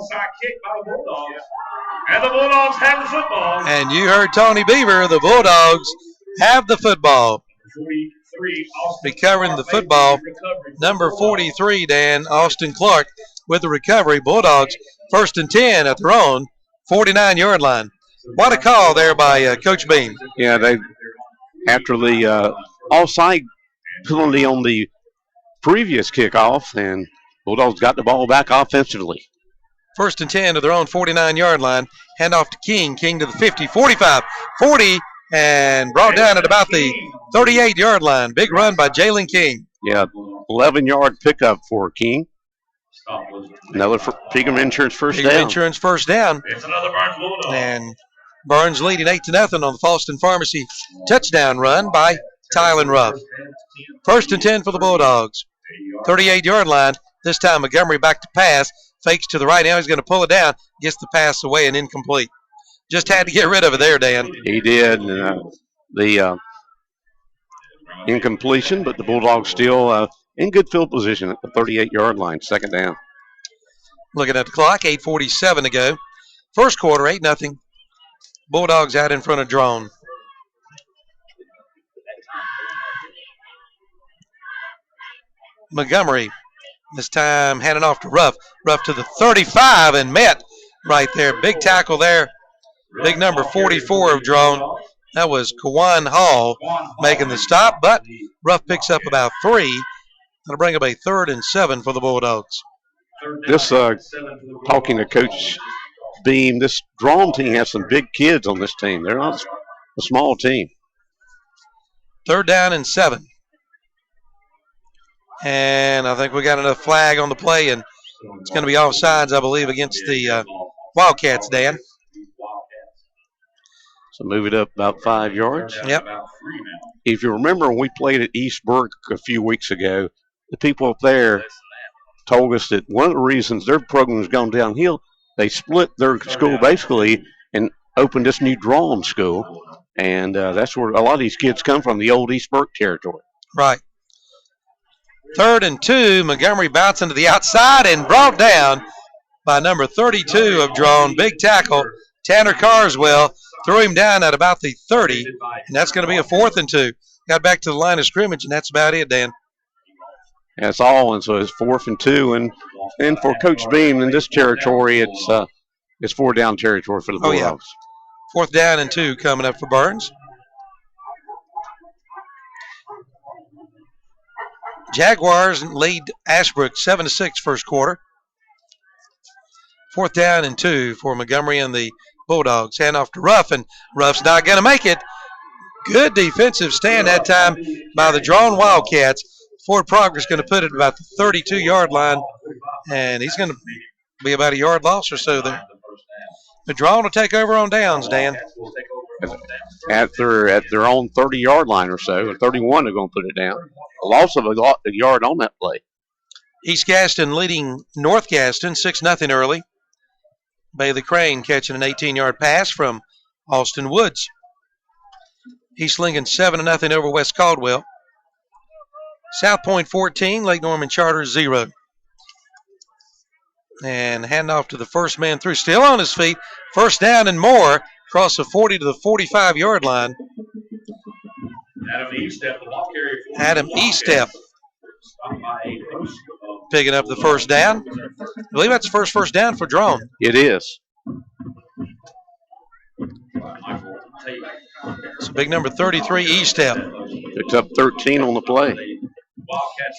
onside kick by the Bulldogs. And the Bulldogs have the football. And you heard Tony Beaver, the Bulldogs have the football. Recovering the football, number 43, Dan, Austin Clark, with the recovery. Bulldogs 1st and 10 at their own 49-yard line. What a call there by Coach Beam. Yeah, they after the offside penalty on the previous kickoff, and Bulldogs got the ball back offensively. 1st and 10 to their own 49-yard line. Handoff to King. King to the 50, 45, 40, and brought down at about the 38-yard line. Big run by Jalen King. Yeah, 11-yard pickup for King. Another Pegram Insurance first down. Insurance first down. It's another Burns Bulldog. And Burns leading 8-0 on the Falston Pharmacy touchdown run by Tylen Ruff. 1st and 10 for the Bulldogs. 38-yard line. This time Montgomery back to pass. Fakes to the right. Now he's going to pull it down. Gets the pass away and incomplete. Just had to get rid of it there, Dan. He did. The incompletion, but the Bulldogs still in good field position at the 38-yard line. 2nd down. Looking at the clock, 8:47 to go. First quarter, 8-0. Bulldogs out in front of Draughn. Montgomery, this time handing off to Ruff. Ruff to the 35 and met right there. Big tackle there. Big number 44 of Draughn. That was Kawan Hall making the stop, but Ruff picks up about 3. That'll bring up a 3rd and 7 for the Bulldogs. This, talking to Coach Beam, this Draughn team has some big kids on this team. They're not a small team. 3rd down and 7. And I think we got enough flag on the play, and it's going to be offsides, I believe, against the Wildcats, Dan. So move it up about 5 yards. Yep. If you remember when we played at East Burke a few weeks ago, the people up there told us that one of the reasons their program has gone downhill, they split their school basically and opened this new Draughn school. And that's where a lot of these kids come from, the old East Burke territory. Right. 3rd and 2, Montgomery bouncing to the outside and brought down by number 32 of Draughn. Big tackle. Tanner Carswell threw him down at about the 30, and that's going to be a 4th and 2. Got back to the line of scrimmage, and that's about it, Dan. That's all, and so it's 4th and 2. And for Coach Beam in this territory, it's 4-down territory for the Bulldogs. Yeah. 4th down and 2 coming up for Burns. Jaguars lead Ashbrook 7-6 first quarter. 4th down and 2 for Montgomery and the Bulldogs. Hand off to Ruff, and Ruff's not going to make it. Good defensive stand that time by the Draughn Wildcats. Ford Progress going to put it about the 32-yard line, and he's going to be about a yard loss or so there. The Draughn will take over on downs, Dan. At their own 30-yard line or so, or 31, they're going to put it down. A loss of a yard on that play. East Gaston leading North Gaston 6-0 early. Bailey Crane catching an 18-yard pass from Austin Woods. East Lincoln 7-0 over West Caldwell. South Point 14, Lake Norman Charter 0. And handoff to the first man through. Still on his feet. 1st down and more. Across the 40 to the 45-yard line. Adam Estep picking up the 1st down. I believe that's the first down for Draughn. It is. So big number 33, Estep. Picks up 13 on the play.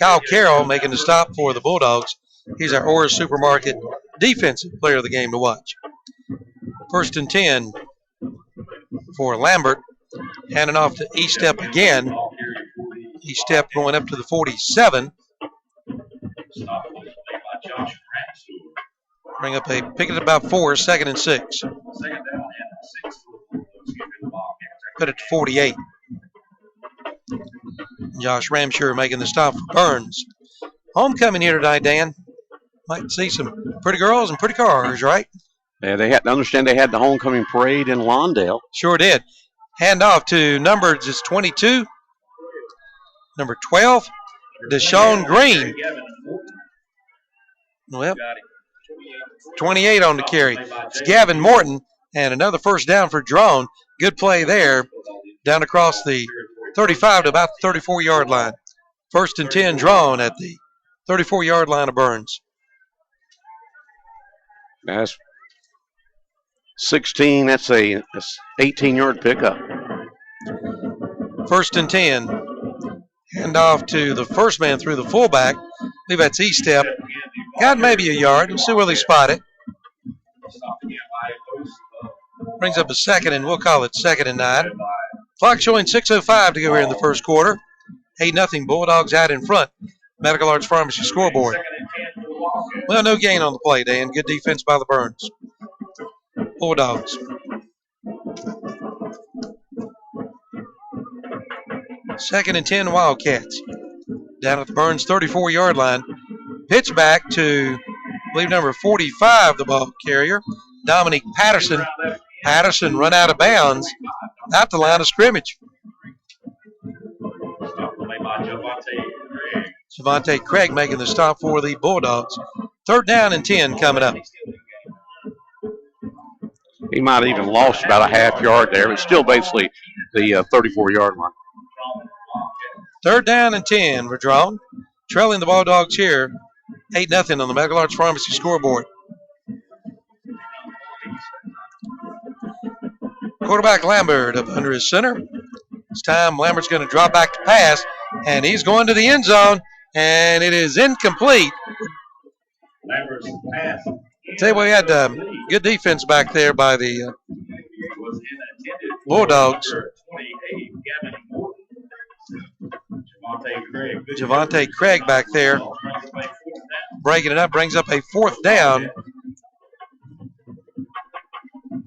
Kyle Carroll making the stop for the Bulldogs. He's our Orr Supermarket defensive player of the game to watch. 1st and 10 for Lambert. Handing off to Estep again. Estep going up to the 47. Pick it about 4, 2nd and 6. Put it to 48. Josh Ramsher making the stop for Burns. Homecoming here tonight, Dan. Might see some pretty girls and pretty cars, right? Yeah, they had to understand they had the homecoming parade in Lawndale. Sure did. Hand off to number just 22. Number 12, Deshaun Green. Well, 28 on the carry. It's Gavin Morton, and another first down for Draughn. Good play there, down across the 35 to about the 34-yard line. 1st and 10 Draughn at the 34-yard line of Burns. That's 16. That's a 18-yard pickup. 1st and 10. Hand off to the first man through the fullback. I believe that's E-step. Got maybe a yard. We'll see where they spot it. Brings up a second, and we'll call it 2nd and 9. Clock showing 6:05 to go here in the first quarter. 8-0 Bulldogs out in front. Medical Arts Pharmacy scoreboard. Well, no gain on the play, Dan. Good defense by the Burns Bulldogs. 2nd and 10 Wildcats. Down at the Burns 34-yard line. Pitch back to, I believe, number 45, the ball carrier, Dominique Patterson. Patterson run out of bounds at the line of scrimmage. Javante Craig making the stop for the Bulldogs. 3rd down and 10 coming up. He might have even lost about a half yard there, but still basically the 34-yard line. 3rd down and 10 for Draughn. Trailing the Bulldogs here. 8-0 on the Medical Arts Pharmacy scoreboard. Quarterback Lambert up under his center. This time Lambert's going to drop back to pass, and he's going to the end zone, and it is incomplete. Lambert's pass. Tell you what, we had good defense back there by the Bulldogs. Javante Craig back there breaking it up, brings up a 4th down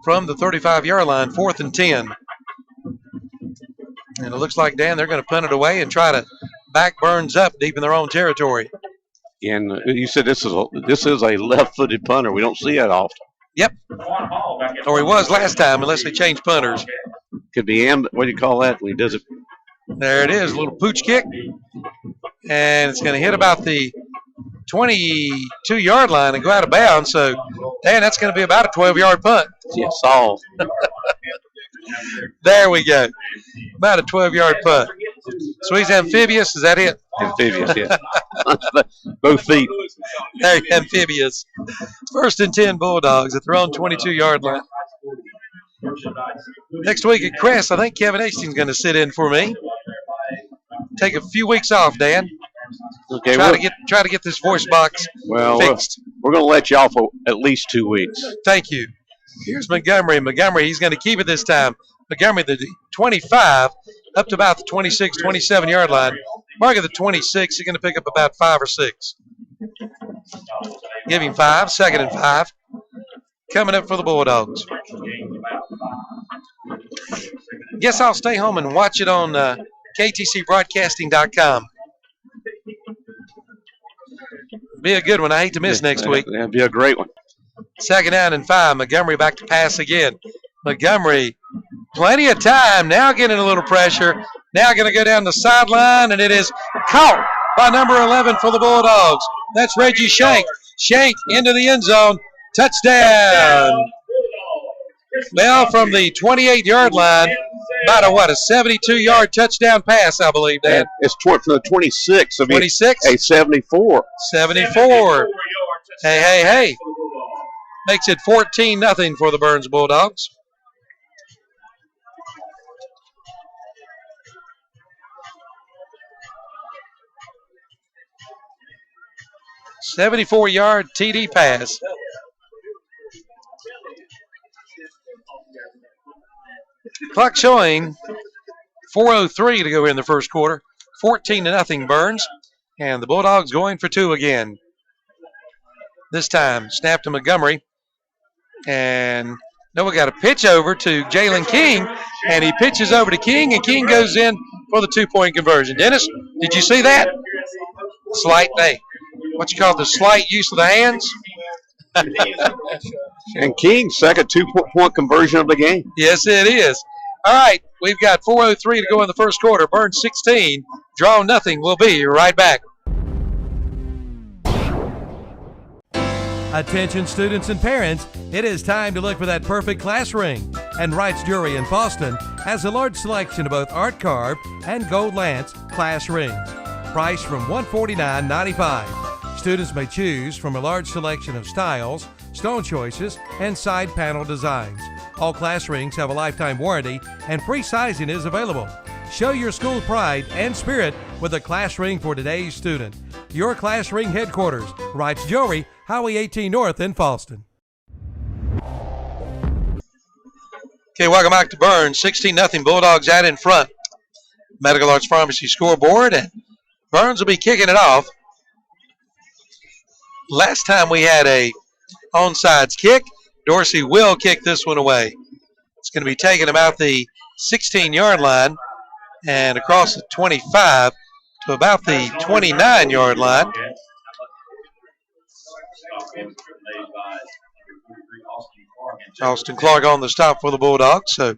from the 35-yard line, 4th and 10. And it looks like, Dan, they're going to punt it away and try to back Burns up deep in their own territory. And you said this is a left-footed punter. We don't see that often. Yep. Or he was last time, unless they changed punters. Could be what do you call that when he does it? There it is, a little pooch kick. And it's going to hit about the 22-yard line and go out of bounds. So, Dan, that's going to be about a 12-yard punt. Yes, all. There we go. About a 12-yard punt. So he's amphibious, is that it? Amphibious, yeah. Both feet. There, amphibious. 1st and 10 Bulldogs at their own 22-yard line. Next week at Crest, I think Kevin Hastings is going to sit in for me. Take a few weeks off, Dan. Okay, try to get this voice box fixed. We're going to let you off for at least 2 weeks. Thank you. Here's Montgomery. Montgomery, he's going to keep it this time. Montgomery, the 25, up to about the 26, 27-yard line. Mark of the 26, he's going to pick up about 5 or 6. Give him 5, 2nd and 5. Coming up for the Bulldogs. Guess I'll stay home and watch it on KTCBroadcasting.com. Be a good one. I hate to miss next week. That'd be a great one. 2nd down and 5. Montgomery back to pass again. Montgomery, plenty of time. Now getting a little pressure. Now going to go down the sideline, and it is caught by number 11 for the Bulldogs. That's Reggie Shank. Shank into the end zone. Touchdown. Well, from the 28-yard line, about a 72-yard touchdown pass, I believe, Dan. It's from the 26. 26? A 74. 74. Hey. Makes it 14-0 for the Burns Bulldogs. $74-yard TD pass. Clock showing 4:03 to go in the first quarter. 14-0 Burns. And the Bulldogs going for 2 again. This time, snap to Montgomery. And Noah got a pitch over to Jalen King. And he pitches over to King, and King goes in for the 2-point conversion. Dennis, did you see that? Slight, what you call the slight use of the hands? And King's second 2-point conversion of the game. Yes, it is. All right, we've got 4:03 to go in the first quarter. Burns 16, Draughn nothing. We'll be right back. Attention students and parents, it is time to look for that perfect class ring. And Wright's Jewelry in Boston has a large selection of both art carved and gold lance class rings. Priced from $149.95. Students may choose from a large selection of styles, stone choices, and side panel designs. All class rings have a lifetime warranty and free sizing is available. Show your school pride and spirit with a class ring for today's student. Your class ring headquarters, Wright's Jewelry, Highway 18 North in Falston. Okay, welcome back to Burns. 16-0 Bulldogs out in front. Medical Arts Pharmacy scoreboard, and Burns will be kicking it off. Last time we had a onside kick. Dorsey will kick this one away. It's going to be taking about the 16-yard line and across the 25 to about the 29-yard line. Austin Clark on the stop for the Bulldogs. So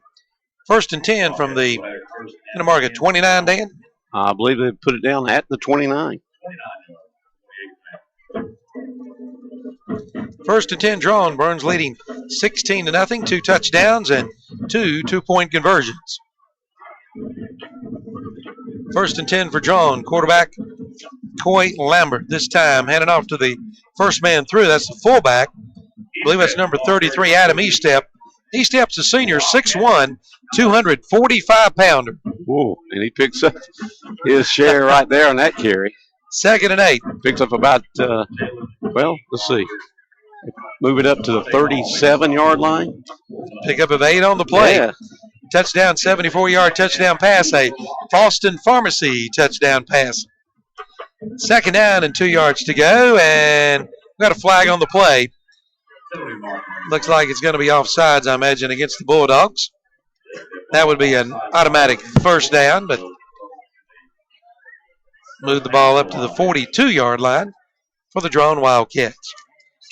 first and 10 from the market 29, Dan? I believe they put it down at the 29. First and 10 Draughn. Burns leading 16-0. 2 touchdowns and 2 two-point conversions. First and 10 for Draughn. Quarterback Coy Lambert. This time handing off to the first man through. That's the fullback. I believe that's number 33, Adam Estep. Estep's a senior, 6'1", 245-pounder. Whoa, and he picks up his share right there on that carry. Second and 8. Picks up about, let's see. Move it up to the 37-yard line. Pick up of 8 on the play. Yeah. Touchdown, 74-yard touchdown pass. A Falston Pharmacy touchdown pass. Second down and 2 yards to go, and we got a flag on the play. Looks like it's going to be offsides, I imagine, against the Bulldogs. That would be an automatic first down, but move the ball up to the 42-yard line for the Draughn Wildcats.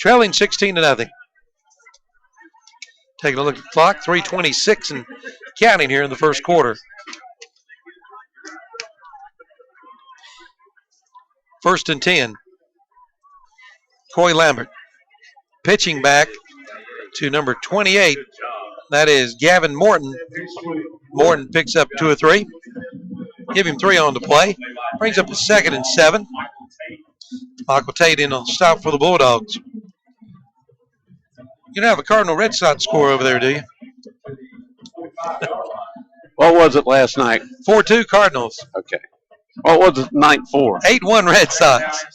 Trailing 16-0. Taking a look at the clock, 3:26 and counting here in the first quarter. First and 10. Coy Lambert pitching back to number 28. That is Gavin Morton. Morton picks up 2 or 3. Give him 3 on the play. Brings up a second and 7. Michael Tate in a stop for the Bulldogs. You don't have a Cardinal Red Sox score over there, do you? What was it last night? 4-2 Cardinals. Okay. What was it night 4? 8-1 Red Sox.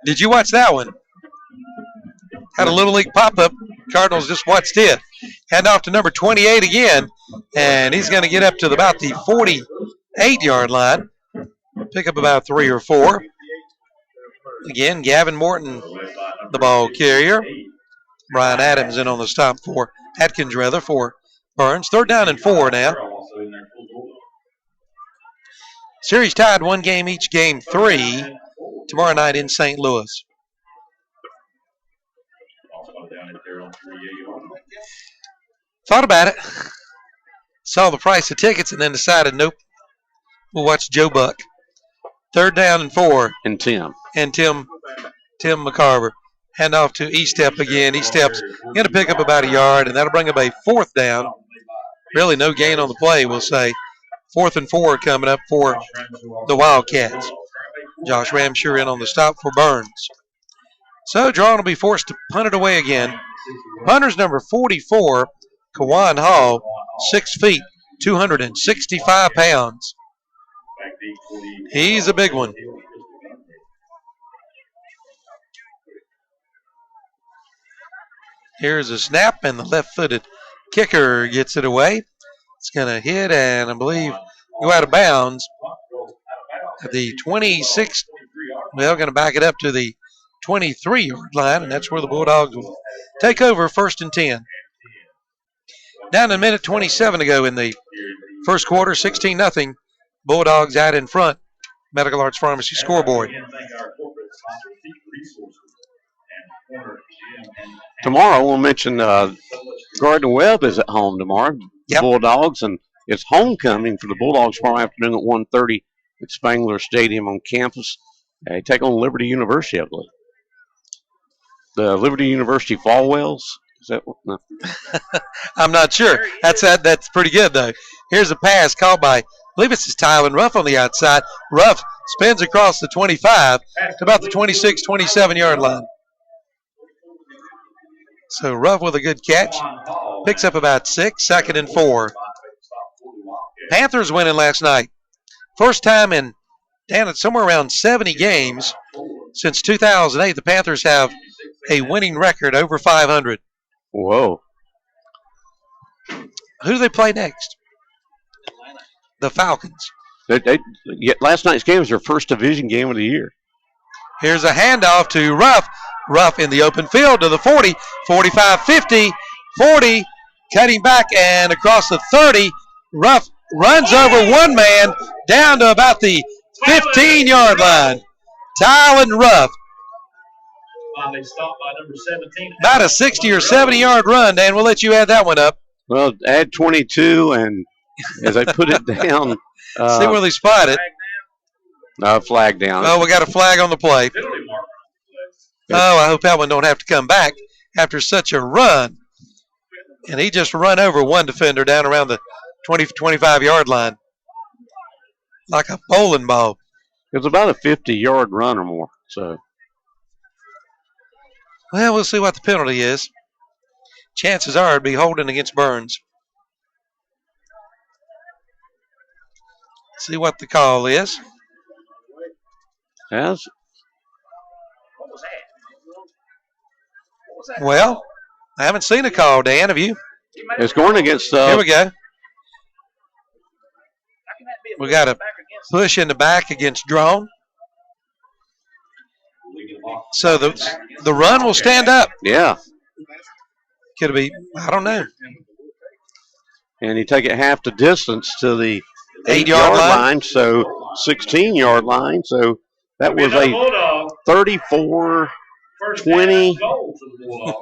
Did you watch that one? Had a Little League pop-up. Cardinals just watched it. Hand off to number 28 again, and he's going to get up to about the 48-yard line. Pick up about 3 or 4. Again, Gavin Morton, the ball carrier. Brian Adams in on the stop for Atkins, for Burns. Third down and 4 now. Series tied 1 game each, game 3 tomorrow night in St. Louis. Thought about it. Saw the price of tickets and then decided, nope, we'll watch Joe Buck. Third down and 4. And Tim. And Tim McCarver. Hand off to Estep again. Estep's going to pick up about a yard, and that'll bring up a 4th down. Really no gain on the play, we'll say. 4th and 4 coming up for the Wildcats. Josh Ramsher in on the stop for Burns. So Draughn will be forced to punt it away again. Punter's number 44, Kawan Hall, 6 feet, 265 pounds. He's a big one. Here's a snap, and the left-footed kicker gets it away. It's going to hit and I believe go out of bounds at the 26. Well, going to back it up to the 23-yard line, and that's where the Bulldogs will take over, first and 10. Down to a minute 27 to go in the first quarter, 16-0. Bulldogs out in front. Medical Arts Pharmacy scoreboard. Tomorrow, we'll mention Gardner Webb is at home tomorrow. Yep. Bulldogs, and it's homecoming for the Bulldogs tomorrow afternoon at 1:30 at Spangler Stadium on campus. They take on Liberty University, I believe. the Liberty University Falwells. Is that what? No. I'm not sure. That's pretty good, though. Here's a pass called by, I believe it's Tylen Ruff on the outside. Ruff spins across the 25 to about the 26, 27-yard line. So Ruff with a good catch. Picks up about 6, 2nd and 4. Panthers winning last night. First time in, Dan, it's somewhere around 70 games since 2008. The Panthers have a winning record over 500. Whoa. Who do they play next? The Falcons. Last night's game was their first division game of the year. Here's a handoff to Ruff. Ruff in the open field to the 40, 45, 50, 40, cutting back and across the 30. Ruff runs over one man down to about the 15-yard line. Tylen Ruff. About a 60 or 70-yard run, Dan. We'll let you add that one up. Well, add 22, and as I put it down. See where they spot it. Flag down. Oh, we got a flag on the play. Oh, I hope that one don't have to come back after such a run. And he just run over one defender down around the 20, 25-yard line. Like a bowling ball. It's about a 50-yard run or more. So, well, we'll see what the penalty is. Chances are it'd be holding against Burns. See what the call is. Yes. Well, I haven't seen a call, Dan. Have you? It's going against. Here we go. We got a push in the back against Draughn. So the run will stand up. Yeah. Could it be? I don't know. And you take it half the distance to the 8-yard line, so 16-yard line. So that was a 34. 20,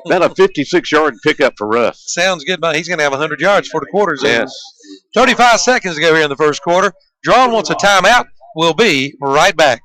about a 56-yard pickup for Ruff. Sounds good, but he's going to have 100 yards for the quarters. Yes. 35 seconds to go here in the first quarter. Draughn wants a timeout. We'll be right back.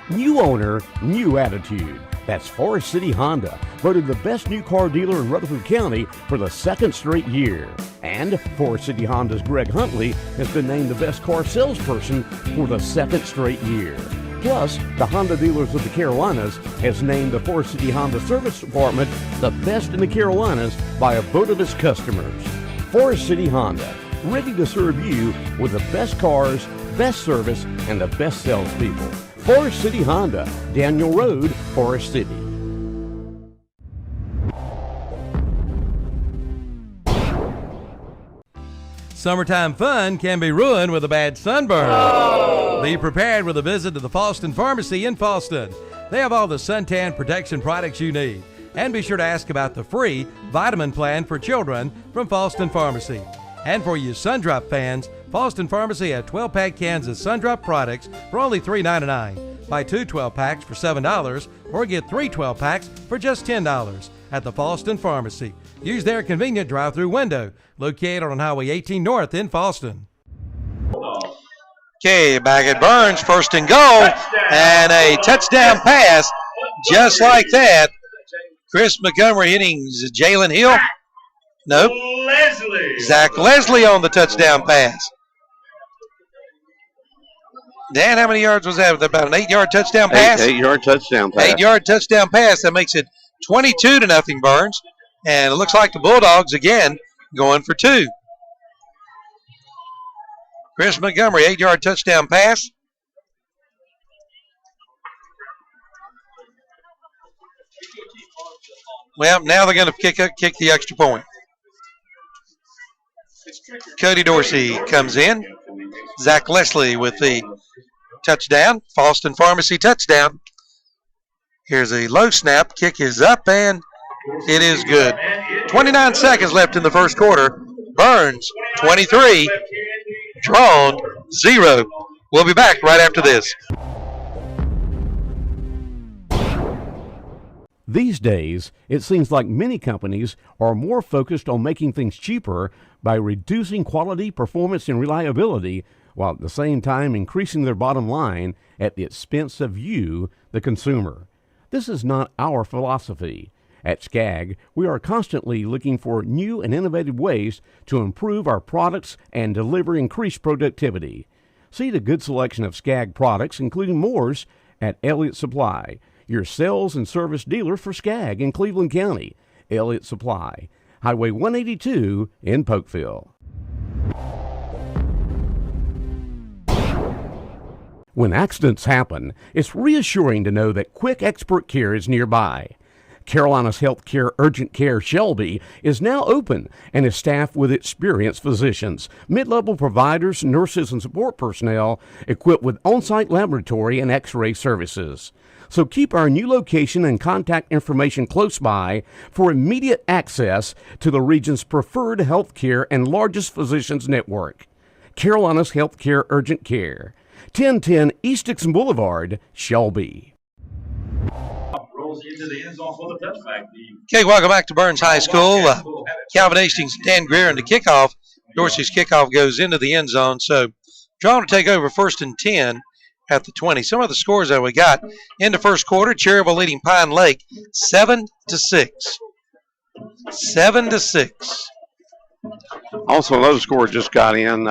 New owner, new attitude. That's Forest City Honda, voted the best new car dealer in Rutherford County for the 2nd straight year. And Forest City Honda's Greg Huntley has been named the best car salesperson for the 2nd straight year. Plus, the Honda Dealers of the Carolinas has named the Forest City Honda Service Department the best in the Carolinas by a vote of its customers. Forest City Honda, ready to serve you with the best cars, best service, and the best salespeople. Forest City Honda, Daniel Road, Forest City. Summertime fun can be ruined with a bad sunburn. Be prepared with a visit to the Falston Pharmacy in Falston. They have all the suntan protection products you need. And be sure to ask about the free vitamin plan for children from Falston Pharmacy. And for you Sundrop fans, Falston Pharmacy had 12-pack cans of Sundrop products for only $3.99. Buy 2 12-packs for $7 or get 3 12-packs for just $10 at the Falston Pharmacy. Use their convenient drive-through window located on Highway 18 North in Falston. Okay, back at Burns, 1st and goal, and a touchdown pass just like that. Chris Montgomery hitting Jalen Hill. Nope. Zach Leslie on the touchdown pass. Dan, how many yards was that? About an 8-yard touchdown pass? 8-yard touchdown pass. 8-yard touchdown pass. That makes it 22-0 Burns. And it looks like the Bulldogs, again, going for 2. Chris Montgomery, 8-yard touchdown pass. Well, now they're going to kick the extra point. Cody Dorsey comes in. Zach Leslie with the touchdown. Falston Pharmacy touchdown. Here's a low snap. Kick is up, and it is good. 29 seconds left in the first quarter. Burns, 23. Draughn, 0. We'll be back right after this. These days, it seems like many companies are more focused on making things cheaper by reducing quality, performance, and reliability while at the same time increasing their bottom line at the expense of you, the consumer. This is not our philosophy. At SCAG, we are constantly looking for new and innovative ways to improve our products and deliver increased productivity. See the good selection of SCAG products, including Moore's, at Elliott Supply, your sales and service dealer for SCAG in Cleveland County. Elliott Supply, Highway 182 in Polkville. When accidents happen, it's reassuring to know that quick expert care is nearby. Carolina's Healthcare Urgent Care Shelby is now open and is staffed with experienced physicians, mid-level providers, nurses, and support personnel equipped with on-site laboratory and x-ray services. So keep our new location and contact information close by for immediate access to the region's preferred healthcare and largest physicians network. Carolina's Healthcare Urgent Care, 1010 East Dixon Boulevard, Shelby. Rolls into the end zone for the touchback. Okay, welcome back to Burns High School. Calvin Hastings, Dan Greer in the kickoff. Dorsey's kickoff goes into the end zone. So Draughn to take over 1st and 10 at the 20. Some of the scores that we got in the first quarter: Cherryville leading Pine Lake 7-6. 7-6. Also, those scores just got in.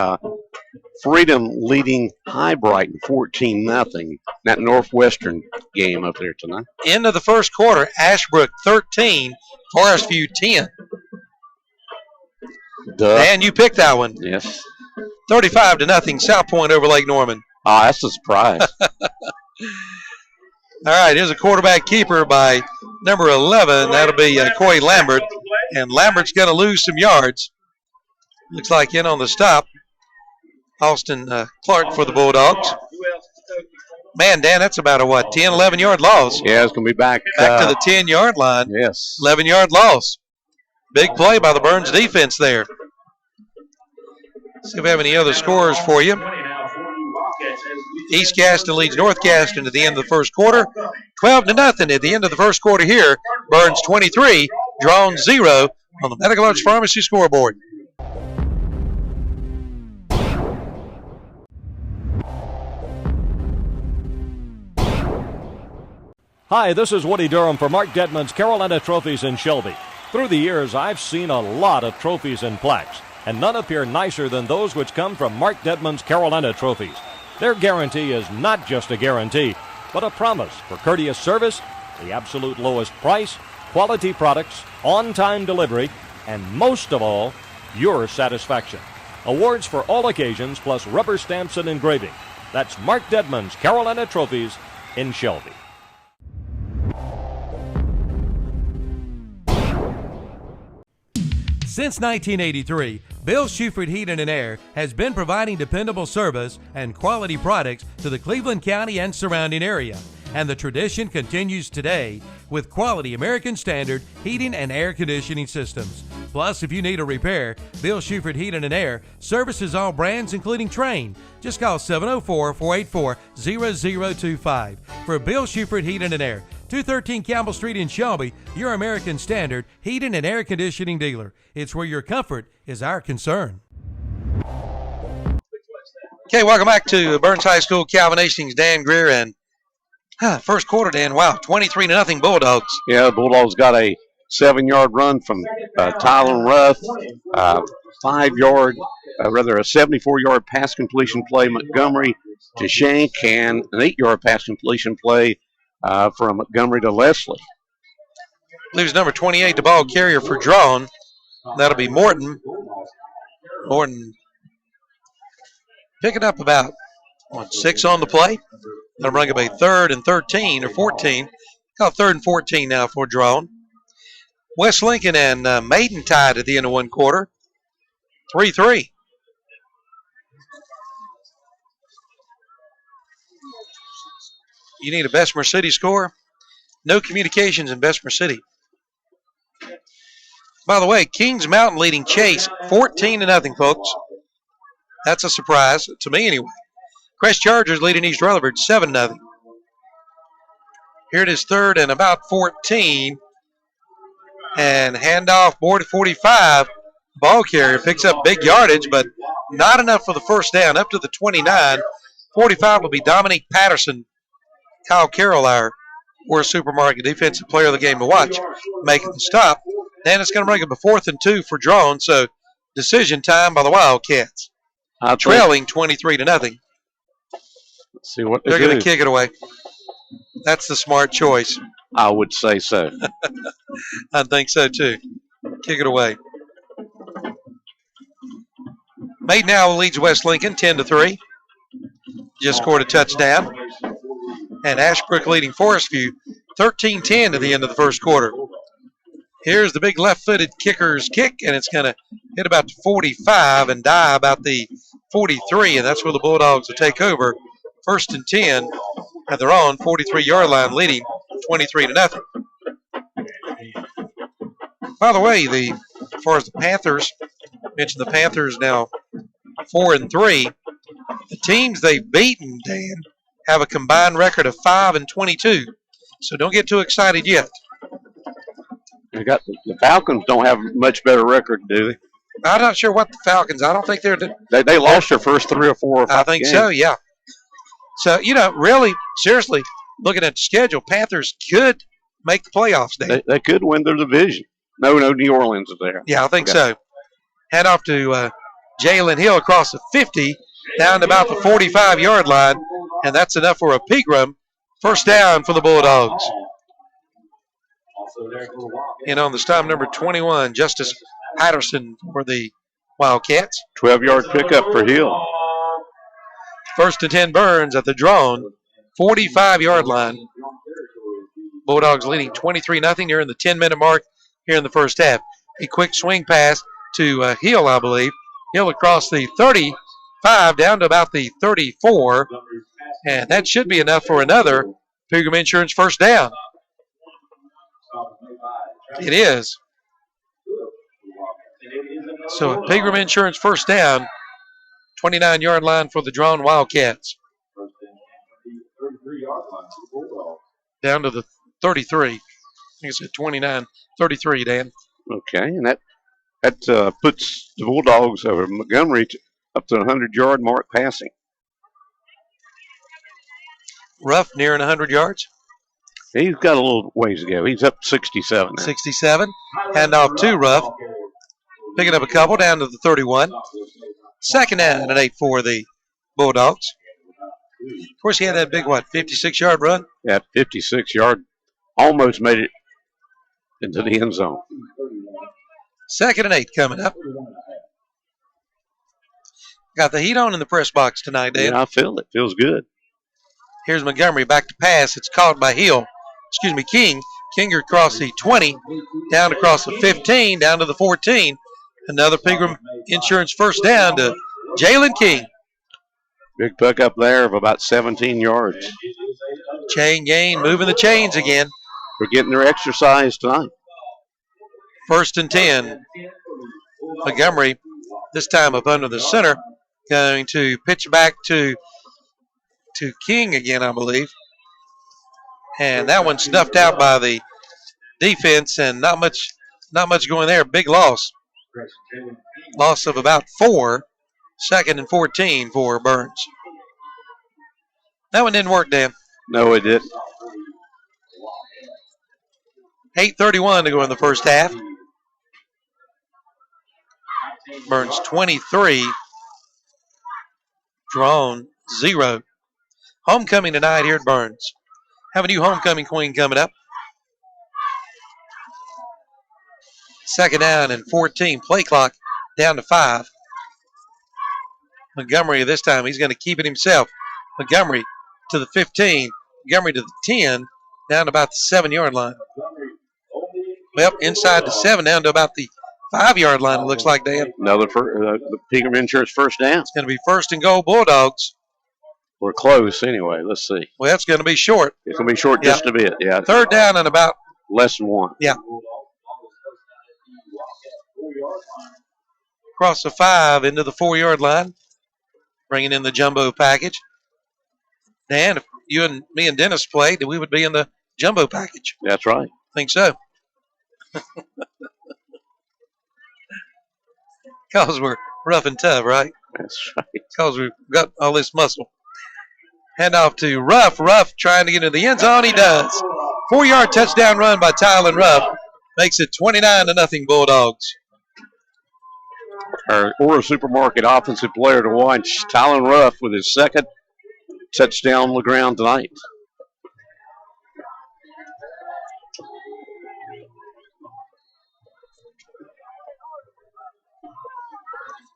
Freedom leading High Brighton 14-0. That Northwestern game up there tonight. End of the first quarter, Ashbrook 13, Forest View 10. And you picked that one. Yes. 35-0, South Point over Lake Norman. Ah, that's a surprise. All right, here's a quarterback keeper by number 11. That'll be Corey Lambert. And Lambert's going to lose some yards. Looks like in on the stop. Austin Clark for the Bulldogs. Man, Dan, that's about a 10, 11-yard loss. Yeah, it's going to be back to the 10-yard line. Yes. 11-yard loss. Big play by the Burns defense there. See if we have any other scores for you. East Gaston leads North Gaston at the end of the first quarter. 12-0 at the end of the first quarter here. Burns 23, Draughn 0 on the Medical Arts Pharmacy scoreboard. Hi, this is Woody Durham for Mark Dedman's Carolina Trophies in Shelby. Through the years, I've seen a lot of trophies and plaques, and none appear nicer than those which come from Mark Dedman's Carolina Trophies. Their guarantee is not just a guarantee, but a promise for courteous service, the absolute lowest price, quality products, on-time delivery, and most of all, your satisfaction. Awards for all occasions, plus rubber stamps and engraving. That's Mark Dedman's Carolina Trophies in Shelby. Since 1983, Bill Shuford Heating and Air has been providing dependable service and quality products to the Cleveland County and surrounding area. And the tradition continues today with quality American Standard heating and air conditioning systems. Plus, if you need a repair, Bill Shuford Heating and Air services all brands including Trane. Just call 704-484-0025 for Bill Shuford Heating and Air. 213 Campbell Street in Shelby, your American Standard heating and air conditioning dealer. It's where your comfort is our concern. Okay, welcome back to Burns High School. Calvin Hastings, Dan Greer, and first quarter, Dan. Wow, 23-0 Bulldogs. Yeah, the Bulldogs got a 7-yard run from Tyler Ruff, 5-yard, rather a 74-yard pass completion play Montgomery to Shank, and an 8-yard pass completion play from Montgomery to Leslie. Leaves number 28, the ball carrier for Draughn. That'll be Morton. Morton picking up about 6 on the play. That'll bring up a 3rd and 13 or 14. Call 3rd and 14 now for Draughn. West Lincoln and Maiden tied at the end of one quarter. 3-3. You need a Bessemer City score? No communications in Bessemer City. By the way, Kings Mountain leading Chase 14-0, folks. That's a surprise, to me anyway. Crest Chargers leading East Rutherford 7-0. Here it is 3rd and about 14. And handoff, board 45. Ball carrier picks up big yardage, but Not enough for the first down. Up to the 29. 45 will be Dominique Patterson. Kyle Carroll, our Worst Supermarket Defensive Player of the Game to watch, making the stop. Then it's going to bring up a 4th and 2 for Draughn. So decision time by the Wildcats. Trailing 23-0. Let's see what they're going to kick it away. That's the smart choice. I would say so. I think so too. Kick it away. Maiden Owl leads West Lincoln 10-3. Just scored a touchdown. And Ashbrook leading Forest View 13-10 to the end of the first quarter. Here's the big left-footed kicker's kick, and it's going to hit about the 45 and die about the 43, and that's where the Bulldogs will take over. 1st and 10 at their own 43-yard line, leading 23-0. By the way, as far as the Panthers, mentioned the Panthers now 4-3. The teams they've beaten, Dan, have a combined record of 5-22. So don't get too excited yet. The Falcons don't have much better record, do they? I'm not sure what the Falcons. I don't think they lost their first 3 or 4 or 5 I think games. so, yeah. So, really, seriously, looking at the schedule, Panthers could make the playoffs, Dan. They could win their division. No, New Orleans is there. Yeah, I think so. Hand off to Jalen Hill across the 50, down to about the 45-yard line, and that's enough for a Pegram. First down for the Bulldogs. And on the stop, number 21, Justice Patterson for the Wildcats. 12-yard pickup for Hill. 1st and 10 Burns at the Draughn 45-yard line. Bulldogs leading 23-0 nearing the 10-minute mark here in the first half. A quick swing pass to Hill, I believe. Hill across the 35 down to about the 34. And that should be enough for another Pegram Insurance first down. It is. So a Pegram Insurance first down, 29-yard line for the Draughn Wildcats. Down to the 33. I think it's at 29, 33, Dan. Okay, and that puts the Bulldogs over Montgomery up to the 100-yard mark passing. Ruff nearing 100 yards. He's got a little ways to go. He's up 67 now. 67. Handoff to Ruff. Picking up a couple down to the 31. Second down and 8 for the Bulldogs. Of course, he had that big, 56-yard run? Yeah, 56-yard. Almost made it into the end zone. 2nd and 8 coming up. Got the heat on in the press box tonight, Dan. Yeah, I feel it. Feels good. Here's Montgomery back to pass. It's caught by King. Kinger across the 20, down across the 15, down to the 14. Another Pegram Insurance first down to Jalen King. Big pick up there of about 17 yards. Chain gain, moving the chains again. We're getting their exercise tonight. 1st and 10. Montgomery, this time up under the center, going to pitch back to King again, I believe. And that one snuffed out by the defense, and not much going there. Big loss. Loss of about 4. 2nd and 14 for Burns. That one didn't work, Dan. No, it didn't. 8:31 to go in the first half. Burns 23. Draughn 0. Homecoming tonight here at Burns. Have a new homecoming queen coming up. 2nd down and 14. Play clock down to 5. Montgomery this time, he's going to keep it himself. Montgomery to the 15. Montgomery to the 10. Down to about the 7-yard line. Well, inside the 7, down to about the 5-yard line, it looks like, Dan. Another the Pegram Insurance first down. It's going to be 1st and goal Bulldogs. We're close anyway. Let's see. Well, it's going to be short. It's going to be short just a bit. Yeah. 3rd down and about less than 1. Yeah. Across the 5 into the 4-yard line. Bringing in the jumbo package. Dan, if you and me and Dennis played, we would be in the jumbo package. That's right. Think so. Because we're rough and tough, right? That's right. because we've got all this muscle. Hand off to Ruff. Ruff trying to get into the end zone. He does. 4-yard touchdown run by Tylen Ruff makes it 29-0 Bulldogs. Our Ora Supermarket offensive player to watch, Tylen Ruff, with his second touchdown on the ground tonight.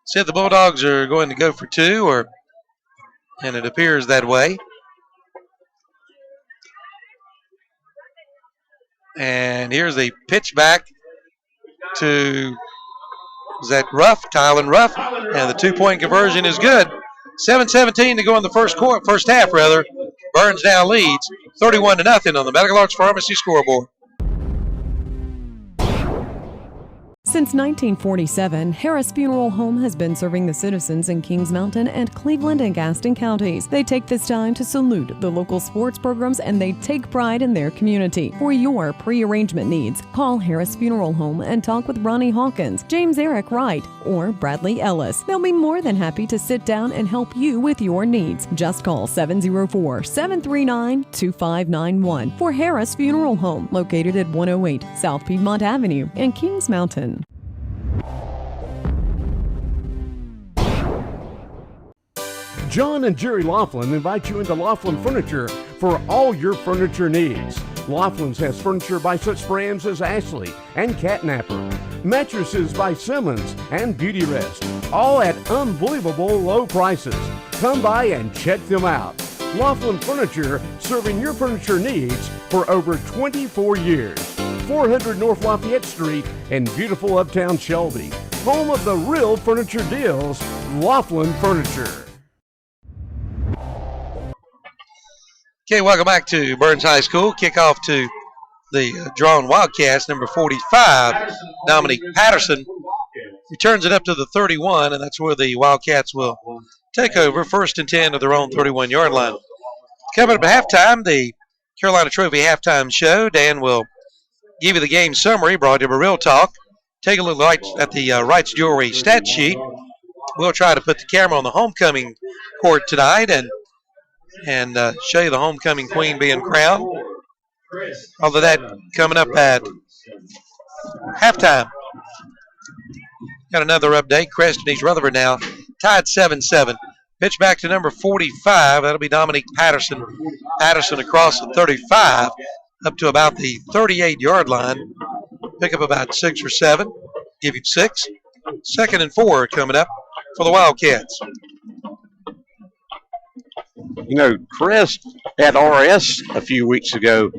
Said the Bulldogs are going to go for 2, and it appears that way. And here's a pitch back to, is that Ruff? Tylen Ruff. And the 2-point conversion is good. 7:17 to go in the first half. Burns now leads 31-0 on the Medical Arts Pharmacy scoreboard. Since 1947, Harris Funeral Home has been serving the citizens in Kings Mountain and Cleveland and Gaston counties. They take this time to salute the local sports programs, and they take pride in their community. For your pre-arrangement needs, call Harris Funeral Home and talk with Ronnie Hawkins, James Eric Wright, or Bradley Ellis. They'll be more than happy to sit down and help you with your needs. Just call 704-739-2591 for Harris Funeral Home, located at 108 South Piedmont Avenue in Kings Mountain. John and Jerry Laughlin invite you into Laughlin Furniture for all your furniture needs. Laughlin's has furniture by such brands as Ashley and Catnapper, mattresses by Simmons and Beauty Rest, all at unbelievable low prices. Come by and check them out. Laughlin Furniture, serving your furniture needs for over 24 years. 400 North Lafayette Street in beautiful uptown Shelby. Home of the real furniture deals, Laughlin Furniture. Okay, welcome back to Burns High School. Kickoff to the Draughn Wildcats, number 45, Dominique Patterson. Returns it up to the 31, and that's where the Wildcats will take over. 1st and 10 of their own 31-yard line. Coming up at halftime, the Carolina Trophy halftime show. Dan will give you the game summary, brought to you by Real Talk. Take a look at the Wright's Jewelry stat sheet. We'll try to put the camera on the homecoming court tonight and show you the homecoming queen being crowned. All of that coming up at halftime. Got another update. Crest and East Rutherford now tied 7-7. Pitch back to number 45. That'll be Dominique Patterson. Patterson across the 35 up to about the 38-yard line. Pick up about 6 or 7. Give you 6. 2nd and 4 coming up for the Wildcats. You know, Crest at RS a few weeks ago.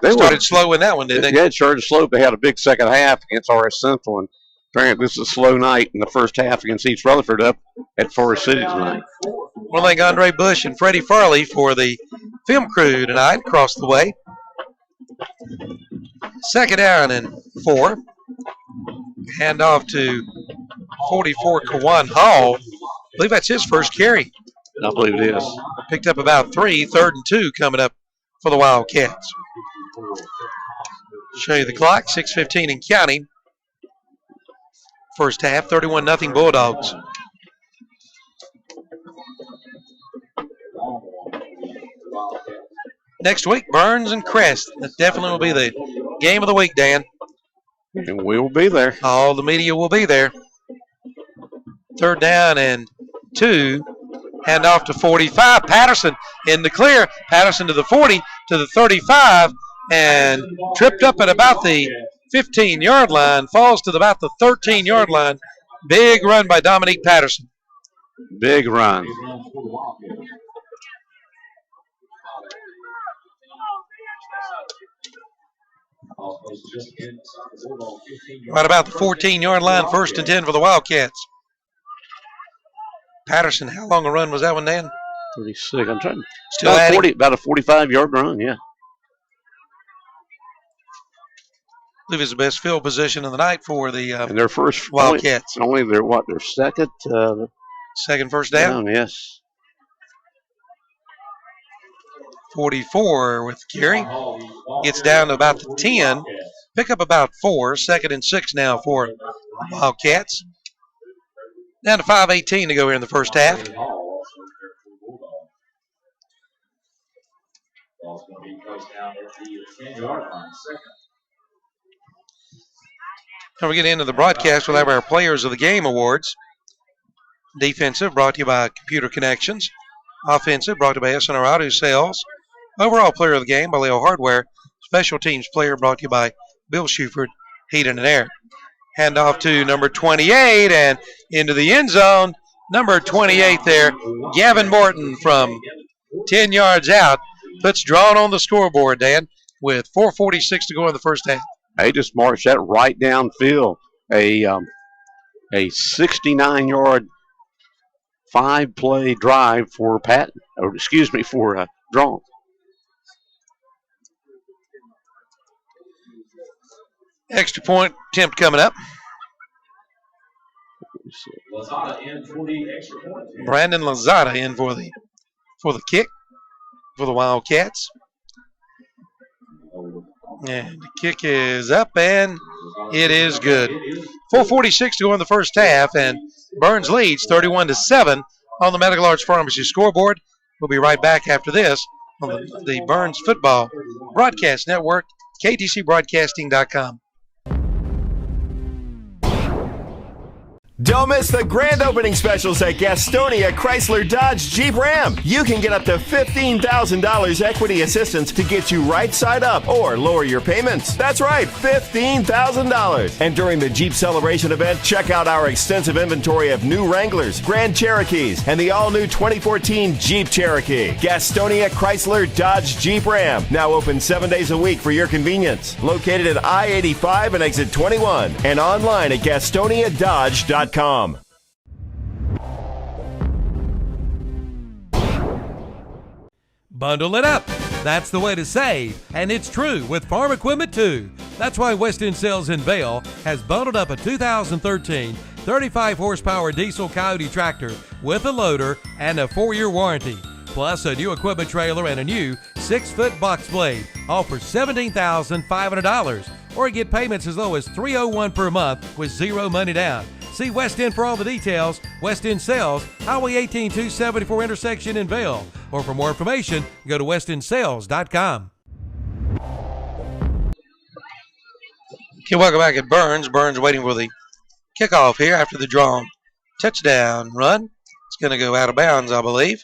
They started slow in that one, didn't they? Yeah, it started slow. They had a big second half against RS Central. And this is a slow night in the first half against East Rutherford up at Forest City tonight. One like Andre Bush and Freddie Farley for the film crew tonight across the way. 2nd down and 4. Hand off to 44, Kawan Hall. I believe that's his first carry. I believe it is. Picked up about 3. 3rd and 2 coming up for the Wildcats. Show you the clock. 6:15 and counting. First half, 31-0 Bulldogs. Next week, Burns and Crest. That definitely will be the game of the week, Dan. And we will be there. All the media will be there. 3rd down and 2. Hand off to 45. Patterson in the clear. Patterson to the 40, to the 35, and tripped up at about the 15-yard line. Falls to about the 13-yard line. Big run by Dominique Patterson. Big run. Right about the 14-yard line, 1st and 10 for the Wildcats. Patterson, how long a run was that one, Dan? 36. I'm trying. Still adding. About a 45-yard run, yeah. I believe it's the best field position of the night for the and their first Wildcats. Only their second? Second first down? Yes. 44 with the carry. Gets down to about the 10. Pick up about 4. 2nd and 6 now for Wildcats. Down to 5:18 to go here in the first half. And we get into the broadcast. We'll have our Players of the Game awards. Defensive, brought to you by Computer Connections. Offensive, brought to you by SNR Auto Sales. Overall Player of the Game by Leo Hardware. Special Teams Player, brought to you by Bill Shuford, Heating and Air. Hand off to number 28 and into the end zone. Number 28 there, Gavin Morton from 10 yards out. Puts Draughn on the scoreboard, Dan, with 4:46 to go in the first half. They just marched that right downfield. A 69-yard 5-play drive for for Draughn. Extra point attempt coming up. Brandon Lozada in for the kick for the Wildcats. And the kick is up, and it is good. 4:46 to go in the first half, and Burns leads 31-7 on the Medical Arts Pharmacy scoreboard. We'll be right back after this on the Burns Football Broadcast Network, ktcbroadcasting.com. Don't miss the grand opening specials at Gastonia Chrysler Dodge Jeep Ram. You can get up to $15,000 equity assistance to get you right side up or lower your payments. That's right, $15,000. And during the Jeep Celebration event, check out our extensive inventory of new Wranglers, Grand Cherokees, and the all-new 2014 Jeep Cherokee. Gastonia Chrysler Dodge Jeep Ram. Now open 7 days a week for your convenience. Located at I-85 and exit 21. And online at GastoniaDodge.com. Bundle it up. That's the way to save, and it's true with farm equipment too. That's why West End Sales in Vail has bundled up a 2013 35 horsepower diesel Coyote tractor with a loader and a 4-year warranty, plus a new equipment trailer and a new 6-foot box blade, all for $17,500, or get payments as low as $301 per month with zero money down. See West End for all the details. West End Sales, Highway 18 274 intersection in Vail. Or for more information, go to westendsales.com. Okay, welcome back at Burns. Burns waiting for the kickoff here after the Draughn touchdown run. It's going to go out of bounds, I believe.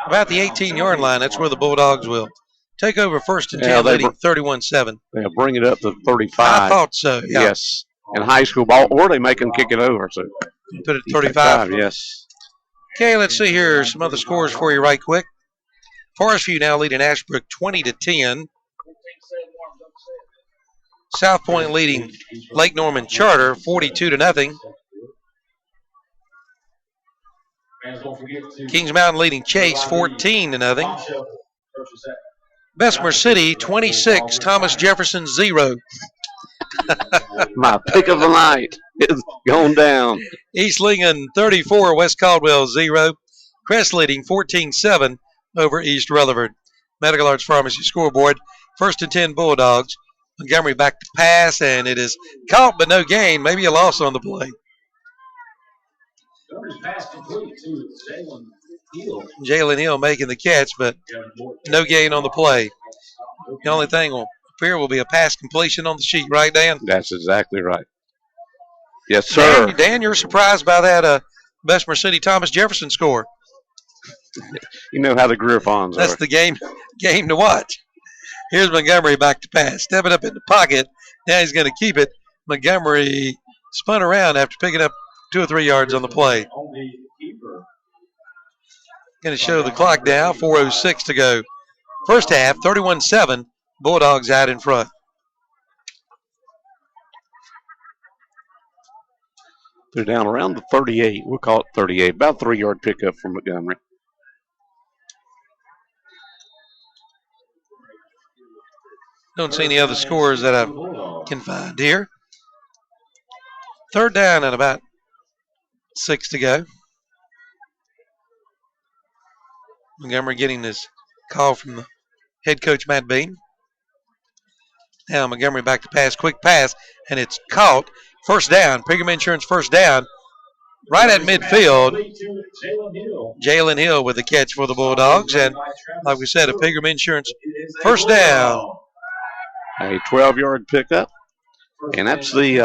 About the 18-yard line, that's where the Bulldogs will take over first and 10, leading 31-7. They'll bring it up to 35. I thought so, yeah. Yes. In high school ball, or they make them kick it over. So put it at 35. Yes. Okay, let's see here. Some other scores for you right quick. Forest View now leading Ashbrook 20-10. South Point leading Lake Norman Charter 42-0. Kings Mountain leading Chase 14-0. Bessemer City 26, Thomas Jefferson 0. My pick of the night is going down. East Lincoln 34, West Caldwell 0. Crest leading 14-7 over East Rutherford. Medical Arts Pharmacy scoreboard. First and 10 Bulldogs. Montgomery back to pass, and it is caught but no gain. Maybe a loss on the play. Jalen Hill making the catch, but no gain on the play. The only thing will appear will be a pass completion on the sheet, right, Dan? That's exactly right. Yes, sir. Dan, you're surprised by that Bessemer City Thomas Jefferson score. You know how the Griffons are. That's the game to watch. Here's Montgomery back to pass. Stepping up in the pocket. Now he's going to keep it. Montgomery spun around after picking up 2 or 3 yards on the play. Going to show the clock now. 4:06 to go. First half, 31-7. Bulldogs out in front. They're down around the 38. We'll call it 38. About 3-yard pickup from Montgomery. Don't see any other scores that I can find here. Third down and about 6 to go. Montgomery getting this call from the head coach, Matt Bean. Now Montgomery back to pass, quick pass, and it's caught First down. Pigram Insurance first down. Right at midfield. Jalen Hill with the catch for the Bulldogs. And like we said, a Pigram Insurance first down. A 12-yard pickup. And that's the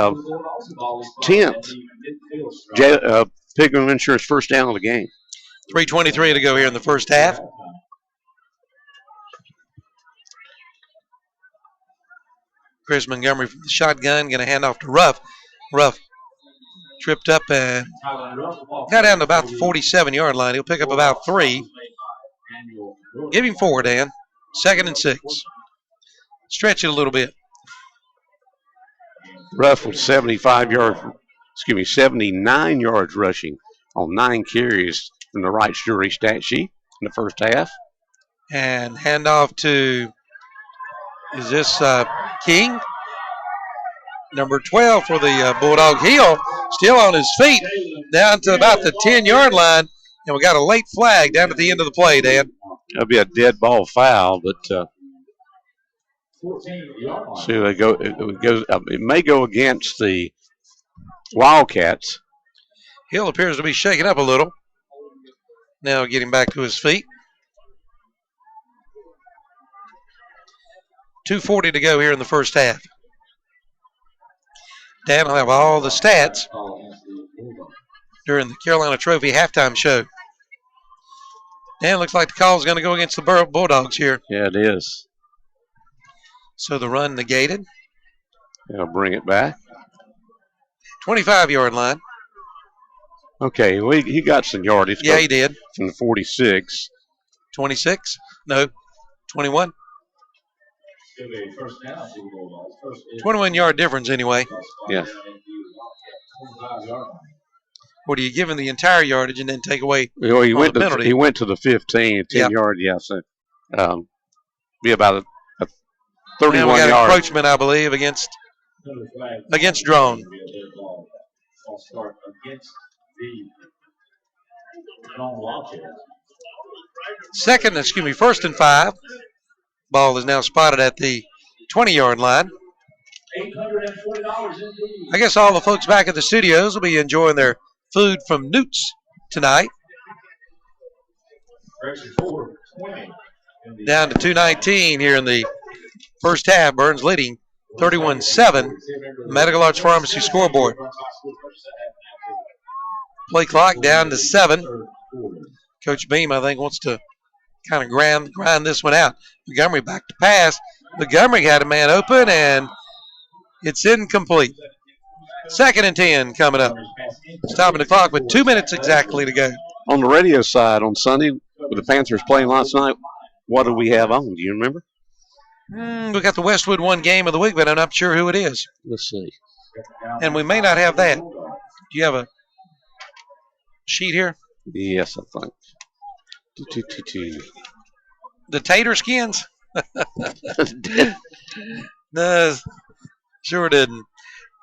10th Pigram Insurance first down of the game. 3:23 to go here in the first half. Chris Montgomery from the shotgun going to hand off to Ruff. Ruff tripped up and got down to about the 47-yard line. He'll pick up about 3. Give him 4, Dan. 2nd and 6. Stretch it a little bit. Ruff with 79 yards rushing on 9 carries from the Wrights Jury stat sheet in the first half. And hand off to, is this King? Number 12 for the Bulldog. Hill still on his feet down to about the 10-yard line. And we got a late flag down at the end of the play, Dan. That'll be a dead ball foul, but so it may go against the Wildcats. Hill appears to be shaking up a little. Now getting back to his feet. 2:40 to go here in the first half. Dan will have all the stats during the Carolina Trophy halftime show. Dan, looks like the call is going to go against the Bulldogs here. Yeah, it is. So the run negated. They'll bring it back. 25-yard line. Okay, well, he got some yardage. Yeah, he did. From the 46. 26? No, 21. 21-yard difference anyway. Yeah. What are you giving the entire yardage and then take away well, he went penalty? To the 15, 10 yard, yeah. So be about a 31 we got yard encroachment, I believe, against Draughn. First and 5. Ball is now spotted at the 20-yard line. I guess all the folks back at the studios will be enjoying their food from Newt's tonight. Down to 2:19 here in the first half. Burns leading 31-7. Medical Arts Pharmacy scoreboard. Play clock down to 7. Coach Beam, I think, wants to kind of grind this one out. Montgomery back to pass. Montgomery had a man open, and it's incomplete. 2nd and 10 coming up. Stopping the clock with 2 minutes exactly to go. On the radio side on Sunday, with the Panthers playing last night, what do we have on? Do you remember? We got the Westwood 1 game of the week, but I'm not sure who it is. Let's see. And we may not have that. Do you have a sheet here? Yes, I think. The Tater Skins? No, sure didn't.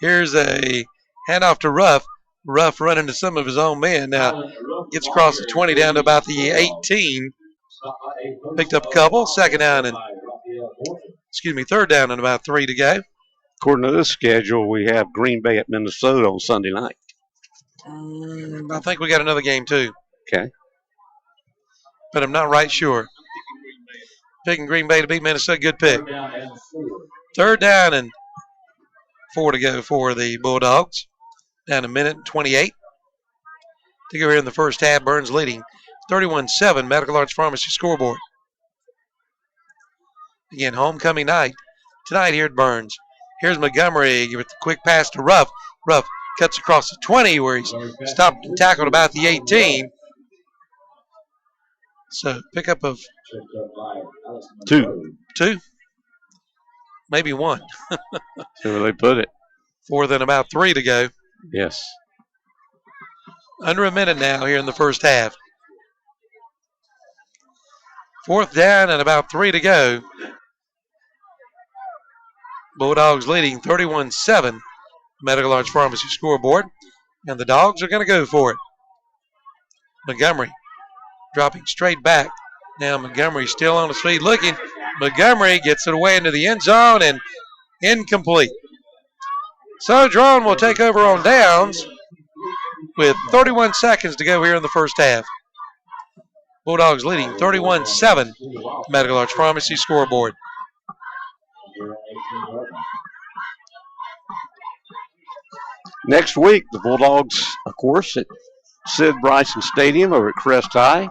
Here's a handoff to Ruff. Ruff running to some of his own men. Now gets across the 20 down to about the 18. Picked up a couple. Third down and about 3 to go. According to this schedule, we have Green Bay at Minnesota on Sunday night. I think we got another game too. Okay. But I'm not right sure. Picking Green Bay to beat Minnesota, good pick. 3rd down and 4 to go for the Bulldogs. Down a minute and 28 to go here in the first half. Burns leading 31-7. Medical Arts Pharmacy scoreboard. Again, homecoming night tonight here at Burns. Here's Montgomery with the quick pass to Ruff. Ruff cuts across the 20 where he's stopped and tackled about the 18. So pickup of 2. Maybe 1. See where they put it. 4 then about 3 to go. Yes. Under a minute now here in the first half. 4th down and about 3 to go. Bulldogs leading 31-7. Medical Arts Pharmacy scoreboard. And the Dogs are going to go for it. Montgomery dropping straight back. Now Montgomery still on his feet looking. Montgomery gets it away into the end zone and incomplete. So Draughn will take over on downs with 31 seconds to go here in the first half. Bulldogs leading 31-7. Medical Arts Pharmacy scoreboard. Next week, the Bulldogs, of course, at Sid Bryson Stadium over at Crest High.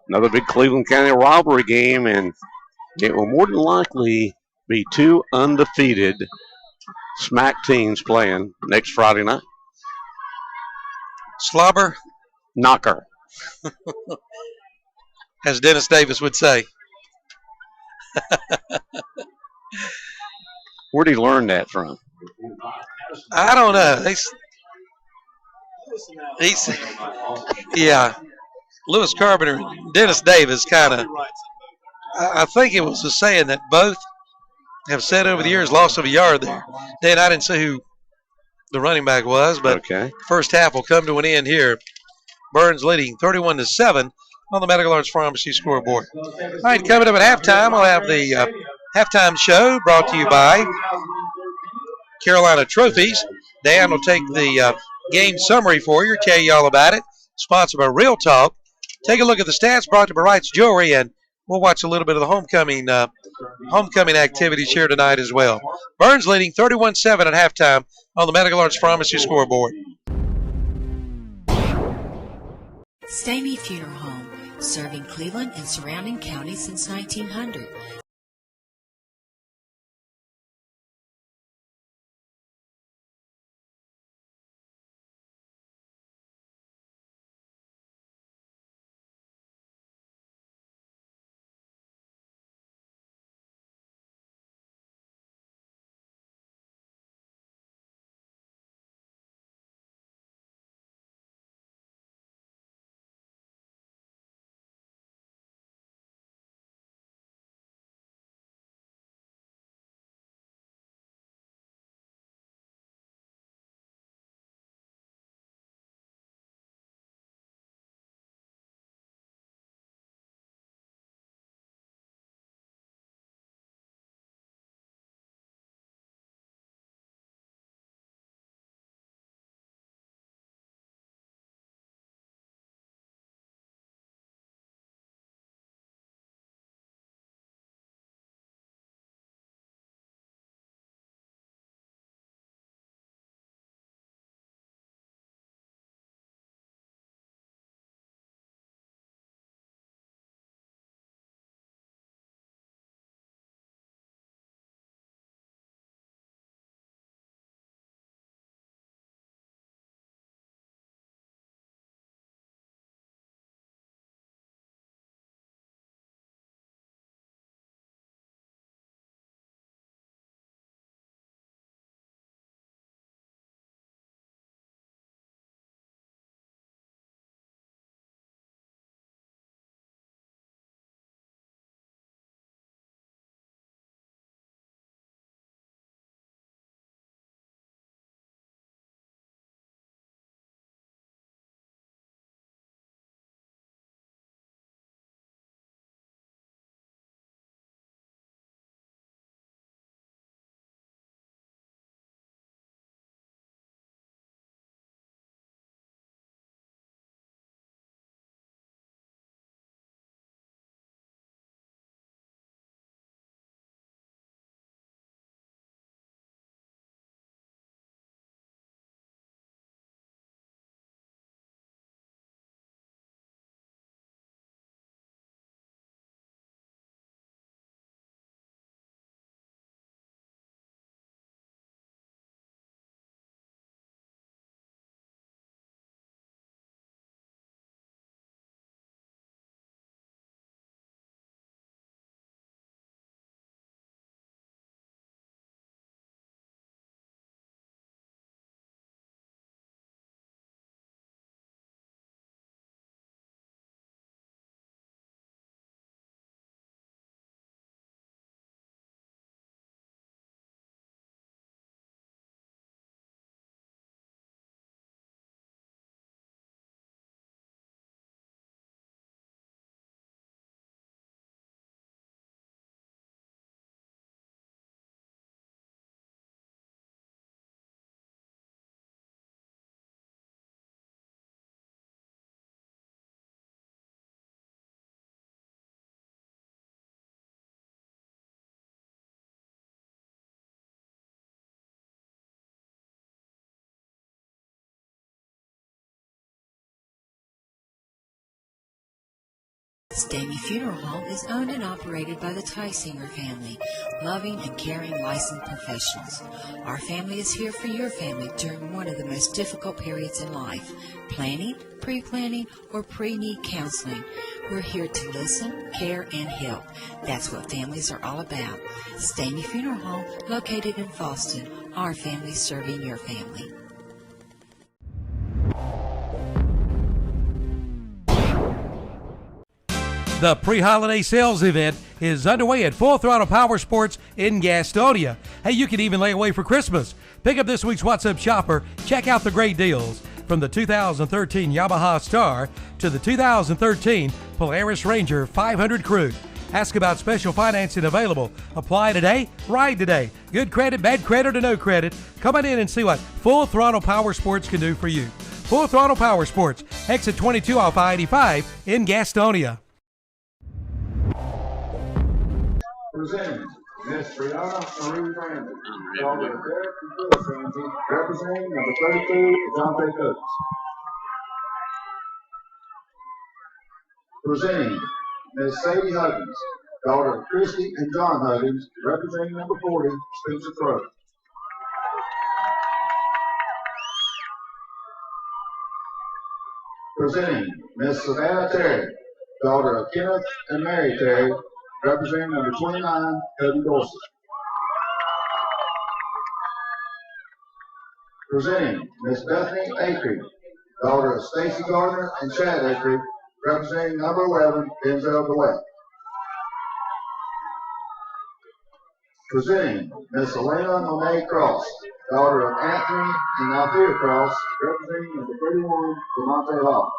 Another big Cleveland County rivalry game, and it will more than likely be two undefeated SMAC teams playing next Friday night. Slobber Knocker. as Dennis Davis would say. Where did he learn that from? I don't know. Yeah. Lewis Carpenter, Dennis Davis kind of, I think it was a saying that both have said over the years, loss of a yard there. Dan, I didn't say who the running back was, but okay. First half will come to an end here. Burns leading 31-7 on the Medical Arts Pharmacy scoreboard. All right, coming up at halftime, we'll have the halftime show brought to you by Carolina Trophies. Dan will take the game summary for you, tell you all about it. Sponsored by Real Talk. Take a look at the stats brought to you by Wright's Jewelry, and we'll watch a little bit of the homecoming activities here tonight as well. Burns leading 31-7 at halftime on the Medical Arts Pharmacy scoreboard. Stamey Funeral Home, serving Cleveland and surrounding counties since 1900. Stamey Funeral Home is owned and operated by the Tysinger family, loving and caring licensed professionals. Our family is here for your family during one of the most difficult periods in life, planning, pre-planning, or pre-need counseling. We're here to listen, care, and help. That's what families are all about. Stamey Funeral Home, located in Fallston. Our family serving your family. The pre-holiday sales event is underway at Full Throttle Power Sports in Gastonia. Hey, you can even lay away for Christmas. Pick up this week's What's Up Shopper. Check out the great deals. From the 2013 Yamaha Star to the 2013 Polaris Ranger 500 Crew. Ask about special financing available. Apply today, ride today. Good credit, bad credit, or no credit. Come on in and see what Full Throttle Power Sports can do for you. Full Throttle Power Sports, exit 22 off I-85 in Gastonia. Presenting Miss Brianna Marie Ramsey, daughter of Derek and Phyllis Ramsey, representing number 32, John Coates. Presenting Miss Sadie Huggins, daughter of Christy and John Huggins, representing number 40, Spencer Crowe. Presenting Miss Savannah Terry, daughter of Kenneth and Mary Terry, representing number 29, Cody Dorsey. Presenting Miss Bethany Acree, daughter of Stacy Gardner and Chad Acree, representing number 11, Denzel DeWitt. Presenting Miss Elena Monet Cross, daughter of Anthony and Althea Cross, representing number 31, DeMonte Law.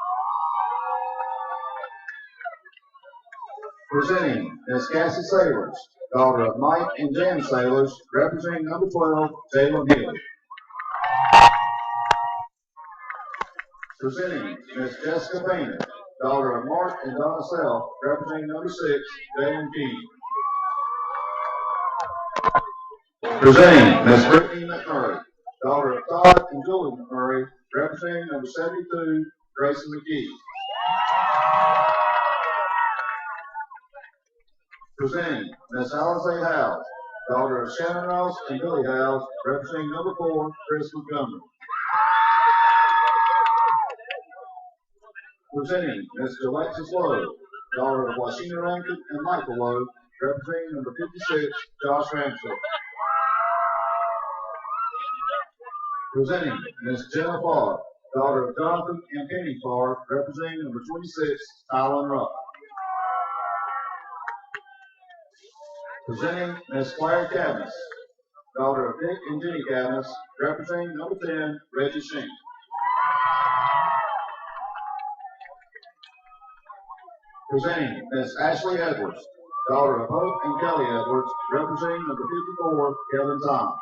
Presenting Miss Cassie Sailors, daughter of Mike and Jan Sailors, representing number 12, Jalen Hill. Presenting Miss Jessica Painter, daughter of Mark and Donna Self, representing number 6, Jalen King. Presenting Miss Brittany McMurray, daughter of Todd and Julie McMurray, representing number 72, Grayson McKee. Presenting Miss Alize Howes, daughter of Shannon Ross and Billy Howes, representing number 4, Chris Montgomery. Presenting Miss Alexis Lowe, daughter of Washington Rankin and Michael Lowe, representing number 56, Josh Ramsey. Presenting Miss Jenna Farr, daughter of Jonathan and Penny Farr, representing number 26, Tylen Rupp. Presenting Miss Claire Cadmus, daughter of Dick and Jenny Cadmus, representing number 10, Reggie Sheen. Presenting Miss Ashley Edwards, daughter of Hope and Kelly Edwards, representing number 54, Kevin Thomas.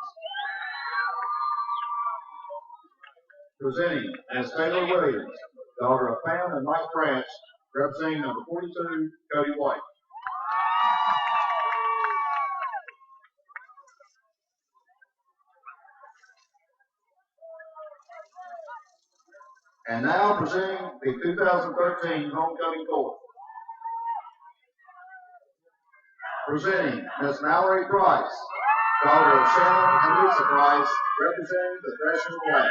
Presenting Miss Taylor Williams, daughter of Pam and Mike Branch, representing number 42, Cody White. And now presenting the 2013 Homecoming Court. Presenting Miss Mallory Price, daughter of Shannon and Lisa Price, representing the freshman class.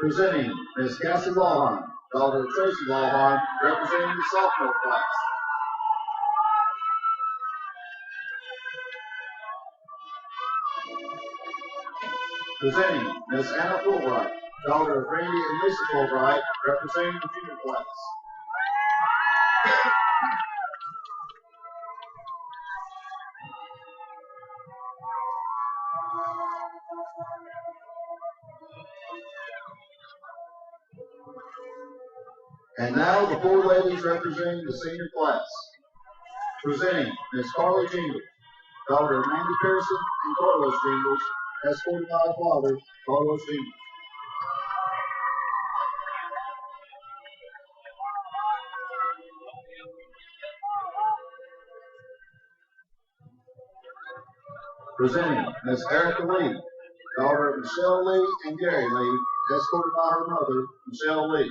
Presenting Miss Cassie Lawhorn, daughter of Tracy Lawhorn, representing the sophomore class. Presenting Miss Anna Fulbright, daughter of Randy and Lisa Fulbright, representing the junior class. And now the four ladies representing the senior class. Presenting Miss Carly Jingles, daughter of Mandy Pearson and Carlos Jingles, S45 father, Carlos Jingles. Presenting Miss Erica Lee, daughter of Michelle Lee and Gary Lee, escorted by her mother, Michelle Lee.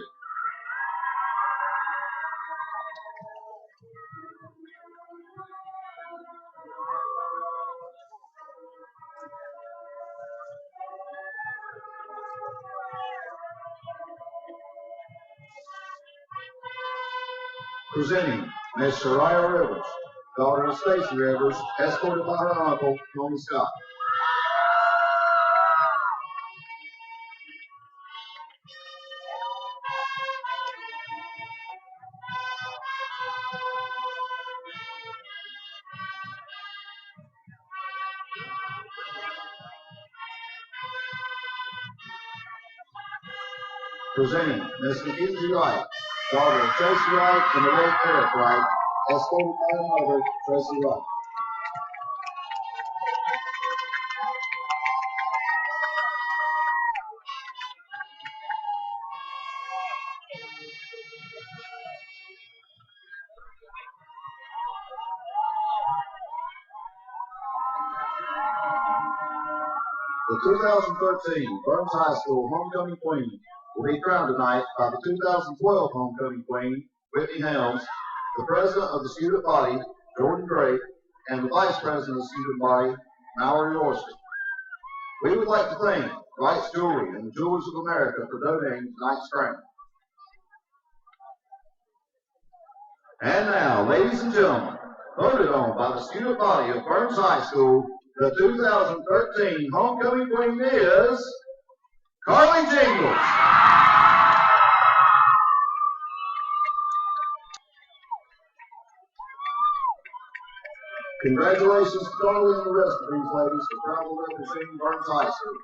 Presenting Miss Shariah Rivers, daughter of Stacy Rivers, escorted by her uncle, Tony Scott. Presenting Miss Mackenzie Wright, daughter of Tracy Wright and the late Eric Wright, escorted by her mother, Tracy Wright. The 2013 Burns High School Homecoming Queen will be crowned tonight by the 2012 Homecoming Queen, Whitney Helms, the President of the Student Body, Jordan Drake, and the Vice President of the Student Body, Mallory Orson. We would like to thank Wright's Jewelry and the Jewelers of America for donating tonight's crown. And now, ladies and gentlemen, voted on by the Student Body of Burns High School, the 2013 Homecoming Queen is Carly Jingles. Congratulations to Carly and the rest of these ladies for proudly representing Burns High School.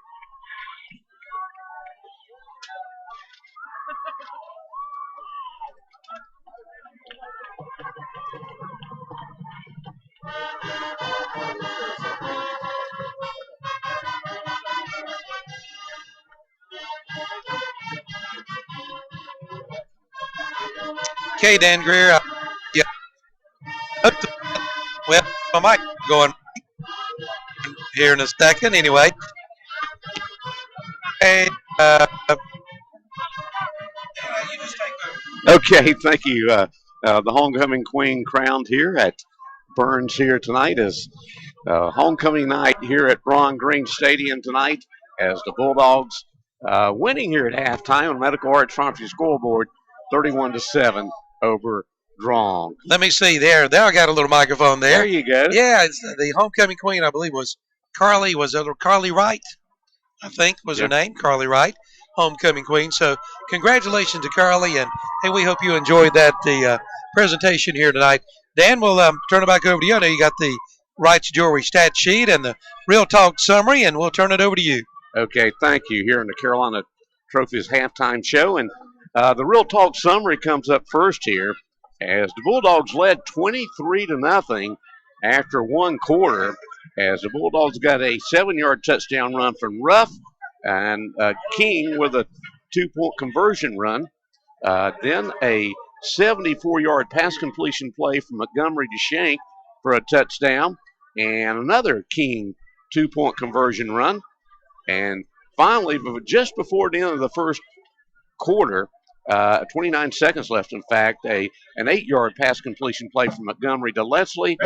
Okay, Dan Greer. Yeah. Well, I might go on here in a second anyway. Hey, Okay, thank you. The homecoming queen crowned here at Burns here tonight is homecoming night here at Draughn Green Stadium tonight as the Bulldogs winning here at halftime on Medical Arts Pharmacy scoreboard 31-7 over Draughn. Let me see there. There I got a little microphone there. There you go. Yeah, it's the homecoming queen, I believe, was Carly. Was it Carly Wright? I think was her name, Carly Wright, homecoming queen. So congratulations to Carly, and hey, we hope you enjoyed the presentation here tonight. Dan, we'll turn it back over to you. I know you got the Wright's Jewelry stat sheet and the Real Talk summary, and we'll turn it over to you. Okay, thank you. Here in the Carolina Trophies halftime show, and the Real Talk summary comes up first here as the Bulldogs led 23-0 after one quarter, as the Bulldogs got a 7-yard touchdown run from Ruff and King with a 2-point conversion run. Then a 74-yard pass completion play from Montgomery to Shank for a touchdown, and another King 2-point conversion run. And finally, just before the end of the first quarter, 29 seconds left, in fact, an 8-yard pass completion play from Montgomery to Leslie.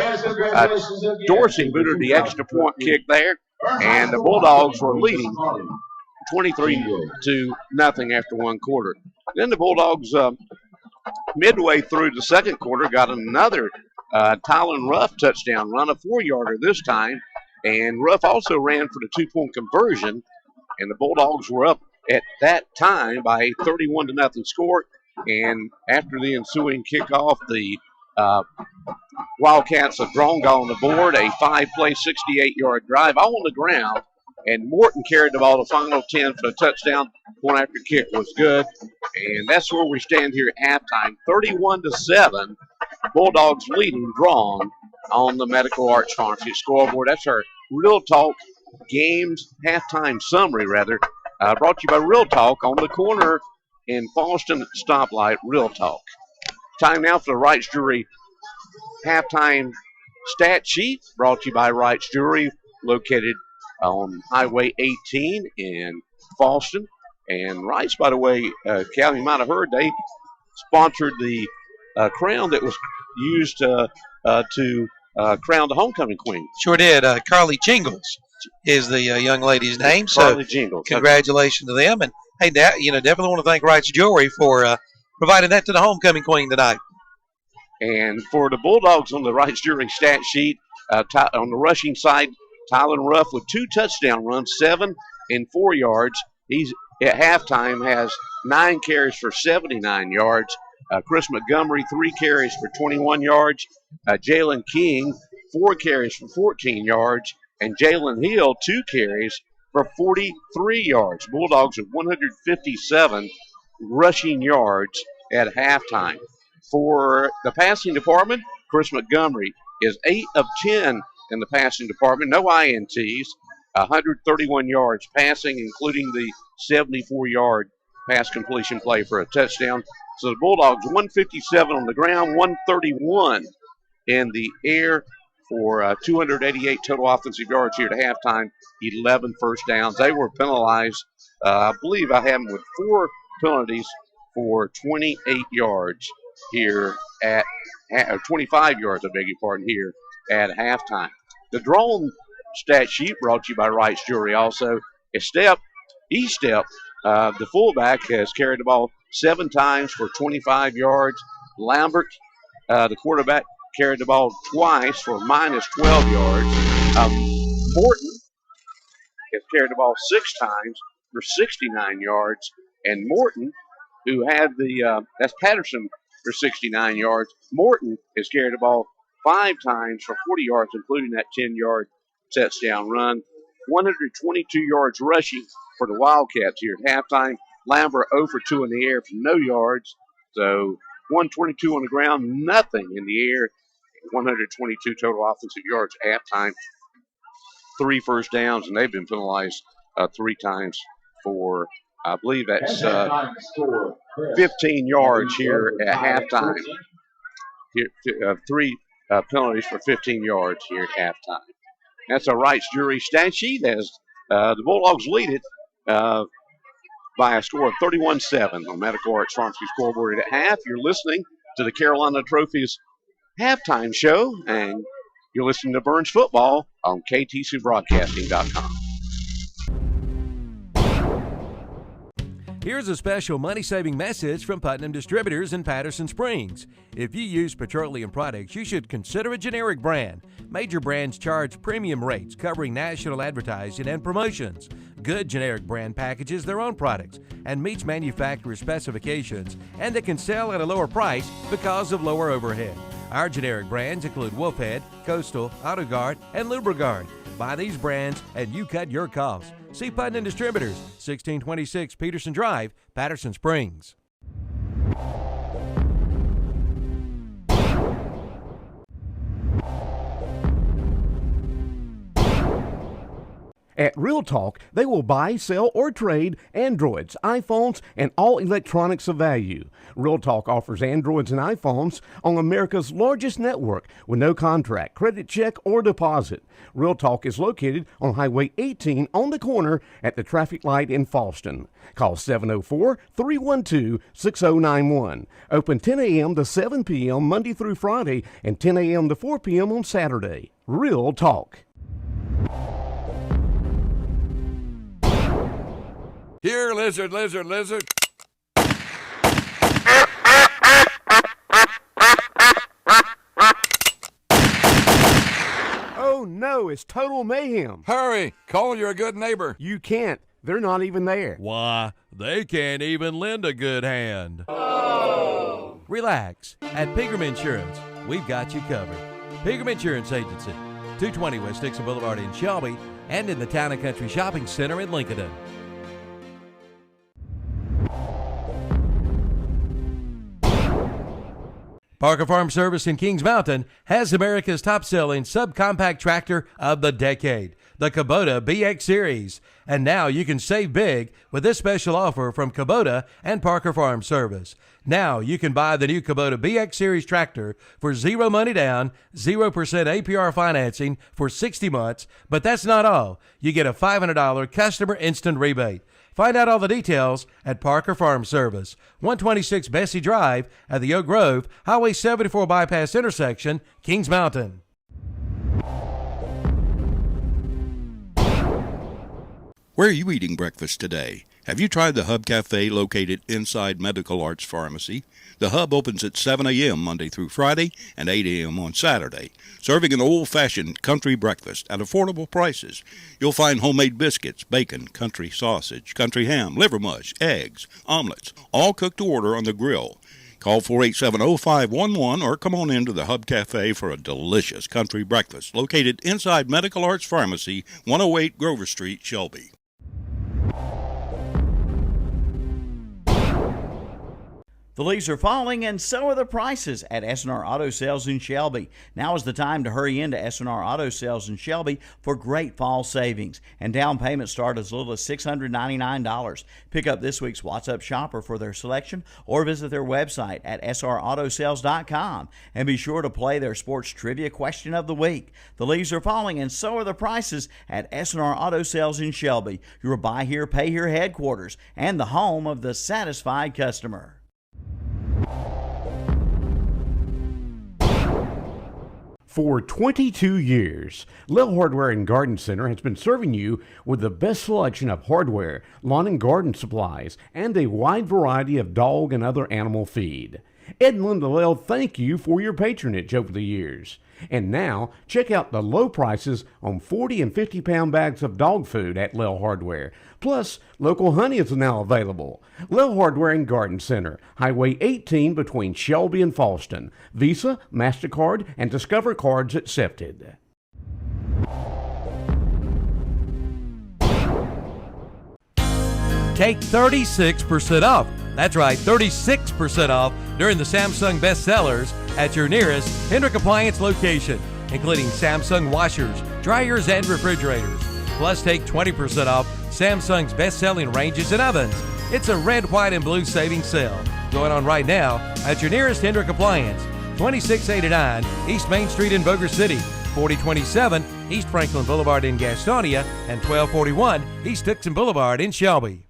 Dorsey booted the extra point kick there, and the Bulldogs were leading 23-0 after one quarter. Then the Bulldogs, midway through the second quarter, got another Tylen Ruff touchdown run, a 4-yarder this time, and Ruff also ran for the 2-point conversion, and the Bulldogs were up at that time by a 31-0 score. And after the ensuing kickoff, the Wildcats of Draughn got on the board, a 5-play, 68-yard drive on the ground, and Morton carried the ball the final 10 for the touchdown. Point after kick was good, and that's where we stand here at halftime, 31-7. Bulldogs leading Draughn on the Medical Arts Pharmacy scoreboard. That's our Real Talk games halftime summary, rather. Brought to you by Real Talk on the corner in Boston stoplight, Real Talk. Time now for the Wright's Jewelry halftime stat sheet, brought to you by Wright's Jewelry, located on Highway 18 in Falston. And Rice, by the way, Cal, you might have heard, they sponsored the crown that was used to crown the homecoming queen. Sure did. Carly Jingles is the young lady's name. Carly So Jingles. congratulations to them. And hey, definitely want to thank Wright's Jewelry for providing that to the homecoming queen tonight. And for the Bulldogs on the Wright's Jewelry stat sheet, on the rushing side, Tylen Ruff with 2 touchdown runs, 7 and 4 yards. He's at halftime has 9 carries for 79 yards. Chris Montgomery, 3 carries for 21 yards. Jalen King, 4 carries for 14 yards. And Jalen Hill, 2 carries for 43 yards. Bulldogs with 157 rushing yards at halftime. For the passing department, Chris Montgomery is 8 of 10 in the passing department. No INTs, 131 yards passing, including the 74-yard pass completion play for a touchdown. So the Bulldogs 157 on the ground, 131 in the air for 288 total offensive yards here at halftime, 11 first downs. They were penalized, I believe I have them with 4 penalties for 28 yards here at 25 yards, I beg your pardon, here at halftime. The Draughn stat sheet brought to you by Wright's Jewelry also. The fullback, has carried the ball 7 times for 25 yards. Lambert, the quarterback, carried the ball twice for minus 12 yards. Morton has carried the ball 6 times for 69 yards. And Morton, who had that's Patterson for 69 yards. Morton has carried the ball 5 times for 40 yards, including that 10-yard touchdown run. 122 yards rushing for the Wildcats here at halftime. Lambert 0 for 2 in the air for no yards. So 122 on the ground, nothing in the air. 122 total offensive yards at halftime. 3 first downs, and they've been penalized 3 times for, I believe that's 15 yards here at halftime. 3 penalties for 15 yards here at halftime. That's a Wright's Jewelry stat sheet as the Bulldogs lead it by a score of 31-7 on Medical Arts Pharmacy scoreboard at half. You're listening to the Carolina Trophies halftime show, and you're listening to Burns Football on KTCBroadcasting.com. Here's a special money-saving message from Putnam Distributors in Patterson Springs. If you use petroleum products, you should consider a generic brand. Major brands charge premium rates covering national advertising and promotions. Good generic brand packages their own products and meets manufacturer specifications, and they can sell at a lower price because of lower overhead. Our generic brands include Wolfhead, Coastal, AutoGuard, and Lubriguard. Buy these brands and you cut your costs. See Putnam Distributors, 1626 Peterson Drive, Patterson Springs. At Real Talk, they will buy, sell, or trade Androids, iPhones, and all electronics of value. Real Talk offers Androids and iPhones on America's largest network with no contract, credit check, or deposit. Real Talk is located on Highway 18 on the corner at the traffic light in Falston. Call 704-312-6091. Open 10 a.m. to 7 p.m. Monday through Friday and 10 a.m. to 4 p.m. on Saturday. Real Talk. Here, lizard, lizard, lizard. Oh no, it's total mayhem. Hurry, call your good neighbor. You can't. They're not even there. Why, they can't even lend a good hand. Oh. Relax. At Pegram Insurance, we've got you covered. Pegram Insurance Agency, 220 West Dixon Boulevard in Shelby, and in the Town and Country Shopping Center in Lincoln. Parker Farm Service in Kings Mountain has America's top-selling subcompact tractor of the decade, the Kubota BX Series. And now you can save big with this special offer from Kubota and Parker Farm Service. Now you can buy the new Kubota BX Series tractor for zero money down, 0% APR financing for 60 months. But that's not all. You get a $500 customer instant rebate. Find out all the details at Parker Farm Service, 126 Bessie Drive at the Oak Grove, Highway 74 Bypass Intersection, Kings Mountain. Where are you eating breakfast today? Have you tried the Hub Cafe located inside Medical Arts Pharmacy? The Hub opens at 7 a.m. Monday through Friday and 8 a.m. on Saturday, serving an old-fashioned country breakfast at affordable prices. You'll find homemade biscuits, bacon, country sausage, country ham, liver mush, eggs, omelets, all cooked to order on the grill. Call 487-0511 or come on into the Hub Cafe for a delicious country breakfast located inside Medical Arts Pharmacy, 108 Grover Street, Shelby. The leaves are falling, and so are the prices at S&R Auto Sales in Shelby. Now is the time to hurry into S&R Auto Sales in Shelby for great fall savings. And down payments start as little as $699. Pick up this week's What's Up Shopper for their selection or visit their website at srautosales.com. And be sure to play their sports trivia question of the week. The leaves are falling, and so are the prices at S&R Auto Sales in Shelby, your buy here, pay here headquarters, and the home of the satisfied customer. For 22 years, Lil Hardware and Garden Center has been serving you with the best selection of hardware, lawn and garden supplies, and a wide variety of dog and other animal feed. Ed and Linda Lil thank you for your patronage over the years. And now, check out the low prices on 40 and 50-pound bags of dog food at Lil Hardware. Plus, local honey is now available. Lil Hardware and Garden Center, Highway 18 between Shelby and Falston. Visa, MasterCard, and Discover cards accepted. Take 36% off. That's right, 36% off during the Samsung bestsellers at your nearest Hendrick Appliance location, including Samsung washers, dryers, and refrigerators. Plus, take 20% off Samsung's best-selling ranges and ovens. It's a red, white, and blue savings sale going on right now at your nearest Hendrick Appliance, 2689 East Main Street in Boger City, 4027 East Franklin Boulevard in Gastonia, and 1241 East Dixon Boulevard in Shelby.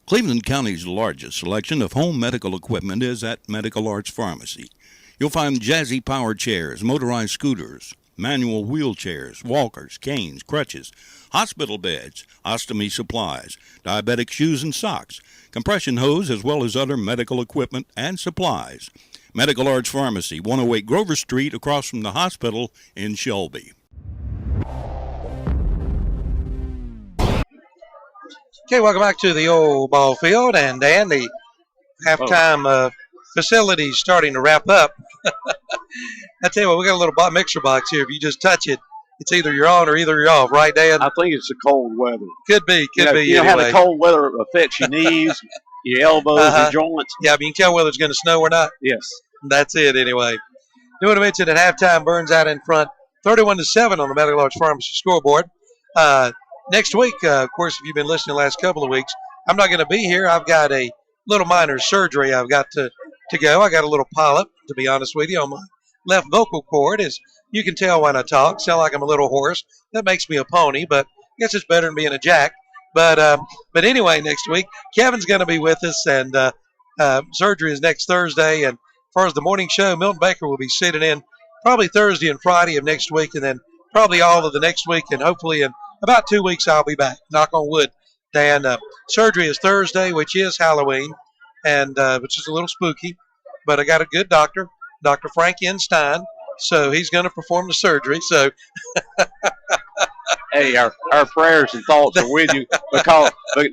Cleveland County's largest selection of home medical equipment is at Medical Arts Pharmacy. You'll find Jazzy power chairs, motorized scooters, manual wheelchairs, walkers, canes, crutches, hospital beds, ostomy supplies, diabetic shoes and socks, compression hose, as well as other medical equipment and supplies. Medical Arts Pharmacy, 108 Grover Street, across from the hospital in Shelby. Okay, welcome back to the old ball field, and Dan, the halftime facility's starting to wrap up. I tell you what, we got a little mixer box here. If you just touch it, it's either you're on or either you're off, right, Dan? I think it's the cold weather. Could be. You know how the cold weather affects your knees, your elbows, your joints. Yeah, but you can tell whether it's going to snow or not. Yes. That's it, anyway. Do want to mention that halftime Burns out in front, 31-7 on the Medical Arts Pharmacy scoreboard. Next week, of course, if you've been listening the last couple of weeks, I'm not going to be here. I've got a little minor surgery I've got to go. I got a little polyp, to be honest with you, on my left vocal cord. As you can tell when I talk, sound like I'm a little hoarse. That makes me a pony, but I guess it's better than being a jack. But anyway, next week, Kevin's going to be with us, and surgery is next Thursday. And as far as the morning show, Milton Baker will be sitting in probably Thursday and Friday of next week, and then probably all of the next week, and hopefully in about 2 weeks I'll be back. Knock on wood. Dan, surgery is Thursday, which is Halloween, and which is a little spooky. But I got a good doctor, Dr. Frank Enstein, so he's going to perform the surgery. So, hey, our prayers and thoughts are with you, but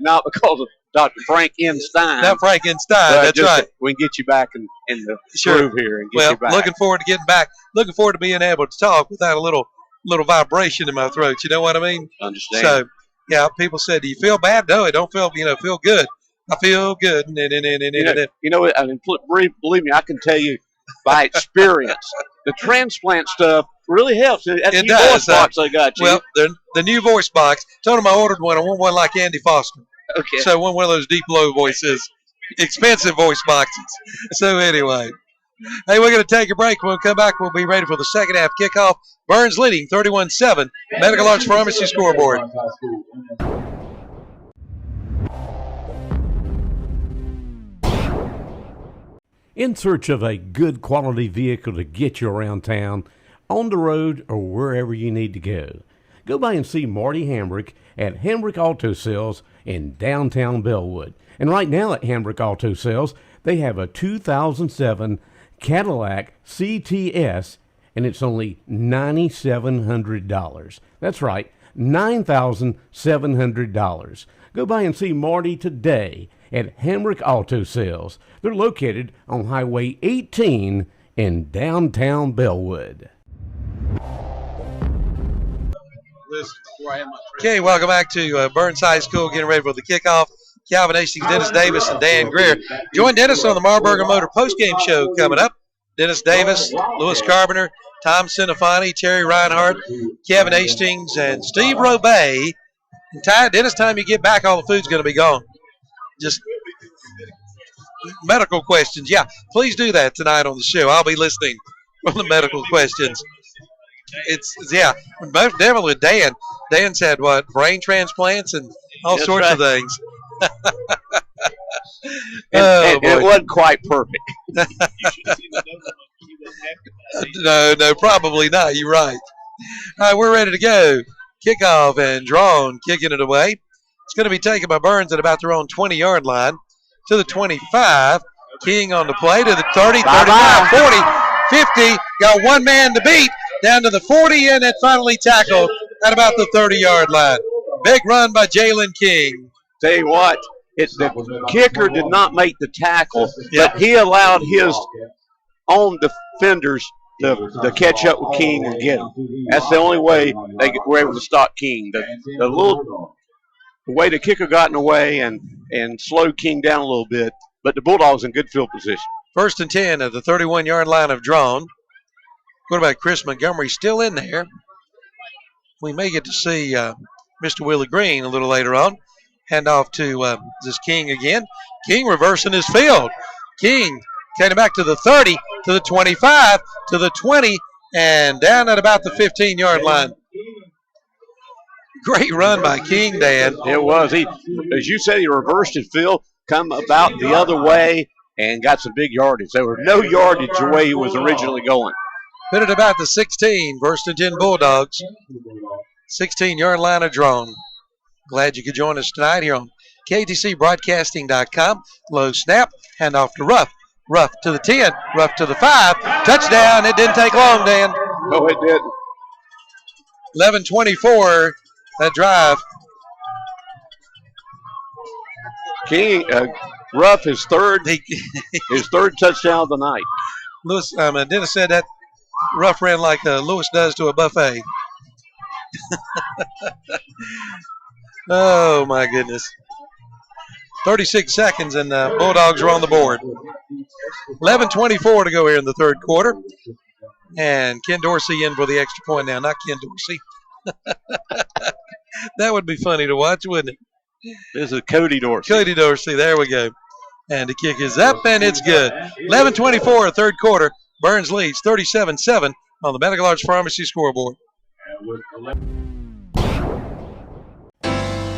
not because of Dr. Frank Enstein. Not Frank Enstein, that's right. We can get you back in the groove here and get you back. Looking forward to getting back. Looking forward to being able to talk without a little vibration in my throat. You know what I mean? Understand. So, yeah, people said, do you feel bad? No, I don't feel, feel good. I feel good. You know, I mean, believe me, I can tell you by experience the transplant stuff really helps. That's It new does. voice box I got you. Well, the new voice box. Told him I ordered one. I want one like Andy Foster. Okay. So I want one of those deep low voices, expensive voice boxes. So anyway, hey, we're going to take a break. When we come back, we'll be ready for the second half kickoff. Burns leading 31-7. Medical Arts Pharmacy scoreboard. In search of a good quality vehicle to get you around town, on the road, or wherever you need to go, go by and see Marty Hamrick at Hamrick Auto Sales in downtown Bellwood. And right now at Hamrick Auto Sales, they have a 2007 Cadillac CTS, and it's only $9,700. That's right, $9,700. Go by and see Marty today at Hamrick Auto Sales. They're located on Highway 18 in downtown Bellwood. Okay, welcome back to Burns High School, getting ready for the kickoff. Calvin Hastings, Dennis Davis, and Dan Greer. Join Dennis on the Marburger Motor postgame show coming up. Dennis Davis, Louis Carpenter, Tom Sinafani, Terry Reinhardt, Kevin Hastings, and Steve Robay. Dennis, time you get back, all the food's going to be gone. Just medical questions. Yeah, please do that tonight on the show. I'll be listening on the medical questions. Yeah, most definitely with Dan. Dan's had what, brain transplants and all sorts of things. It wasn't quite perfect. No, probably not. You're right. All right, we're ready to go. Kickoff, and Draughn kicking it away. It's going to be taken by Burns at about their own 20-yard line to the 25. King on the play to the 30, 35, 40, 50. Got one man to beat. Down to the 40, and it finally tackled at about the 30-yard line. Big run by Jalen King. Tell you what, the kicker did not make the tackle, but he allowed his own defenders to catch up with King and get him. That's the only way they were able to stop King. The way the kicker got in the way and slowed King down a little bit, but the Bulldogs in good field position. 1st and 10 at the 31-yard line of Draughn. Quarterback Chris Montgomery still in there. We may get to see Mr. Willie Green a little later on. Hand off to this King again. King reversing his field. King taking it back to the 30, to the 25, to the 20, and down at about the 15-yard line. Great run by King, Dan. It was. He, as you said, he reversed his field, come about the other way, and got some big yardage. There was no yardage the way he was originally going. Put it about the 16, 1st and 10 Bulldogs. 16-yard line of Draughn. Glad you could join us tonight here on KTCBroadcasting.com. Low snap, handoff to Ruff. Ruff to the 10, Ruff to the 5. Touchdown. It didn't take long, Dan. No, it didn't. 11:24, that drive. King, Ruff, his third touchdown of the night. Dennis said that Ruff ran like Lewis does to a buffet. Oh, my goodness. 36 seconds, and the Bulldogs are on the board. 11:24 to go here in the third quarter. And Ken Dorsey in for the extra point now. Not Ken Dorsey. That would be funny to watch, wouldn't it? This is Cody Dorsey. Cody Dorsey, there we go. And the kick is up, and it's good. 11:24, third quarter. Burns leads 37-7 on the Medical Arts Pharmacy scoreboard.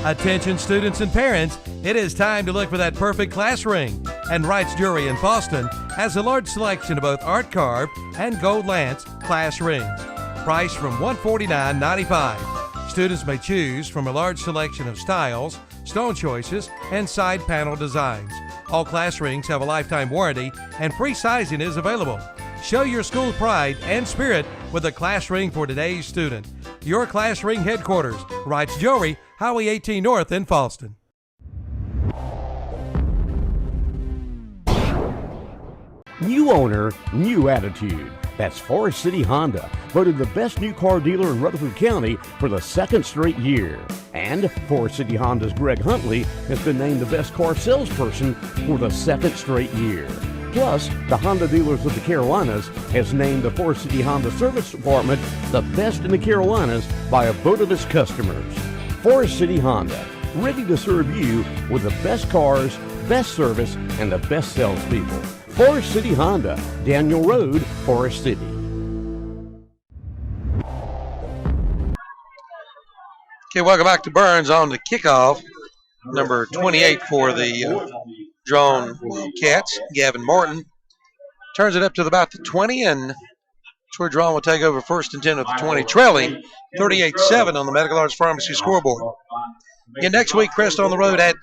Attention students and parents, it is time to look for that perfect class ring. And Wright's Jewelry in Boston has a large selection of both art carved and gold lance class rings. Priced from $149.95. Students may choose from a large selection of styles, stone choices, and side panel designs. All class rings have a lifetime warranty and free sizing is available. Show your school pride and spirit with a class ring for today's student. Your class ring headquarters, Wright's Jewelry, Highway 18 North in Falston. New owner, new attitude. That's Forest City Honda, voted the best new car dealer in Rutherford County for the second straight year. And Forest City Honda's Greg Huntley has been named the best car salesperson for the second straight year. Plus, the Honda Dealers of the Carolinas has named the Forest City Honda Service Department the best in the Carolinas by a vote of its customers. Forest City Honda, ready to serve you with the best cars, best service, and the best salespeople. Forest City Honda, Daniel Road, Forest City. Okay, welcome back to Burns on the kickoff. Number 28 for the Draughn Cats, Gavin Morton. Turns it up to about the 20, and that's where Draughn will take over first and 10 at the 20, trailing 38-7 on the Medical Arts Pharmacy scoreboard. Again, next week, Burns on the road at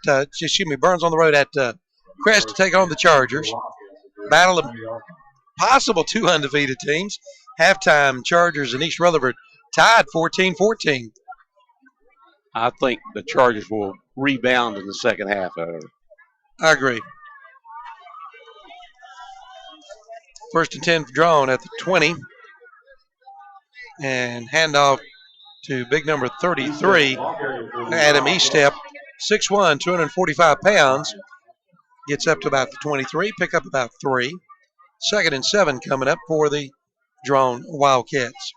Crest to take on the Chargers. Battle of possible two undefeated teams. Halftime, Chargers and East Rutherford tied 14-14. I think the Chargers will rebound in the second half, however. I agree. First and 10 for Draughn at the 20. And handoff to big number 33, Adam Estep, 6'1", 245 pounds. Gets up to about the 23, pick up about 3. Second and 7 coming up for the Draughn Wildcats.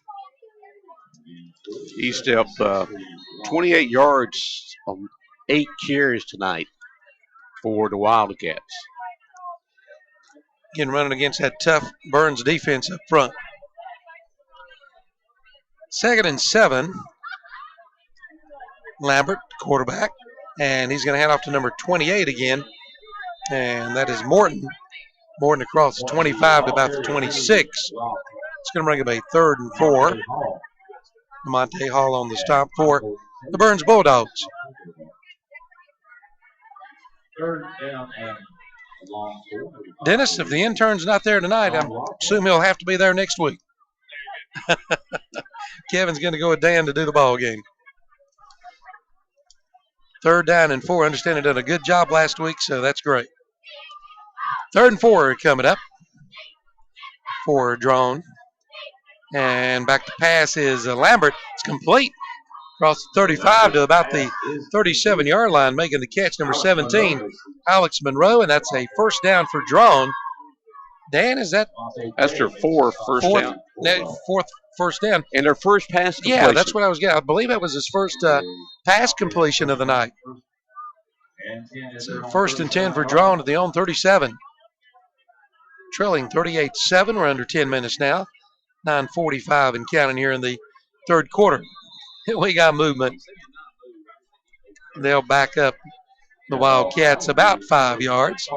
Estep, 28 yards on 8 carries tonight for the Wildcats. Again, running against that tough Burns defense up front. Second and 7. Lambert, quarterback, and he's going to hand off to number 28 again, and that is Morton. Morton across the 25 to about the 26. It's going to bring up a 3rd and 4. Monte Hall on the stop for the Burns Bulldogs. Dennis, if the intern's not there tonight, I assume he'll have to be there next week. Kevin's going to go with Dan to do the ball game. 3rd down and 4. Understand he done a good job last week, so that's great. 3rd and 4 coming up for Draughn. And back to pass is Lambert. It's complete. Across the 35 to about the 37-yard line, making the catch, number 17, Alex Monroe, and that's a first down for Draughn. Dan, is that? That's their fourth down. Fourth first down. And their first pass completion. Yeah, that's what I was getting. I believe that was his first pass completion of the night. So first and 10 for Draughn at the own 37. Trailing 38-7. We're under 10 minutes now. 9:45 and counting here in the third quarter. We got movement. They'll back up the Wildcats about 5 yards.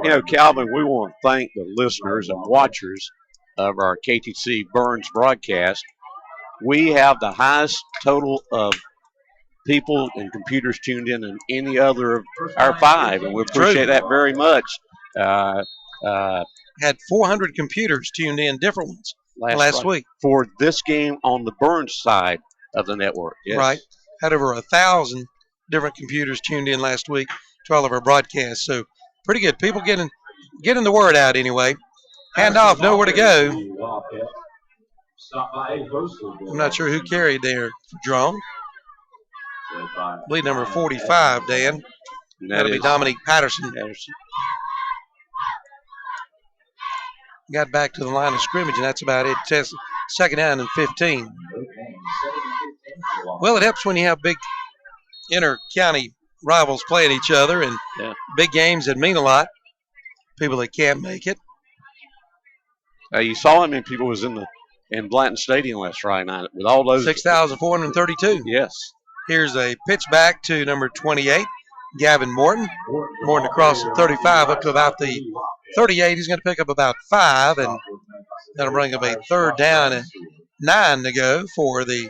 You know, Calvin, we want to thank the listeners and watchers of our KTC Burns broadcast. We have the highest total of people and computers tuned in than any other of our 5, and we appreciate that very much. Had 400 computers tuned in, different ones, last week. For this game on the Burns side of the network. Yes. Right. Had over 1,000 different computers tuned in last week to all of our broadcasts. So pretty good. People getting the word out anyway. Hand off, nowhere to go. I'm not sure who carried there for Draughn. I believe number 45, Dan. That'll be Dominique Patterson. Got back to the line of scrimmage, and that's about it. Second down and 15. Well, it helps when you have big inter-county rivals playing each other and big games that mean a lot. People that can't make it. You saw how many people was in Blanton Stadium last Friday night with all those. 6,432. Yes. Here's a pitch back to number 28, Gavin Morton. Morton across the 35 up to about the 38. He's going to pick up about 5, and that'll bring up a 3rd down and 9 to go for the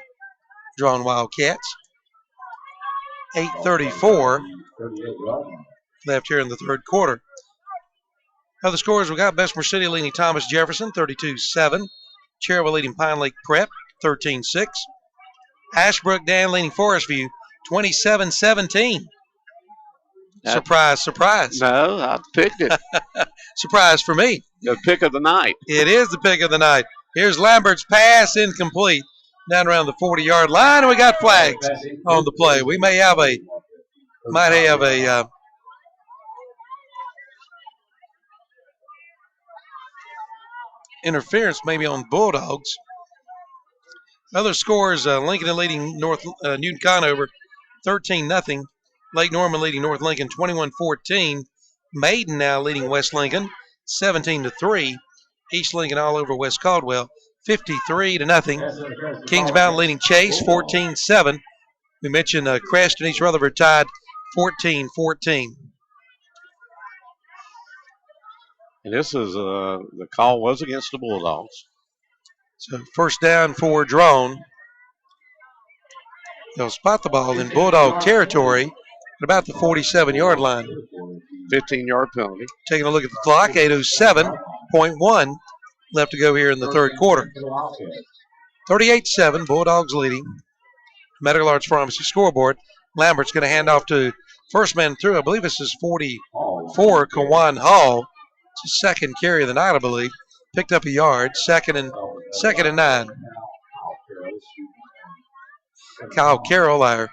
Draughn Wildcats. 8:34 left here in the third quarter. Other scores we got: Bessemer City leading Thomas Jefferson 32-7. Cherryville leading Pine Lake Prep 13-6. Ashbrook Dan leading Forest View 27-17. Surprise, surprise. No, I picked it. Surprise for me. The pick of the night. It is the pick of the night. Here's Lambert's pass, incomplete. Down around the 40-yard line, and we got flags on the play. We might have a interference maybe on Bulldogs. Other scores, Lincoln leading Newton Conover 13-0. Lake Norman leading North Lincoln 21-14. Maiden now leading West Lincoln 17-3. East Lincoln all over West Caldwell 53-0. Kings Mountain leading Chase 14-7. We mentioned Crest and East Rutherford tied 14-14. And this is the call was against the Bulldogs. So first down for Draughn. They'll spot the ball in Bulldog territory at about the 47-yard line. 15-yard penalty. Taking a look at the clock, 8:07.1 left to go here in the third quarter. 38-7, Bulldogs leading. Medical Arts Pharmacy scoreboard. Lambert's going to hand off to first man through. I believe this is 44, Kawan Hall. It's his second carry of the night, I believe. Picked up a yard, second and 9. Kyle Carroll, our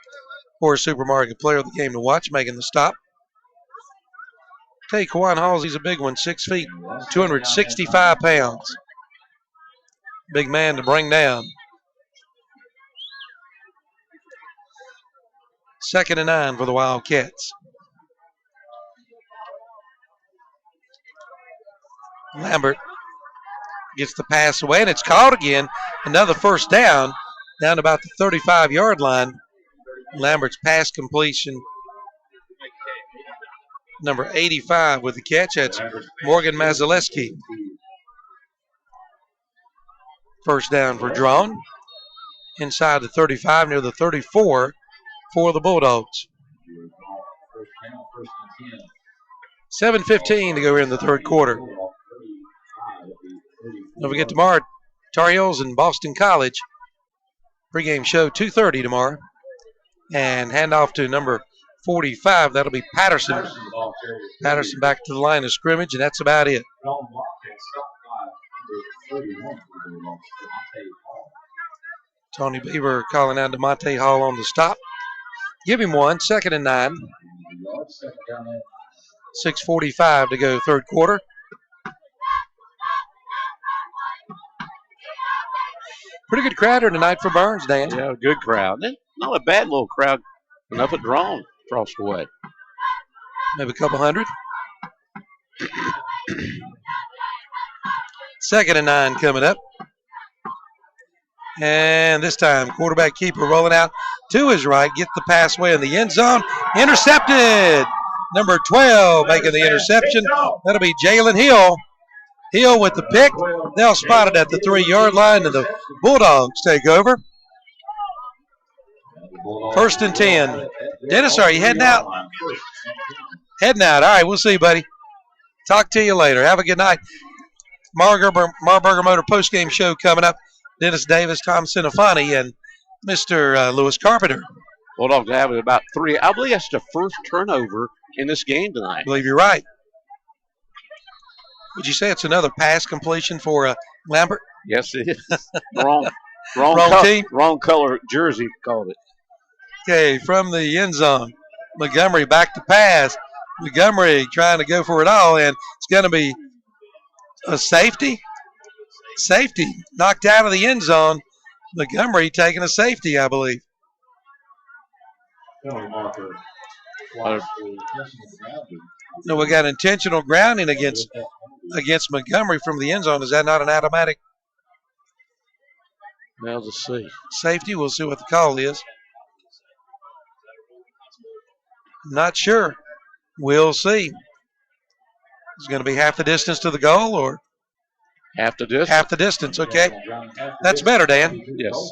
Forest Supermarket player of the game to watch, making the stop. Tell you, Kawan Halls, he's a big one, 6 feet, 265 pounds. Big man to bring down. Second and 9 for the Wildcats. Lambert gets the pass away, and it's caught again. Another first down to about the 35-yard line. Lambert's pass completion, number 85 with the catch. That's Morgan Mazaleski. First down for Draughn. Inside the 35, near the 34 for the Bulldogs. 7:15 to go here in the third quarter. Don't forget tomorrow, Tar Heels and Boston College. Pregame show 2:30 tomorrow. And handoff to number 45. That'll be Patterson. Patterson back to the line of scrimmage, and that's about it. Tony Beaver calling out DeMonte Hall on the stop. Give him one, second and 9. 6:45 to go, third quarter. Pretty good crowd here tonight for Burns, Dan. Yeah, good crowd. Not a bad little crowd enough at Draughn across the way. Maybe a couple hundred. Second and 9 coming up. And this time, quarterback keeper rolling out to his right. Get the pass way in the end zone. Intercepted. Number 12 making the interception. That'll be Jalen Hill. Hill with the pick. They'll spot it at the 3-yard line, and the Bulldogs take over. First and 10. Dennis, are you heading out? Heading out. All right, we'll see you, buddy. Talk to you later. Have a good night. Marburger Motor postgame show coming up. Dennis Davis, Tom Sinafani, and Mr. Lewis Carpenter. Bulldogs have about 3. I believe that's the first turnover in this game tonight. I believe you're right. Would you say it's another pass completion for Lambert? Yes, it is. Wrong team? Wrong color jersey, called it. Okay, from the end zone. Montgomery back to pass. Montgomery trying to go for it all, and it's going to be a safety. Safety knocked out of the end zone. Montgomery taking a safety, I believe. No, we got intentional grounding against Montgomery from the end zone. Is that not an automatic? Now let's see. Safety. We'll see what the call is. Not sure. We'll see. Is it going to be half the distance to the goal or? Half the distance. Half the distance, okay. That's better, Dan. Yes.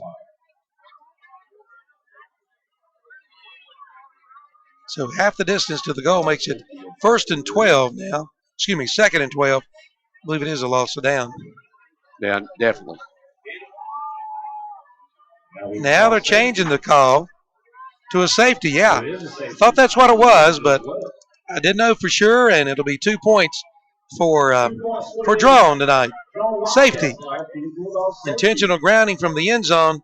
So half the distance to the goal makes it first and 12 now. Excuse me, second and 12. I believe it is a loss of down. Yeah, definitely. Now they're changing the call to a safety, yeah. I thought that's what it was, but I didn't know for sure, and it'll be 2 points for Draughn tonight. Safety. Intentional grounding from the end zone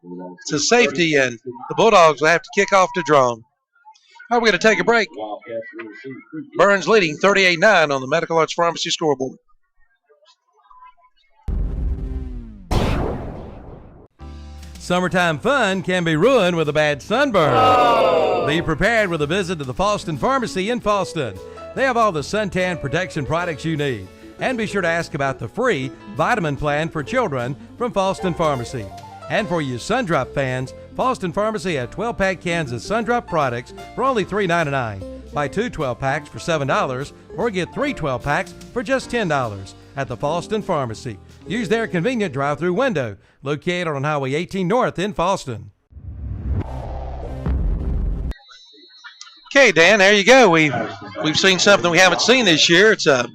to safety, and the Bulldogs will have to kick off to Draughn. All right, we're going to take a break. Burns leading 38-9 on the Medical Arts Pharmacy scoreboard. Summertime fun can be ruined with a bad sunburn. Be prepared with a visit to the Falston Pharmacy in Falston. They have all the suntan protection products you need. And be sure to ask about the free vitamin plan for children from Falston Pharmacy. And for you Sundrop fans, Falston Pharmacy had 12-pack cans of Sundrop products for only $3.99. Buy 2 12-packs for $7 or get 3 12-packs for just $10 at the Falston Pharmacy. Use their convenient drive-through window located on Highway 18 North in Falston. Okay, Dan, there you go. We've seen something we haven't seen this year. It's a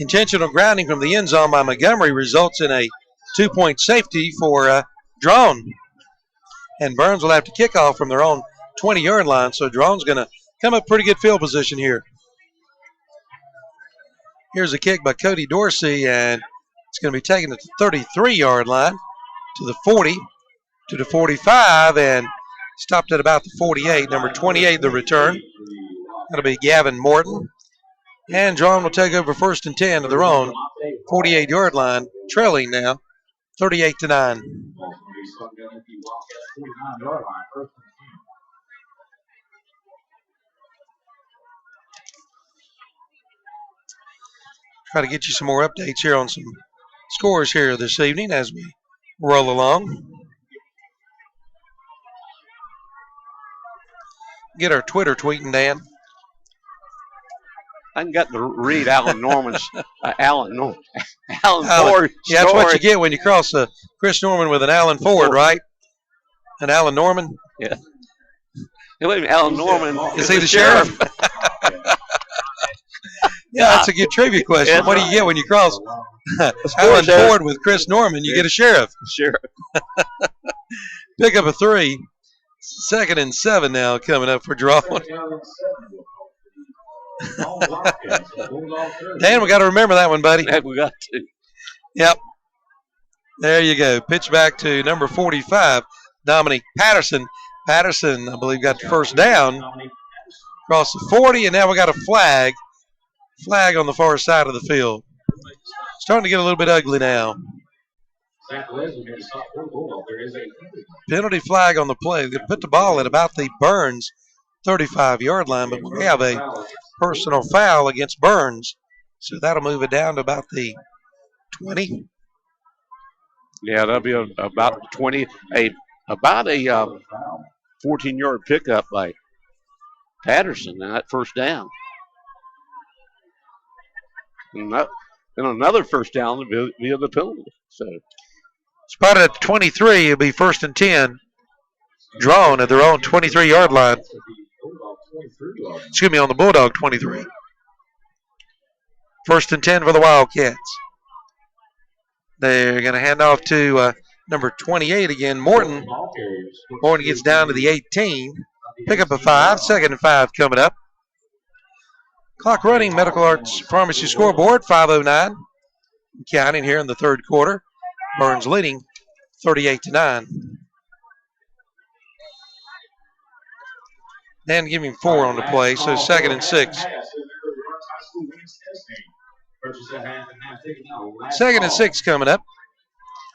intentional grounding from the end zone by Montgomery results in a 2-point safety for Draughn. And Burns will have to kick off from their own 20-yard line, so Draughn's going to come up pretty good field position here. Here's a kick by Cody Dorsey, and it's going to be taken at the 33-yard line to the 40, to the 45, and stopped at about the 48. Number 28, the return. That'll be Gavin Morton. And Draughn will take over 1st and 10 to their own 48-yard line, trailing now 38-9. Try to get you some more updates here on some scores here this evening as we roll along. Get our Twitter tweeting, Dan. I got to read Alan Norman's Alan Ford. Yeah, that's what you get when you cross Chris Norman with an Alan Ford, right? An Alan Norman. Yeah. Alan Norman is he the sheriff? Yeah, that's a good trivia question. What do you get when you cross Alan Ford with Chris Norman? You get a sheriff. Sheriff. Pick up a 3. 2nd and 7 now coming up for Draughn. Dan, we got to remember that one, buddy. We got to. Yep. There you go. Pitch back to number 45, Dominic Patterson. Patterson, I believe, got the first down. Across the 40, and now we got a flag. Flag on the far side of the field. Starting to get a little bit ugly now. Penalty flag on the play. They put the ball at about the Burns 35-yard line, but we have a personal foul against Burns. So that'll move it down to about the 20. Yeah, that'll be about 20. About a 14-yard pickup by Patterson on that first down. And another first down via the penalty. So spotted at 23, it'll be 1st and 10. Draughn at their own 23-yard line. Excuse me, on the Bulldog 23. 1st and 10 for the Wildcats. They're going to hand off to number 28 again, Morton. Morton gets down to the 18. Pick up a 5. 2nd and 5 coming up. Clock running, Medical Arts Pharmacy scoreboard, 5:09. Counting here in the 3rd quarter. Burns leading 38-9. Dan give him 4 on the play, so 2nd and 6. 2nd and 6 coming up.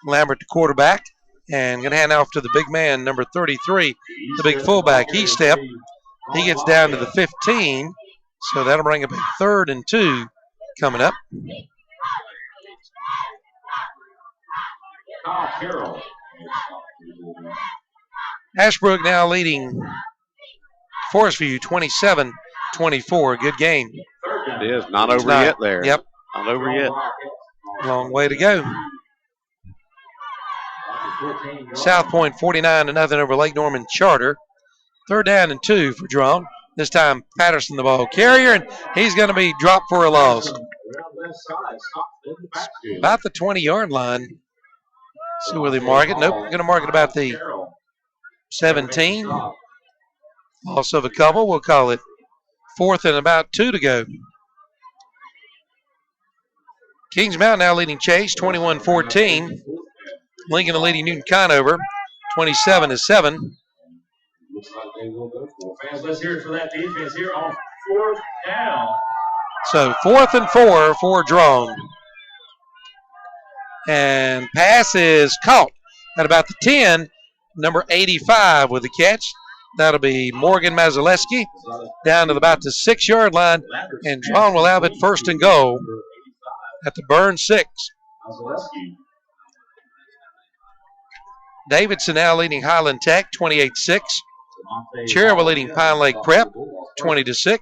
Lambert, the quarterback, and going to hand off to the big man, number 33, the big fullback. He stepped. He gets down to the 15, so that'll bring up a 3rd and 2 coming up. Ashbrook now leading Forest View 27-24. Good game. It is. Not over yet there. Yep. Not over yet. Long way to go. South Point 49-0 over Lake Norman Charter. 3rd down and 2 for Draughn. This time Patterson the ball carrier, and he's going to be dropped for a loss. About the 20-yard line. See where they mark it. Nope, going to mark it about the 17. Loss of a couple. We'll call it 4th and about 2 to go. Kings Mountain now leading Chase 21-14. Lincoln leading Newton Conover 27-7. Looks like they will go for it. Fans, let's hear it for that defense here on 4th down. So 4th and 4 for Draughn. And pass is caught At about the 10, number 85 with the catch. That'll be Morgan Mazaleski down to about the 6-yard line, and Draughn will have it first and goal at the Burns 6. Davidson now leading Highland Tech 28-6. Cherryville leading Pine Lake Prep 20-6.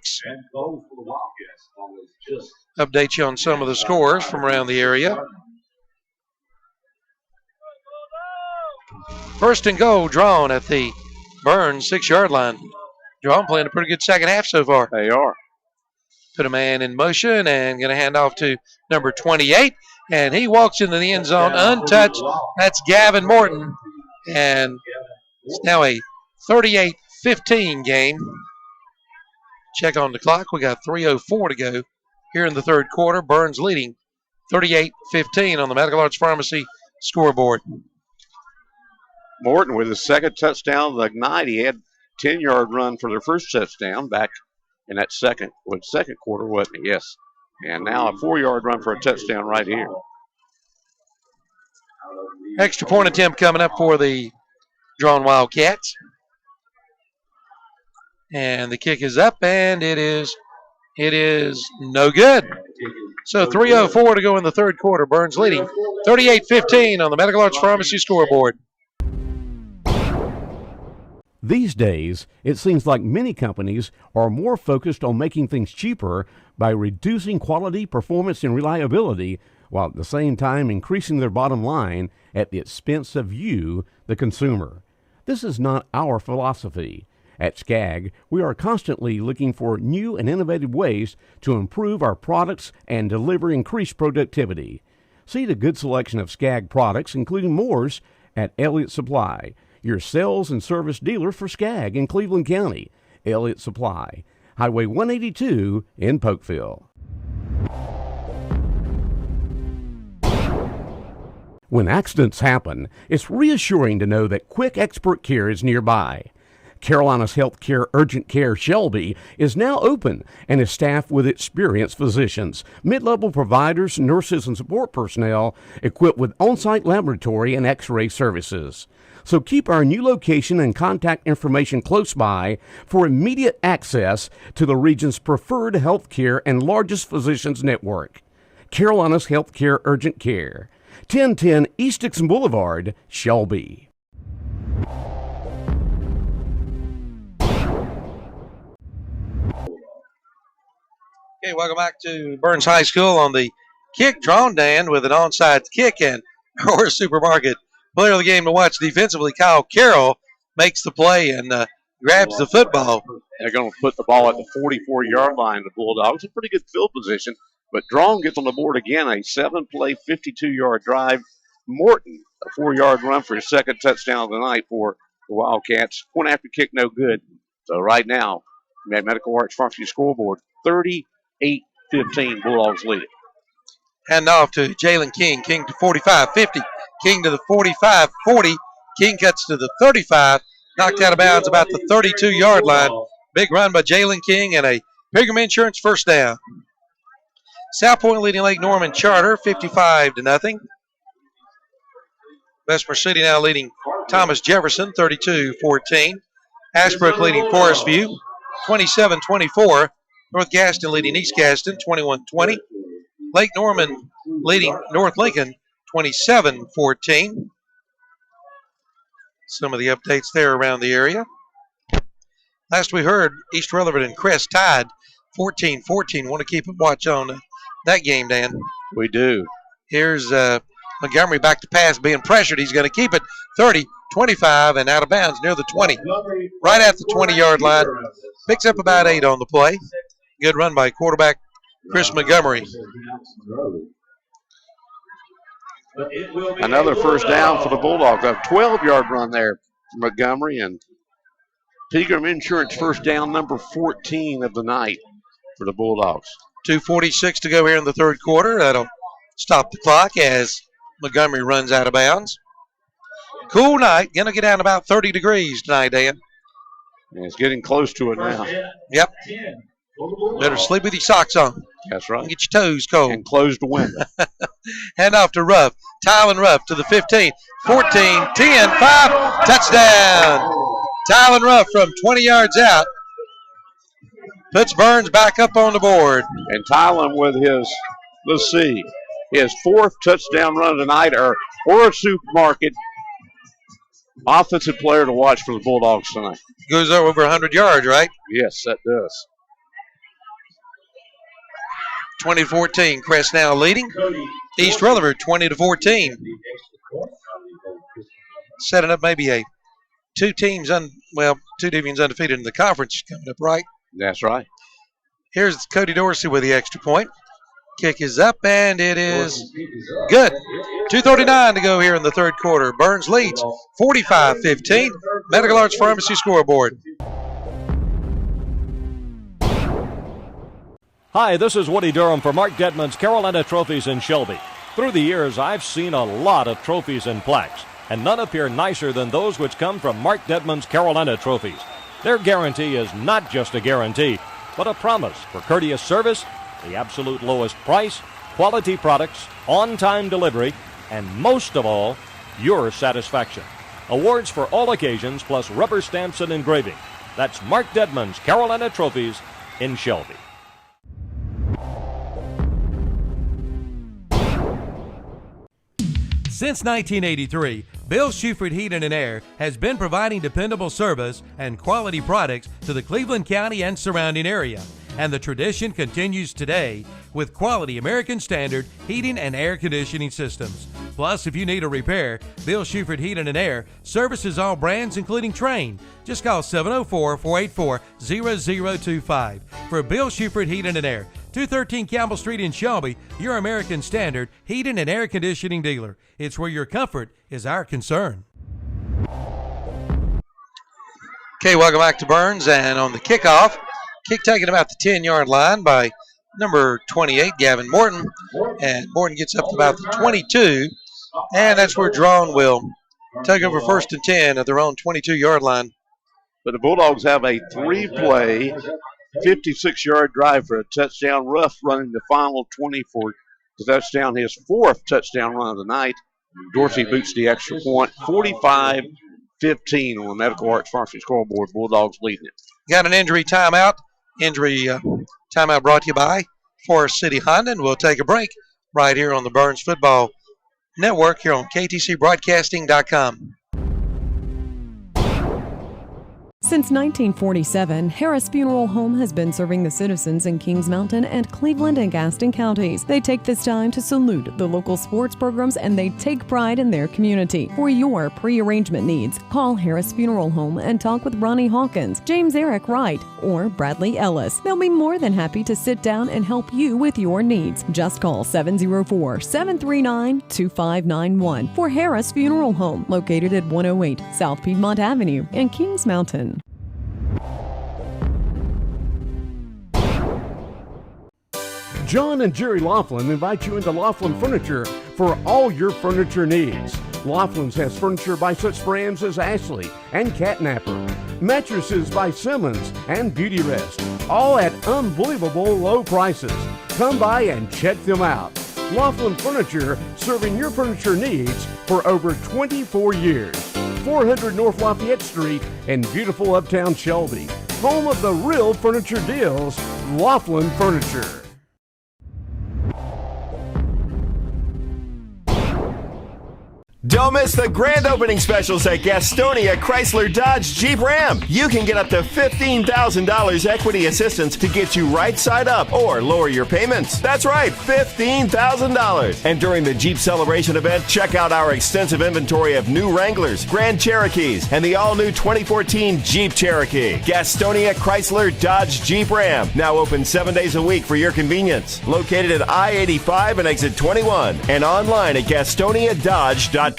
Update you on some of the scores from around the area. First and goal, Draughn at the Burns 6-yard line. Draughn playing a pretty good second half so far. They are. Put a man in motion and going to hand off to number 28. And he walks into the end zone untouched. That's Gavin Morton. And it's now a 38-15 game. Check on the clock. We got 3:04 to go here in the third quarter. Burns leading 38-15 on the Medical Arts Pharmacy scoreboard. Morton with his second touchdown of the night. He had a 10-yard run for their first touchdown back in that second quarter, wasn't it? Yes. And now a 4-yard run for a touchdown right here. Extra point attempt coming up for the Draughn Wildcats. And the kick is up, and it is no good. So 3:04 to go in the third quarter. Burns leading 38-15 on the Medical Arts Pharmacy scoreboard. These days, it seems like many companies are more focused on making things cheaper by reducing quality, performance, and reliability, while at the same time increasing their bottom line at the expense of you, the consumer. This is not our philosophy. At SCAG, we are constantly looking for new and innovative ways to improve our products and deliver increased productivity. See the good selection of SCAG products, including Moore's, at Elliott Supply, your sales and service dealer for SCAG in Cleveland County. Elliott Supply, Highway 182 in Polkville. When accidents happen, it's reassuring to know that quick expert care is nearby. Carolina's Healthcare Urgent Care Shelby is now open and is staffed with experienced physicians, mid-level providers, nurses, and support personnel equipped with on-site laboratory and x-ray services. So keep our new location and contact information close by for immediate access to the region's preferred healthcare and largest physicians network. Carolina's Healthcare Urgent Care, 1010 East Dixon Boulevard, Shelby. Okay, welcome back to Burns High School on the kick. Draughn Dan with an onside kick, and our supermarket player of the game to watch defensively, Kyle Carroll, makes the play and grabs the football. They're going to put the ball at the 44-yard line. The Bulldogs, a pretty good field position, but Draughn gets on the board again. A 7-play, 52-yard drive. Morton, a 4-yard run for his second touchdown of the night for the Wildcats. Point after kick, no good. So right now, Medical Arts Pharmacy scoreboard, 38-15, Bulldogs lead it. Hand off to Jalen King. King to 45-50. King to the 45-40. King cuts to the 35. Knocked out of bounds about the 32-yard line. Big run by Jalen King and a Pilgrim Insurance first down. South Point leading Lake Norman Charter 55-0. Bessemer City now leading Thomas Jefferson 32-14. Ashbrook leading Forest View 27-24. North Gaston leading East Gaston 21-20. Lake Norman leading North Lincoln 27-14. Some of the updates there around the area. Last we heard, East Rutherford and Crest tied 14-14. Want to keep a watch on that game, Dan? We do. Here's Montgomery back to pass, being pressured. He's going to keep it 30, 25, and out of bounds near the 20. Right at the 20-yard line. Picks up about 8 on the play. Good run by quarterback Chris Montgomery. Another first down for the Bulldogs. A 12-yard run there for Montgomery, and Pilgrim Insurance first down, number 14 of the night for the Bulldogs. 2:46 to go here in the third quarter. That'll stop the clock as Montgomery runs out of bounds. Cool night. Going to get down about 30 degrees tonight, Dan. And it's getting close to it now. Yep. Better sleep with your socks on. That's right. Get your toes cold. And close the window. Hand off to Ruff. Tylen Ruff to the 15, 14, 10, 5, touchdown. Tylen Ruff from 20 yards out puts Burns back up on the board. And Tylen with his, let's see, his 4th touchdown run of the night, or a supermarket offensive player to watch for the Bulldogs tonight. Goes over 100 yards, right? Yes, that does. 20-14, Crest now leading. East Rutherford 20-14. Setting up maybe two divisions undefeated in the conference coming up, right? That's right. Here's Cody Dorsey with the extra point. Kick is up, and it is good. 2:39 to go here in the third quarter. Burns leads 45-15. Medical Arts Pharmacy scoreboard. Hi, this is Woody Durham for Mark Dedman's Carolina Trophies in Shelby. Through the years, I've seen a lot of trophies and plaques, and none appear nicer than those which come from Mark Dedman's Carolina Trophies. Their guarantee is not just a guarantee, but a promise for courteous service, the absolute lowest price, quality products, on-time delivery, and most of all, your satisfaction. Awards for all occasions plus rubber stamps and engraving. That's Mark Dedman's Carolina Trophies in Shelby. Since 1983, Bill Shuford Heating and Air has been providing dependable service and quality products to the Cleveland County and surrounding area. And the tradition continues today with quality American Standard heating and air conditioning systems. Plus, if you need a repair, Bill Shuford Heating and Air services all brands including Trane. Just call 704-484-0025 for Bill Shuford Heating and Air. 213 Campbell Street in Shelby, your American Standard heating and air conditioning dealer. It's where your comfort is our concern. Okay, welcome back to Burns, and on the kickoff, kick taken about the 10-yard line by number 28, Gavin Morton, and Morton gets up to about the 22, and that's where Draughn will take over 1st and 10 at their own 22-yard line. But the Bulldogs have a 3-play, 56-yard drive for a touchdown. Ruff running the final 20 for the touchdown, his 4th touchdown run of the night. Dorsey boots the extra point, 45-15 on the Medical Arts Pharmacy scoreboard. Bulldogs leading it. Got an injury timeout. Timeout brought to you by Forest City Honda, and we'll take a break right here on the Burns Football Network here on KTCBroadcasting.com. Since 1947, Harris Funeral Home has been serving the citizens in Kings Mountain and Cleveland and Gaston counties. They take this time to salute the local sports programs, and they take pride in their community. For your pre-arrangement needs, call Harris Funeral Home and talk with Ronnie Hawkins, James Eric Wright, or Bradley Ellis. They'll be more than happy to sit down and help you with your needs. Just call 704-739-2591 for Harris Funeral Home, located at 108 South Piedmont Avenue in Kings Mountain. John and Jerry Laughlin invite you into Laughlin Furniture for all your furniture needs. Laughlin's has furniture by such brands as Ashley and Catnapper, mattresses by Simmons and Beauty Rest, all at unbelievable low prices. Come by and check them out. Laughlin Furniture, serving your furniture needs for over 24 years. 400 North Lafayette Street in beautiful uptown Shelby. Home of the real furniture deals, Laughlin Furniture. Don't miss the grand opening specials at Gastonia Chrysler Dodge Jeep Ram. You can get up to $15,000 equity assistance to get you right side up or lower your payments. That's right, $15,000. And during the Jeep Celebration event, check out our extensive inventory of new Wranglers, Grand Cherokees, and the all-new 2014 Jeep Cherokee. Gastonia Chrysler Dodge Jeep Ram. Now open 7 days a week for your convenience. Located at I-85 and exit 21. And online at GastoniaDodge.com.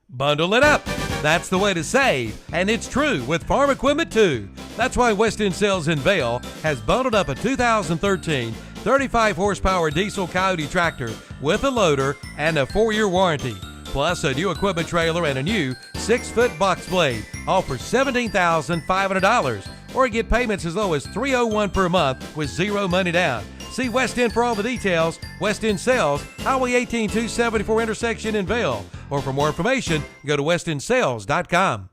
Bundle it up. That's the way to save, and it's true with farm equipment too. That's why West End Sales in Vail has bundled up a 2013 35 horsepower diesel Coyote tractor with a loader and a 4-year warranty, plus a new equipment trailer and a new 6-foot box blade, all for $17,500. or get payments as low as $301 per month with zero money down. See West End for all the details. West End Sales, Highway 18 274 intersection in Vail. Or for more information, go to westendsales.com.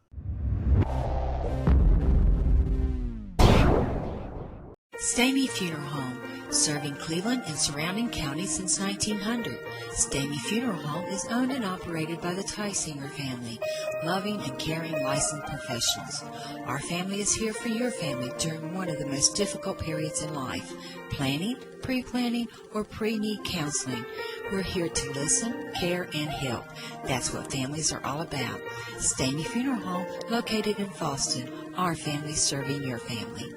Stamey Funeral Home, serving Cleveland and surrounding counties since 1900. Stamey Funeral Home is owned and operated by the Tysinger family, loving and caring licensed professionals. Our family is here for your family during one of the most difficult periods in life, planning, pre-planning, or pre-need counseling. We're here to listen, care, and help. That's what families are all about. Stamey Funeral Home, located in Boston. Our family serving your family.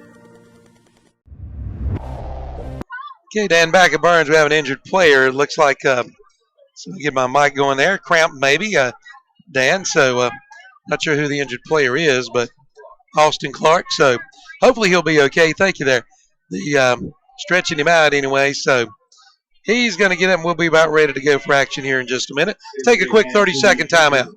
Okay, Dan, back at Burns, we have an injured player. It looks like, so let me get my mic going there. Cramp, maybe, Dan. So, not sure who the injured player is, but Austin Clark. So, hopefully he'll be okay. Thank you there. The stretching him out anyway. So, he's going to get up, and we'll be about ready to go for action here in just a minute. Take a quick 30-second timeout.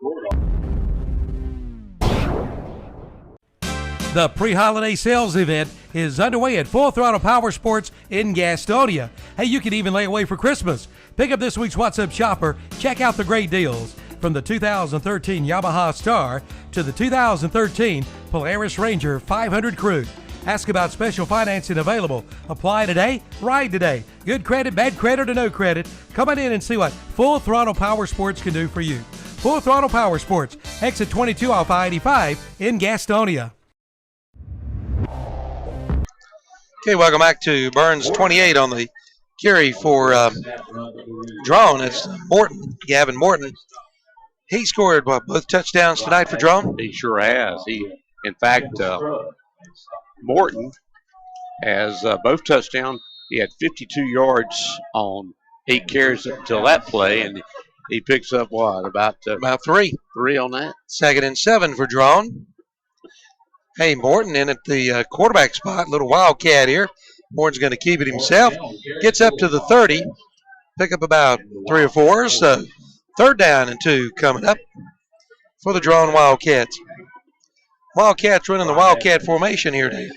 The pre-holiday sales event is underway at Full Throttle Power Sports in Gastonia. Hey, you can even lay away for Christmas. Pick up this week's What's Up Shopper. Check out the great deals. From the 2013 Yamaha Star to the 2013 Polaris Ranger 500 Crew. Ask about special financing available. Apply today, ride today. Good credit, bad credit, or no credit. Come on in and see what Full Throttle Power Sports can do for you. Full Throttle Power Sports, exit 22 off I-85 in Gastonia. Okay, welcome back to Burns 28 on the carry for Draughn. It's Morton, Gavin Morton. He scored both touchdowns tonight for Draughn? He sure has. In fact, Morton has both touchdowns. He had 52 yards on 8 carries until that play, and he picks up what, about three on that. 2nd and 7 for Draughn. Hey, Morton in at the quarterback spot, little wildcat here. Morton's going to keep it himself. Gets up to the 30, pick up about 3 or 4. So 3rd down and 2 coming up for the Draughn Wildcats. Wildcats running the Wildcat formation here today.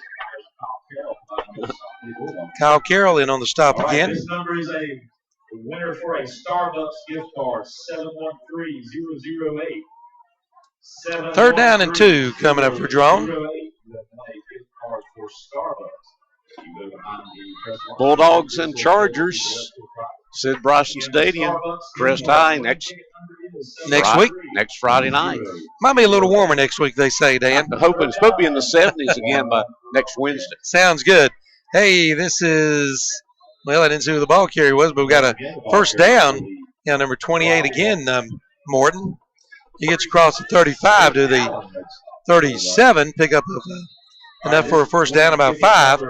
Kyle Carroll in on the stop again. This number is a winner for a Starbucks gift card, 713008. 3rd down and 2 coming up for Draughn. Bulldogs and Chargers, Sid Bryson Stadium, Crest High next week. Next Friday night. Might be a little warmer next week, they say, Dan. I'm hoping it's supposed to be in the 70s again by next Wednesday. Sounds good. Hey, this is, well, I didn't see who the ball carrier was, but we got a first down. Yeah, number 28 again, Morton. He gets across the 35 to the 37, pick up enough for a first down, about 5.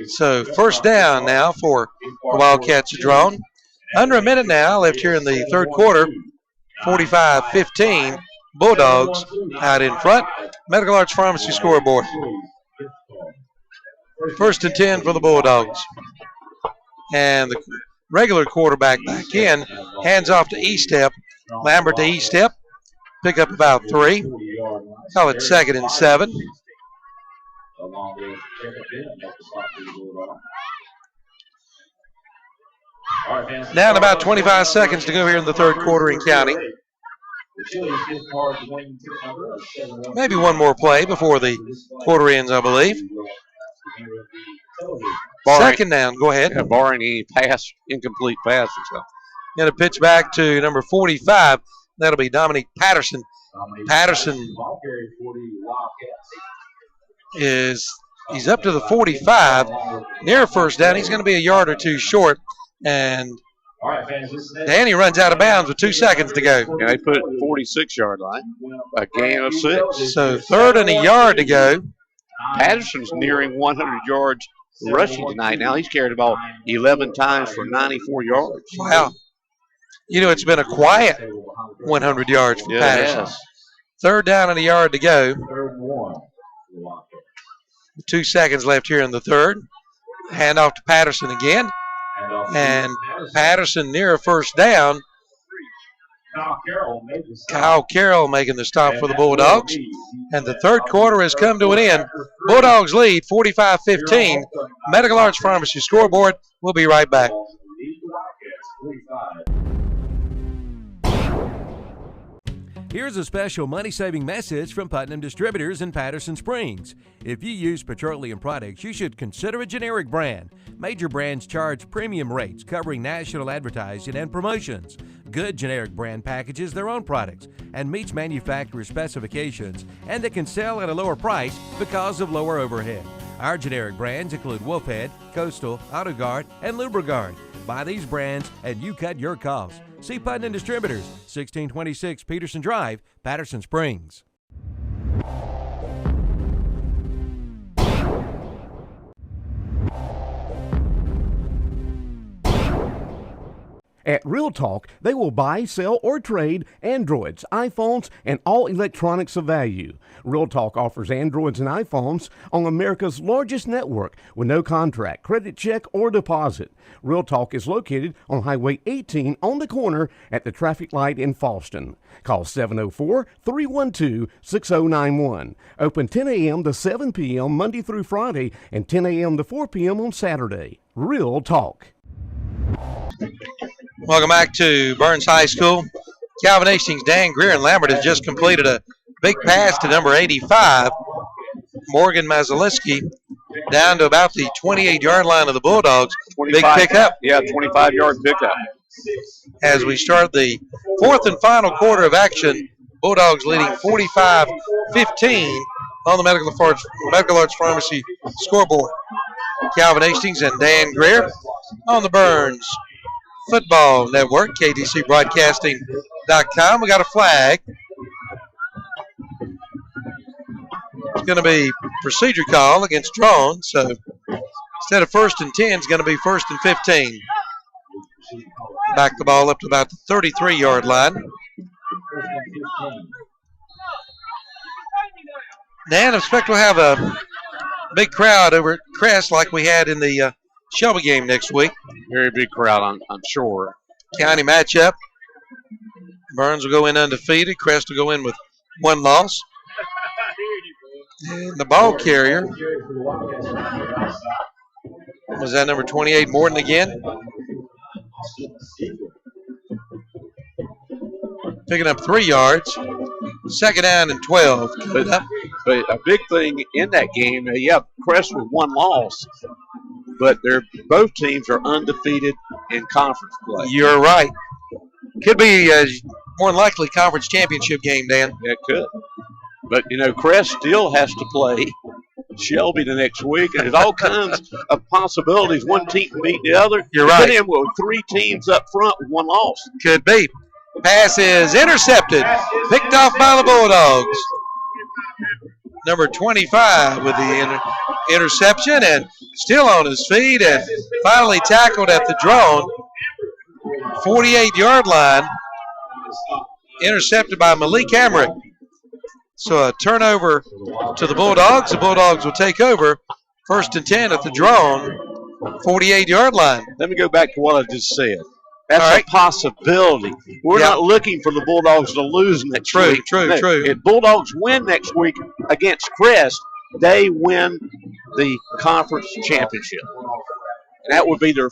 So first down now for the Wildcats of Draughn. Under a minute now left here in the 3rd quarter. 45-15, Bulldogs out in front. Medical Arts Pharmacy scoreboard. 1st and 10 for the Bulldogs. And the regular quarterback back in, hands off to E-Step. Lambert to E-Step, pick up about 3. Call it 2nd and 7. Down about 25 seconds to go here in the 3rd quarter in counting. Maybe one more play before the quarter ends, I believe. 2nd down, go ahead. Yeah, barring any incomplete passes. Going to pitch back to number 45. That'll be Dominique Patterson. Patterson he's up to the 45. Near first down. He's going to be a yard or 2 short. And Danny runs out of bounds with 2 seconds to go. And they put it 46-yard line. A gain of 6. So 3rd and a yard to go. Patterson's nearing 100 yards rushing tonight. Now he's carried the ball 11 times for 94 yards. Wow. You know, it's been a quiet 100 yards for Patterson. Yes. 3rd down and a yard to go. 2 seconds left here in the 3rd. Hand off to Patterson again. And Patterson near a first down. Kyle Carroll making the stop for the Bulldogs. And the third quarter has come to an end. Bulldogs lead 45-15. Medical Arts Pharmacy scoreboard. We'll be right back. Here's a special money-saving message from Putnam Distributors in Patterson Springs. If you use petroleum products, you should consider a generic brand. Major brands charge premium rates covering national advertising and promotions. Good generic brand packages their own products and meets manufacturer specifications, and they can sell at a lower price because of lower overhead. Our generic brands include Wolfhead, Coastal, AutoGuard, and Lubriguard. Buy these brands and you cut your costs. See Putnam Distributors, 1626 Peterson Drive, Patterson Springs. At Real Talk, they will buy, sell, or trade Androids, iPhones, and all electronics of value. Real Talk offers Androids and iPhones on America's largest network with no contract, credit check, or deposit. Real Talk is located on Highway 18 on the corner at the traffic light in Fallston. Call 704-312-6091. Open 10 a.m. to 7 p.m. Monday through Friday and 10 a.m. to 4 p.m. on Saturday. Real Talk. Welcome back to Burns High School. Calvin Hastings, Dan Greer, and Lambert has just completed a big pass to number 85, Morgan Mazalinsky, down to about the 28-yard line of the Bulldogs. Big pickup. Yeah, 25-yard pickup. As we start the fourth and final quarter of action, Bulldogs leading 45-15 on the Medical Arts Pharmacy scoreboard. Calvin Hastings and Dan Greer on the Burns Football Network, KDCBroadcasting.com. We got a flag. It's going to be procedure call against Draughn, so instead of 1st and 10, it's going to be 1st and 15. Back the ball up to about the 33-yard line. Dan, I expect we'll have a big crowd over at Crest like we had in the Shelby game next week. Very big crowd, I'm sure. County matchup. Burns will go in undefeated. Crest will go in with one loss. And the ball carrier was that number 28, Morton again. Picking up 3 yards. 2nd down and 12. But a big thing in that game, Crest with one loss, but both teams are undefeated in conference play. You're right. Could be more than likely conference championship game, Dan. It could. But, Crest still has to play Shelby the next week, and there's all kinds of possibilities. One team can beat the other. You're right. Then with 3 teams up front with one loss. Could be. Pass is intercepted. Picked off by the Bulldogs. Number 25 with the interception and still on his feet and finally tackled at the Draughn 48-yard line. Intercepted by Malik Hamrick. So a turnover to the Bulldogs. The Bulldogs will take over 1st and 10 at the Draughn 48-yard line. Let me go back to what I just said. That's a possibility. We're not looking for the Bulldogs to lose next week. True. If Bulldogs win next week against Crest, they win the conference championship. And that would be their,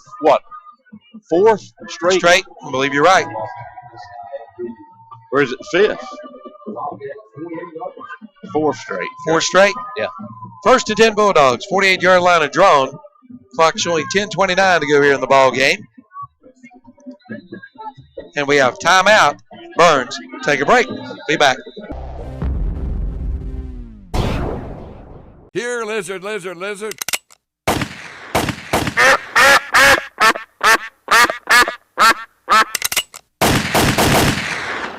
4th straight? I believe you're right. Or is it 5th? 4th straight. 4th straight? Yeah. 1st and 10 Bulldogs, 48-yard line of Draughn. Clock showing 10:29 to go here in the ball game. And we have timeout. Burns, take a break. Be back. Here, lizard, lizard, lizard.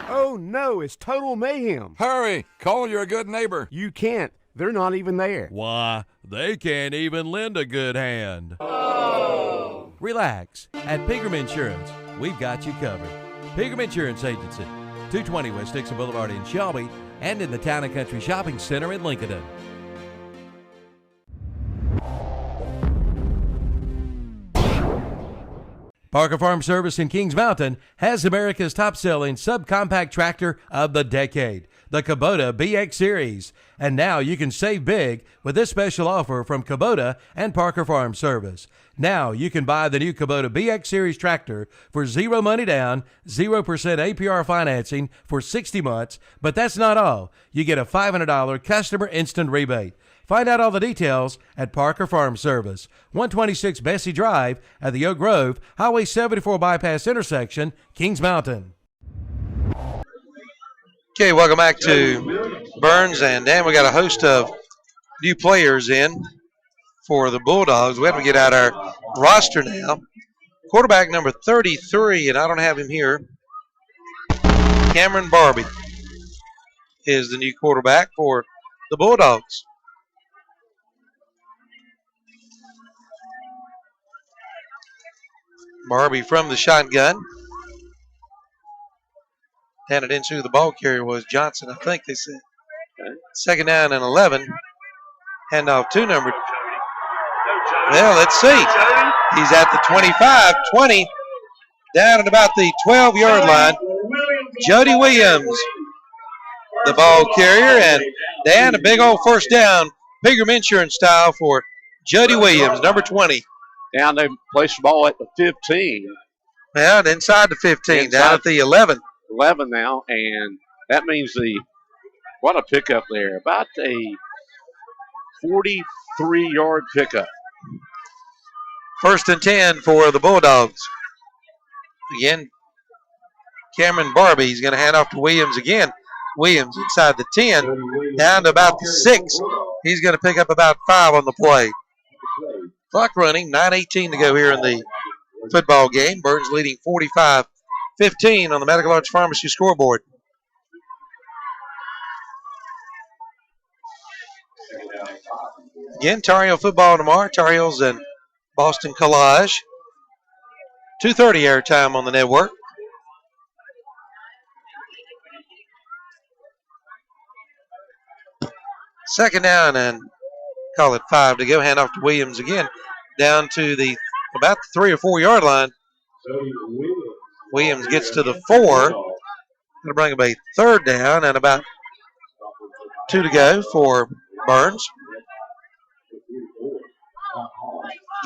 Oh no, it's total mayhem. Hurry, call your good neighbor. You can't. They're not even there. Why, they can't even lend a good hand. Oh. Relax. At Pegram Insurance, we've got you covered. Pegram Insurance Agency, 220 West Dixon Boulevard in Shelby and in the Town and Country Shopping Center in Lincoln. Parker Farm Service in Kings Mountain has America's top-selling subcompact tractor of the decade, the Kubota BX Series. And now you can save big with this special offer from Kubota and Parker Farm Service. Now you can buy the new Kubota BX Series tractor for zero money down, 0% APR financing for 60 months, but that's not all. You get a $500 customer instant rebate. Find out all the details at Parker Farm Service, 126 Bessie Drive at the Oak Grove, Highway 74 bypass intersection, Kings Mountain. Okay, welcome back to Burns, and Dan, we got a host of new players in for the Bulldogs. We have to get out our roster now. Quarterback number 33, and I don't have him here. Cameron Barbie is the new quarterback for the Bulldogs. Barbie from the shotgun. Handed into the ball carrier was Johnson, I think they said. Second down and 11. Handoff to number. Well, let's see. He's at the 25, 20, down at about the 12-yard line. Jody Williams, the ball carrier, and Dan, a big old first down, Pilgrim Insurance style for Jody Williams, number 20. Down they placed the ball at the 15. Well, inside the 15, down at the 11. 11 now, and that means what a pickup there. About a 43-yard pickup. First and 10 for the Bulldogs. Again, Cameron Barbie, he's going to hand off to Williams again. Williams inside the 10, down to about the 6. He's going to pick up about 5 on the play. Clock running, 9:18 to go here in the football game. Burns leading 45-15 on the Medical Arts Pharmacy scoreboard. Again, Tar Heel football tomorrow. Tar Heels and Boston Collage. 2:30 airtime on the network. Second down and call it 5 to go. Hand off to Williams again. Down to about the 3 or 4 yard line. Williams gets to the 4. Going to bring up a third down and about 2 to go for Burns.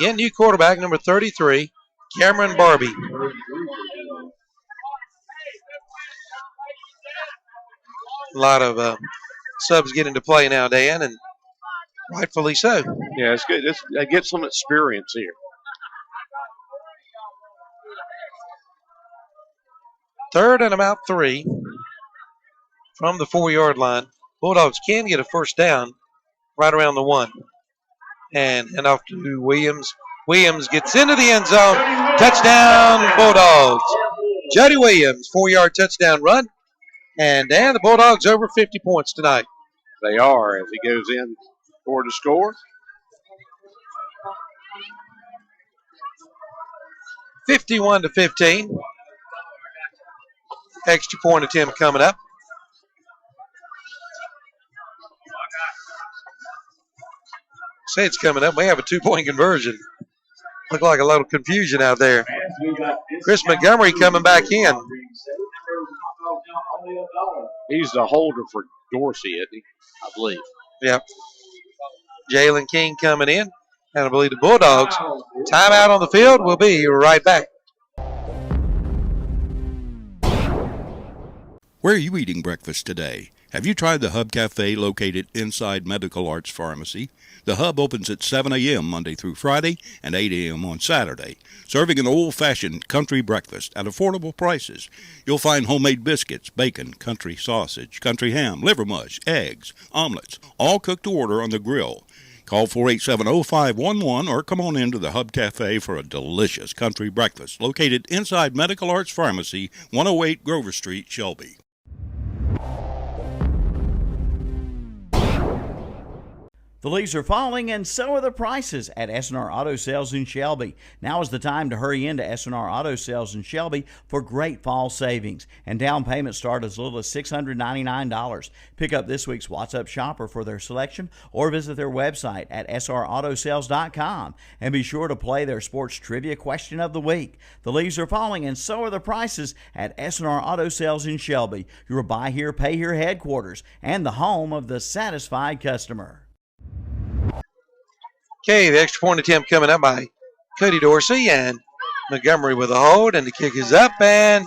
Again, new quarterback, number 33, Cameron Barbie. A lot of subs get into play now, Dan, and rightfully so. Yeah, it's good. They get some experience here. Third and about 3 from the 4 yard line. Bulldogs can get a first down right around the 1. And off to Williams. Williams gets into the end zone. Touchdown, Bulldogs. Jody Williams, 4-yard touchdown run. And Dan, the Bulldogs over 50 points tonight. They are as he goes in for the score. 51-15. Extra point attempt coming up. Say it's coming up. We have a 2-point conversion. Look like a lot of confusion out there. Chris Montgomery coming back in. He's the holder for Dorsey, isn't he? I believe. Yep. Jalen King coming in. And I believe the Bulldogs. Timeout on the field. We'll be right back. Where are you eating breakfast today? Have you tried the Hub Cafe located inside Medical Arts Pharmacy? The Hub opens at 7 a.m. Monday through Friday and 8 a.m. on Saturday, serving an old-fashioned country breakfast at affordable prices. You'll find homemade biscuits, bacon, country sausage, country ham, liver mush, eggs, omelets, all cooked to order on the grill. Call 487-0511 or come on into the Hub Cafe for a delicious country breakfast located inside Medical Arts Pharmacy, 108 Grover Street, Shelby. The leaves are falling, and so are the prices at S&R Auto Sales in Shelby. Now is the time to hurry into S&R Auto Sales in Shelby for great fall savings. And down payments start as little as $699. Pick up this week's What's Up Shopper for their selection or visit their website at srautosales.com. And be sure to play their sports trivia question of the week. The leaves are falling, and so are the prices at S&R Auto Sales in Shelby, your buy here, pay here headquarters, and the home of the satisfied customer. Okay, the extra point attempt coming up by Cody Dorsey, and Montgomery with a hold, and the kick is up, and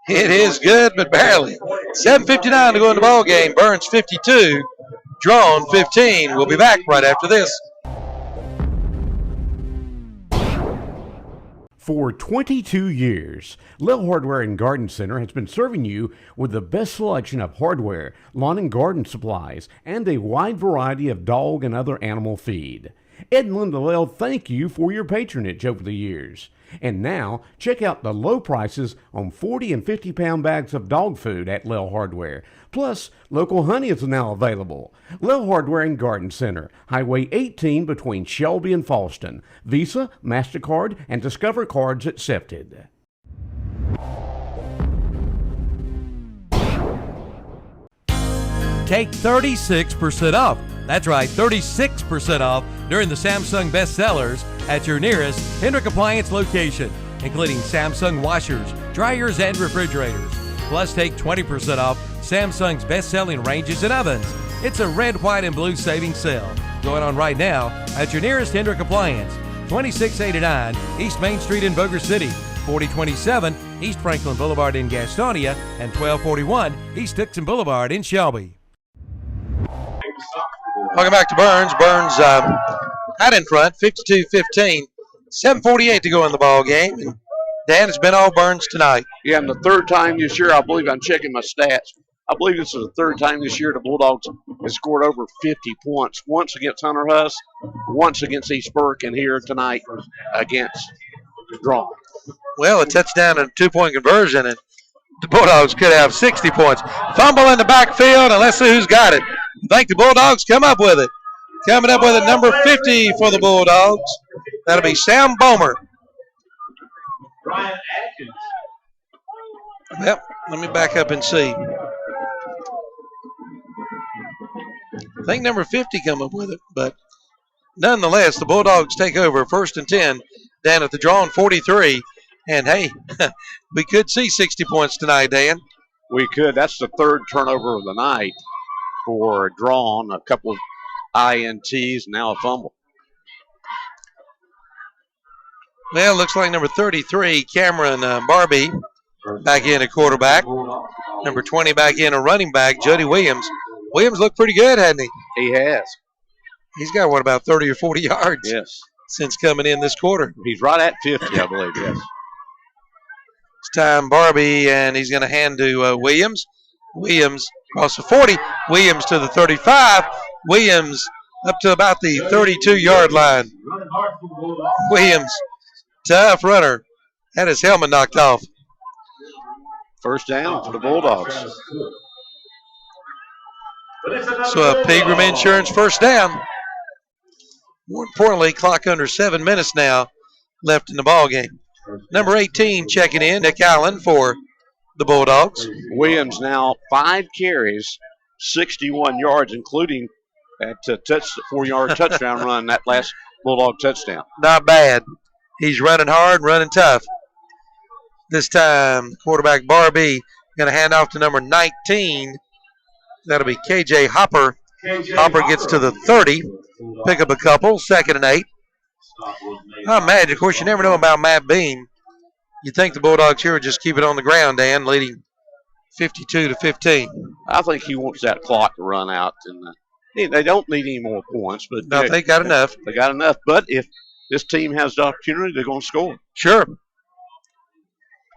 it is good, but barely. 7:59 to go in the ball game. Burns 52, Draughn 15. We'll be back right after this. For 22 years, Little Hardware and Garden Center has been serving you with the best selection of hardware, lawn and garden supplies, and a wide variety of dog and other animal feed. Ed and Linda Lell thank you for your patronage over the years. And now, check out the low prices on 40 and 50-pound bags of dog food at Lell Hardware. Plus, local honey is now available. Lell Hardware and Garden Center, Highway 18 between Shelby and Falston. Visa, MasterCard, and Discover cards accepted. Take 36% off. That's right, 36% off during the Samsung bestsellers at your nearest Hendrick Appliance location, including Samsung washers, dryers, and refrigerators. Plus, take 20% off Samsung's best-selling ranges and ovens. It's a red, white, and blue savings sale going on right now at your nearest Hendrick Appliance, 2689 East Main Street in Boger City, 4027 East Franklin Boulevard in Gastonia, and 1241 East Dixon Boulevard in Shelby. Welcome back to Burns. Burns out in front, 52-15. 7:48 to go in the ball game. And Dan, it's been all Burns tonight. Yeah, and the third time this year, I believe I'm checking my stats. I believe this is the third time this year the Bulldogs have scored over 50 points. Once against Hunter Huss, once against East Burke, and here tonight against Draughn. Well, a touchdown and a two-point conversion, and the Bulldogs could have 60 points. Fumble in the backfield, and let's see who's got it. I think the Bulldogs come up with it. Coming up with it, number 50 for the Bulldogs. That'll be Sam Bomer. Brian Atkins. Yep, let me back up and see. I think number 50 come up with it, but nonetheless, the Bulldogs take over 1st and 10 down at the Draughn 43. And, hey, we could see 60 points tonight, Dan. We could. That's the third turnover of the night for Draughn, a couple of INTs, now a fumble. Well, looks like number 33, Cameron Barbie, back in a quarterback. Number 20 back in a running back, Jody Williams. Williams looked pretty good, hadn't he? He has. He's got, what, about 30 or 40 yards? Yes. Since coming in this quarter. He's right at 50, I believe, yes. It's time Barbie, and he's going to hand to Williams. Williams across the 40. Williams to the 35. Williams up to about the 32-yard line. Williams, tough runner. Had his helmet knocked off. First down for the Bulldogs. So a Pegram Insurance first down. More importantly, clock under 7 minutes now left in the ball game. Number 18 checking in, Nick Allen for the Bulldogs. Williams now 5 carries, 61 yards, including that 4-yard touchdown run, that last Bulldog touchdown. Not bad. He's running hard, running tough. This time, quarterback Barbie going to hand off to number 19. That'll be KJ Hopper. Hopper gets to the 30. Pick up a couple, 2nd and 8. I imagine, of course, you never know about Matt Bean. You think the Bulldogs here would just keep it on the ground, Dan, leading 52-15. I think he wants that clock to run out. And they don't need any more points. But no, they got enough. They got enough. But if this team has the opportunity, they're going to score. Sure.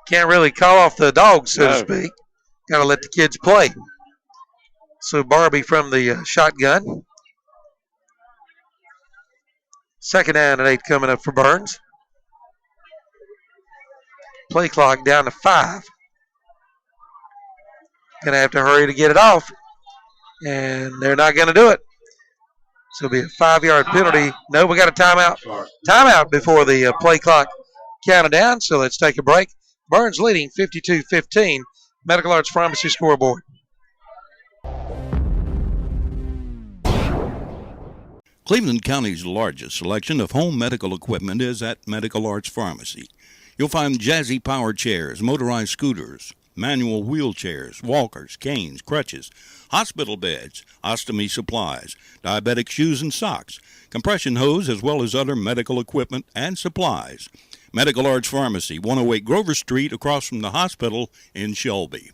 Can't really call off the dogs, so to speak. Got to let the kids play. So Barbie from the shotgun. 2nd down and 8 coming up for Burns. Play clock down to 5. Going to have to hurry to get it off. And they're not going to do it. So it'll be a 5-yard penalty. No, we got a timeout. Timeout before the play clock counted down. So let's take a break. Burns leading 52-15. Medical Arts Pharmacy scoreboard. Cleveland County's largest selection of home medical equipment is at Medical Arts Pharmacy. You'll find jazzy power chairs, motorized scooters, manual wheelchairs, walkers, canes, crutches, hospital beds, ostomy supplies, diabetic shoes and socks, compression hose, as well as other medical equipment and supplies. Medical Arts Pharmacy, 108 Grover Street, across from the hospital in Shelby.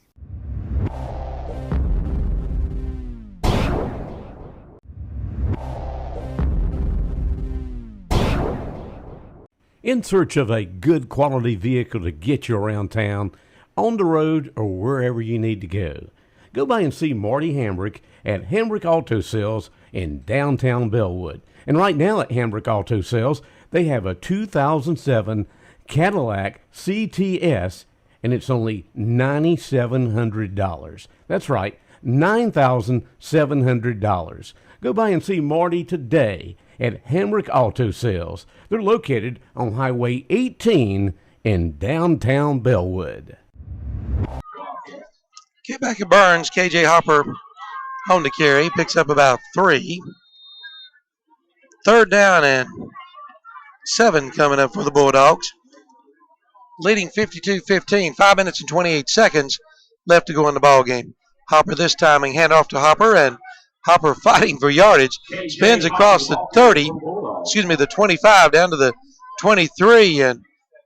In search of a good quality vehicle to get you around town, on the road, or wherever you need to go, go by and see Marty Hambrick at Hambrick Auto Sales in downtown Bellwood. And right now at Hambrick Auto Sales, they have a 2007 Cadillac CTS, and it's only $9,700. That's right, $9,700. Go by and see Marty today at Hambrick Auto Sales. They're located on Highway 18 in downtown Bellwood. Get back at Burns. KJ Hopper on the carry. Picks up about 3. 3rd down and 7 coming up for the Bulldogs. Leading 52-15. 5 minutes and 28 seconds left to go in the ball game. Hopper this timing. Hand off to Hopper, and Hopper fighting for yardage. Spins across the the 25 down to the 23, and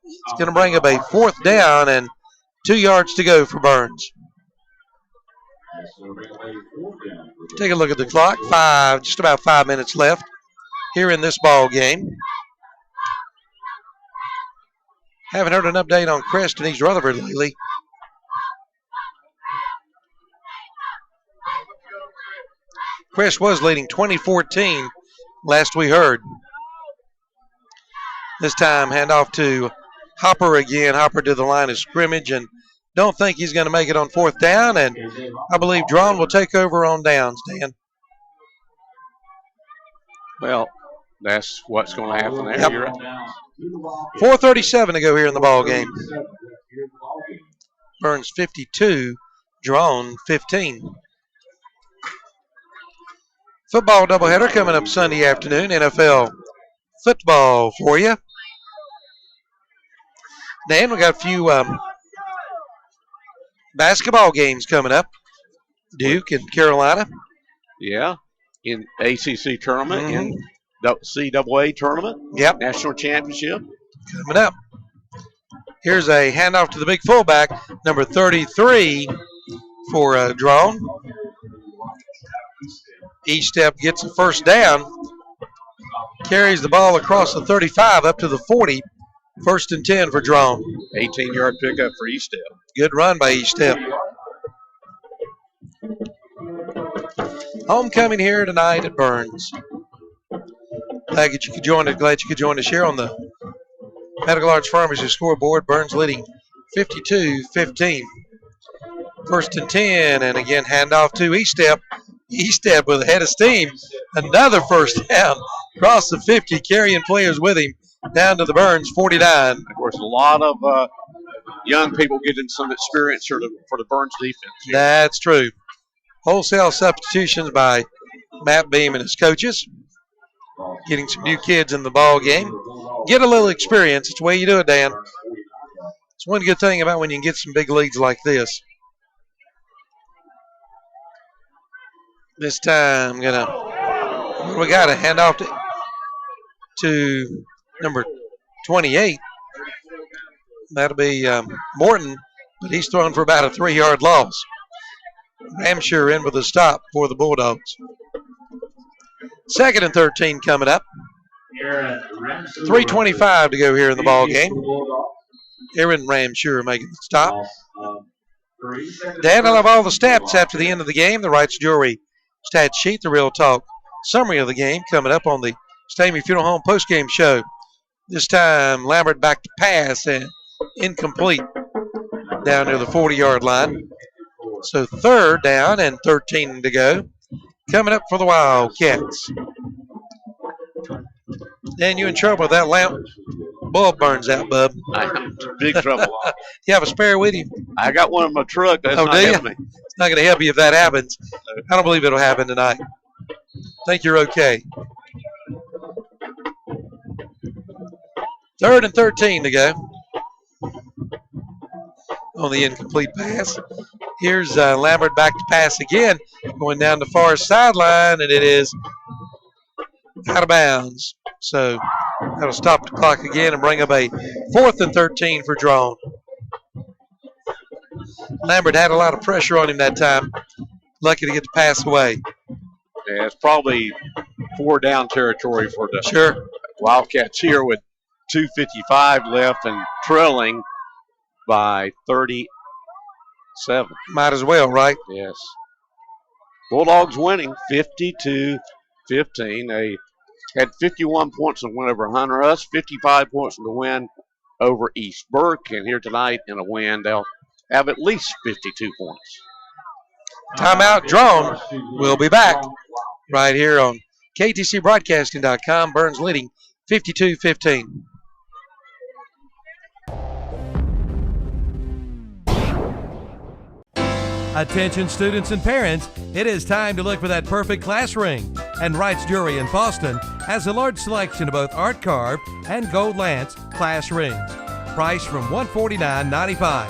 it's going to bring up a 4th down and 2 yards to go for Burns. Take a look at the clock. Just about 5 minutes left here in this ball game. Haven't heard an update on Crest and East Rutherford lately. Crest was leading 2014 last we heard. This time, handoff to Hopper again. Hopper to the line of scrimmage, and don't think he's going to make it on 4th down, and I believe Draughn will take over on downs, Dan. Well, that's what's going to happen there. Yep. You're right. 4:37 to go here in the ball game. Burns 52, Draughn 15. Football doubleheader coming up Sunday afternoon. NFL football for you. Dan, we got a few basketball games coming up. Duke and Carolina. Yeah, in ACC tournament, in CAA tournament. Yep. National championship. Coming up. Here's a handoff to the big fullback, number 33 for Draughn. E-step gets a 1st down. Carries the ball across the 35 up to the 40. 1st and 10 for Draughn. 18-yard pickup for E-step. Good run by E-step. Homecoming here tonight at Burns. Glad you could join us here on the Medical Arts Pharmacy scoreboard. Burns leading 52-15. 1st and 10, and again handoff to E-step. E-step with a head of steam. Another 1st down. Across the 50, carrying players with him down to the Burns 49. Of course, a lot of young people getting some experience for the Burns defense. That's true. Wholesale substitutions by Matt Beam and his coaches. Getting some new kids in the ball game. Get a little experience. It's the way you do it, Dan. It's one good thing about when you can get some big leads like this. This time, we got a handoff to number 28. That'll be Morton, but he's thrown for about a 3-yard loss. Ramshire in with a stop for the Bulldogs. 2nd and 13 coming up. 3:25 to go here in the ball game. Aaron Ramshire making the stop. Dan, I'll have all the stats after the end of the game. The Wrights Jewelry stat sheet, the Real Talk summary of the game coming up on the Stamey Funeral Home postgame show. This time, Lambert back to pass and incomplete down near the 40-yard line. So 3rd down and 13 to go. Coming up for the Wildcats. Dan, you in trouble with that lamp? Bulb burns out, bub. I'm in big trouble. You have a spare with you? I got one in my truck. That's not do you? helping me. It's not going to help you if that happens. I don't believe it'll happen tonight. Think you're okay. 3rd and 13 to go on the incomplete pass. Here's Lambert back to pass again, going down the far sideline, and it is out of bounds. So that'll stop the clock again and bring up a 4th and 13 for Draughn. Lambert had a lot of pressure on him that time. Lucky to get the pass away. Yeah, it's probably 4 down territory for the Sure. Wildcats here with 2:55 left and trailing by 37. Might as well, right? Yes. Bulldogs winning 52-15. They had 51 points in the win over Hunter Us, 55 points in the win over East Burke, and here tonight in a win, they'll have at least 52 points. Timeout. Draughn will be back right here on KTCBroadcasting.com. Burns leading 52-15. Attention students and parents, it is time to look for that perfect class ring. And Wright's Jewelry in Boston has a large selection of both art carved and gold lance class rings. Priced from $149.95.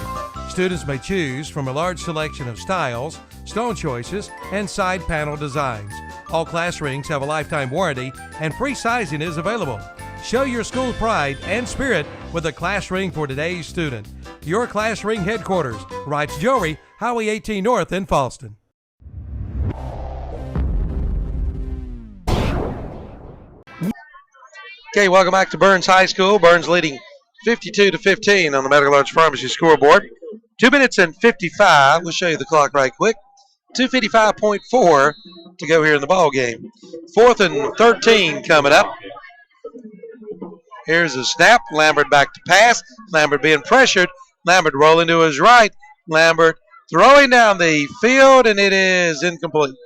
Students may choose from a large selection of styles, stone choices, and side panel designs. All class rings have a lifetime warranty and free sizing is available. Show your school pride and spirit with a class ring for today's student. Your class ring headquarters, Wright's Jewelry, Highway 18 North in Falston. Okay, welcome back to Burns High School. Burns leading 52-15 on the Medical Arts Pharmacy scoreboard. 2 minutes and 55. We'll show you the clock right quick. 2:55.4 to go here in the ball game. 4th and 13 coming up. Here's a snap. Lambert back to pass. Lambert being pressured. Lambert rolling to his right. Lambert throwing down the field, and it is incomplete.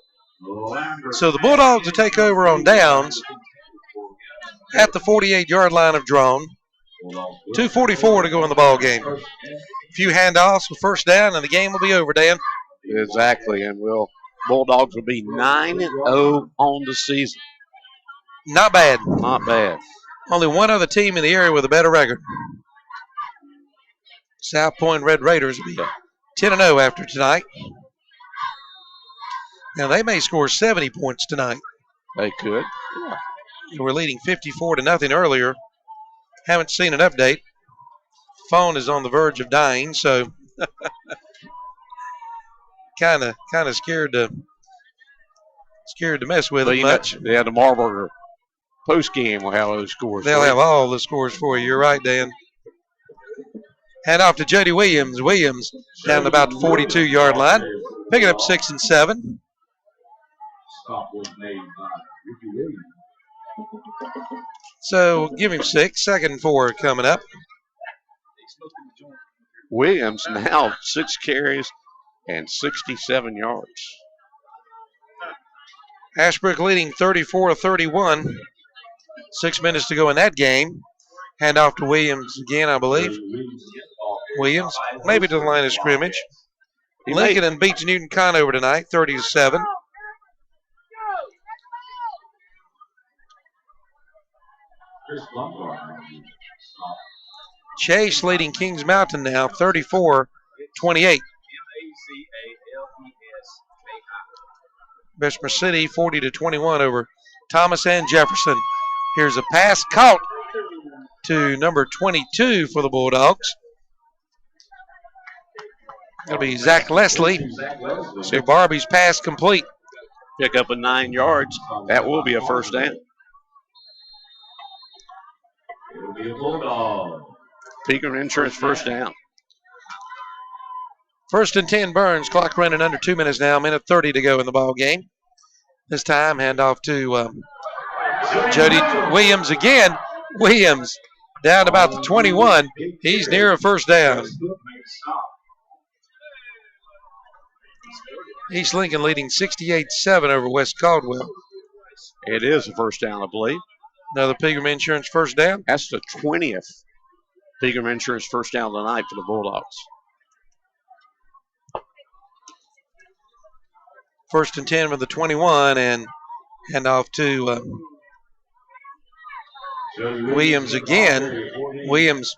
So the Bulldogs will take over on downs at the 48-yard line of Draughn. 2:44 to go in the ball game. A few handoffs with first down, and the game will be over, Dan. Exactly, and Bulldogs will be 9-0 on the season. Not bad. Not bad. Only one other team in the area with a better record. South Point Red Raiders will be 10-0 after tonight. Now, they may score 70 points tonight. They could. Yeah. They were leading 54-0 earlier. Haven't seen an update. Phone is on the verge of dying, so kind of scared to mess with it much. Yeah, the Marburger post game will have those scores. They'll have all the scores for you. You're right, Dan. Hand off to Jody Williams. Williams down about the 42-yard line, picking up 6 and 7. Stop was made by Ricky Williams. So give him 6. 2nd and 4 coming up. Williams now 6 carries and 67 yards. Ashbrook leading 34-31. 6 minutes to go in that game. Hand off to Williams again, I believe. Williams, maybe to the line of scrimmage. Lincoln and beats Newton Conover tonight, 30-7. Chase leading Kings Mountain now, 34-28. Bessemer City, 40-21 over Thomas and Jefferson. Here's a pass caught to number 22 for the Bulldogs. That'll be Zach Leslie. So Barbie's pass complete. Pick up a 9 yards. That will be a first down. It'll be a Bulldog. Pekin Insurance first down. 1st and 10 Burns. Clock running under 2 minutes now. 1:30 to go in the ball game. This time handoff to Jody Williams again. Williams down about the 21. He's near a first down. East Lincoln leading 68-7 over West Caldwell. It is a first down, I believe. Another Pilgrim Insurance first down. That's the 20th Pilgrim Insurance first down of the night for the Bulldogs. 1st and 10 with the 21, and hand off to Williams again. Williams,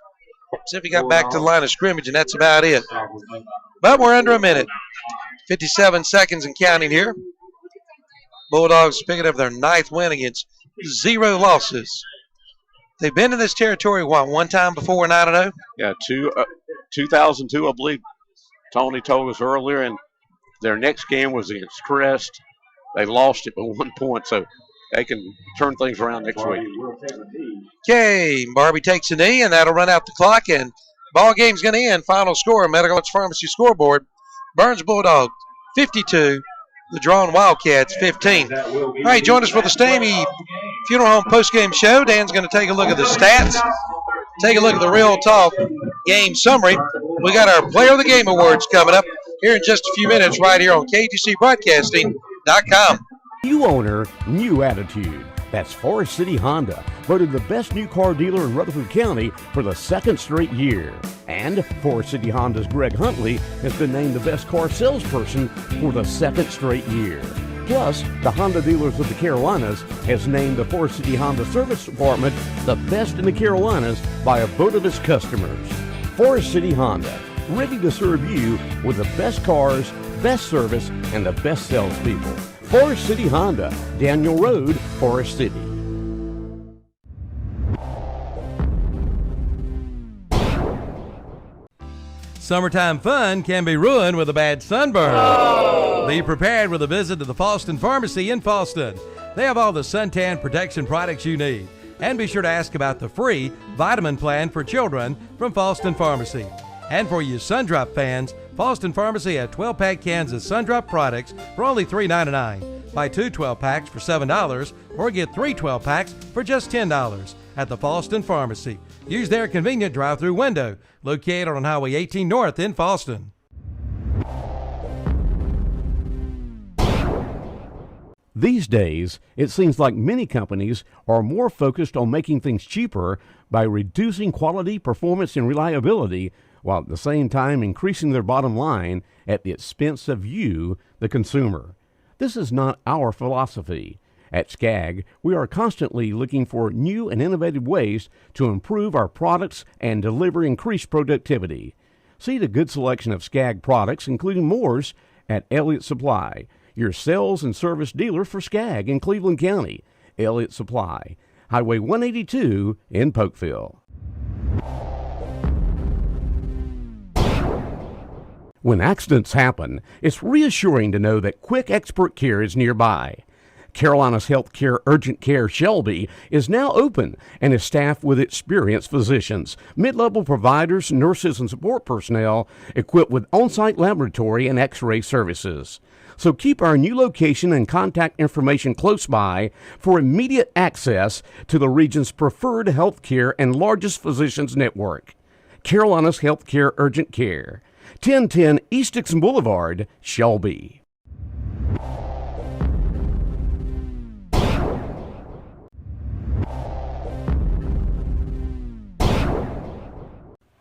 see if he got back to the line of scrimmage, and that's about it. But we're under a minute. 57 seconds and counting here. Bulldogs picking up their 9th win against 0 losses. They've been in this territory, one time before, 9-0? Yeah, 2002, I believe Tony told us earlier, and their next game was against Crest. They lost it by 1 point, so they can turn things around next week. Okay, Barbie takes a knee, and that'll run out the clock, and ball game's going to end. Final score, Medical Arts Pharmacy scoreboard. Burns Bulldogs 52, the Draughn Wildcats 15. All right, join us for the Stamey Funeral Home postgame show. Dan's going to take a look at the stats, take a look at the Real Talk game summary. We got our Player of the Game awards coming up here in just a few minutes right here on KTCBroadcasting.com. New owner, new attitude. That's Forest City Honda, voted the best new car dealer in Rutherford County for the 2nd straight year. And Forest City Honda's Greg Huntley has been named the best car salesperson for the 2nd straight year. Plus, the Honda Dealers of the Carolinas has named the Forest City Honda Service Department the best in the Carolinas by a vote of its customers. Forest City Honda, ready to serve you with the best cars, best service, and the best salespeople. Forest City Honda, Daniel Road, Forest City. Summertime fun can be ruined with a bad sunburn. Be prepared with a visit to the Falston Pharmacy in Falston. They have all the suntan protection products you need. And be sure to ask about the free vitamin plan for children from Falston Pharmacy. And for you Sundrop fans, Falston Pharmacy had 12-pack cans of Sundrop products for only $3.99. Buy 2 12-packs for $7 or get 3 12-packs for just $10 at the Falston Pharmacy. Use their convenient drive-through window located on Highway 18 North in Falston. These days, it seems like many companies are more focused on making things cheaper by reducing quality, performance, and reliability, while at the same time increasing their bottom line at the expense of you, the consumer. This is not our philosophy. At SCAG, we are constantly looking for new and innovative ways to improve our products and deliver increased productivity. See the good selection of SCAG products, including Moore's, at Elliott Supply, your sales and service dealer for SCAG in Cleveland County. Elliott Supply, Highway 182 in Polkville. When accidents happen, it's reassuring to know that quick expert care is nearby. Carolina's Healthcare Urgent Care Shelby is now open and is staffed with experienced physicians, mid-level providers, nurses, and support personnel equipped with on-site laboratory and x-ray services. So keep our new location and contact information close by for immediate access to the region's preferred healthcare and largest physicians network. Carolina's Healthcare Urgent Care, 1010 East Dixon Boulevard, Shelby.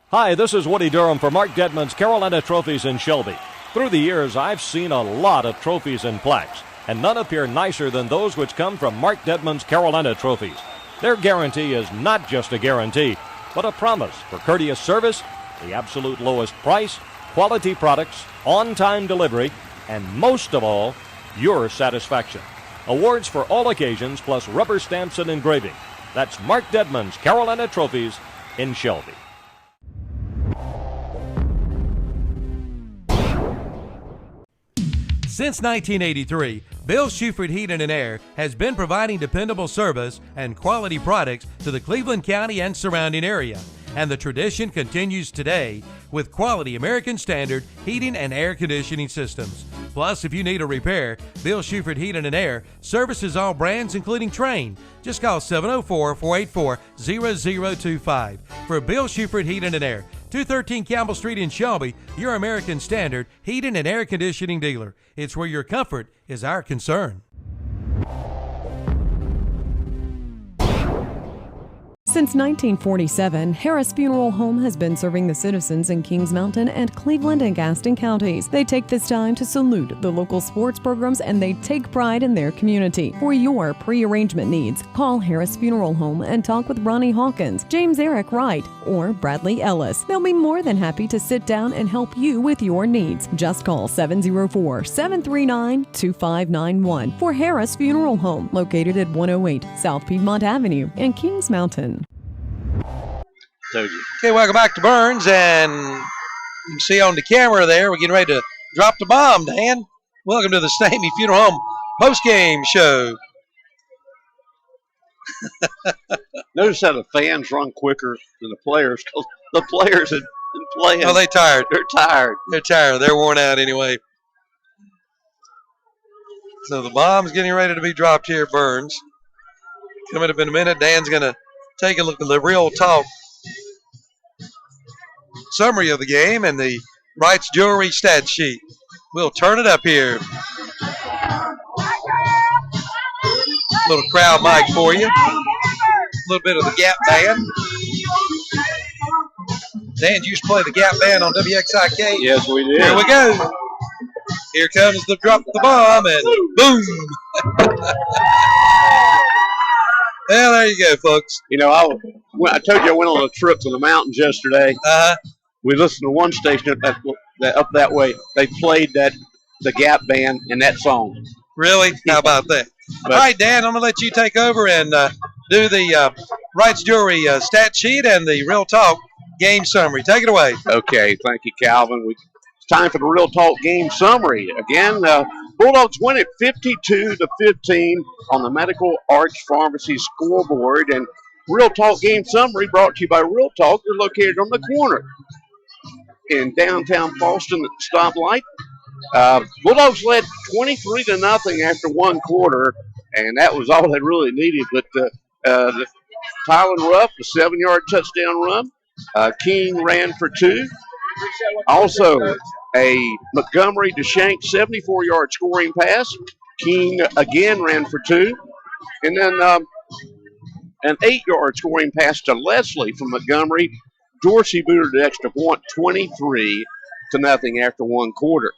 Hi, this is Woody Durham for Mark Dedman's Carolina Trophies in Shelby. Through the years, I've seen a lot of trophies and plaques, and none appear nicer than those which come from Mark Dedman's Carolina Trophies. Their guarantee is not just a guarantee, but a promise for courteous service, the absolute lowest price, quality products, on-time delivery, and most of all, your satisfaction. Awards for all occasions, plus rubber stamps and engraving. That's Mark Dedman's Carolina Trophies in Shelby. Since 1983, Bill Shuford Heating and Air has been providing dependable service and quality products to the Cleveland County and surrounding area. And the tradition continues today with quality American Standard heating and air conditioning systems. Plus, if you need a repair, Bill Shuford Heating and Air services all brands including Trane. Just call 704-484-0025 for Bill Shuford Heating and Air. 213 Campbell Street in Shelby, your American Standard heating and air conditioning dealer. It's where your comfort is our concern. Since 1947, Harris Funeral Home has been serving the citizens in Kings Mountain and Cleveland and Gaston counties. They take this time to salute the local sports programs and they take pride in their community. For your pre-arrangement needs, call Harris Funeral Home and talk with Ronnie Hawkins, James Eric Wright, or Bradley Ellis. They'll be more than happy to sit down and help you with your needs. Just call 704-739-2591 for Harris Funeral Home, located at 108 South Piedmont Avenue in Kings Mountain. Okay, welcome back to Burns, and you can see on the camera there, we're getting ready to drop the bomb, Dan. Welcome to the Stamey Funeral Home post-game show. Notice how the fans run quicker than the players, because the players have been playing. Oh, they're tired. They're tired. They're tired. They're worn out anyway. So the bomb's getting ready to be dropped here at Burns. Coming up in a minute, Dan's going to take a look at the Real Talk summary of the game and the Wright's Jewelry stat sheet. We'll turn it up here. Little crowd mic for you. A little bit of the Gap Band. Dan, you used to play the Gap Band on WXIK. Yes, we did. Here we go. Here comes the drop the bomb, and boom. Well, there you go, folks. You know, I told you I went on a trip to the mountains yesterday. Uh-huh. We listened to one station up that way. They played the Gap Band and that song. Really? How about that? All right, Dan, I'm going to let you take over and do the Wright's Jewelry stat sheet and the Real Talk game summary. Take it away. Okay, thank you, Calvin. It's time for the Real Talk game summary. Again, Bulldogs win it 52-15 on the Medical Arts Pharmacy scoreboard. And Real Talk game summary brought to you by Real Talk. They're located on the corner in downtown Boston at the stoplight. Bulldogs led 23-0 after one quarter, and that was all they really needed. But Tylen Ruff, a 7-yard touchdown run. King ran for 2. Also, a Montgomery to Shank 74-yard scoring pass. King again ran for 2. And then an 8-yard scoring pass to Leslie from Montgomery. Dorsey booted the extra point, 23-0 after one quarter.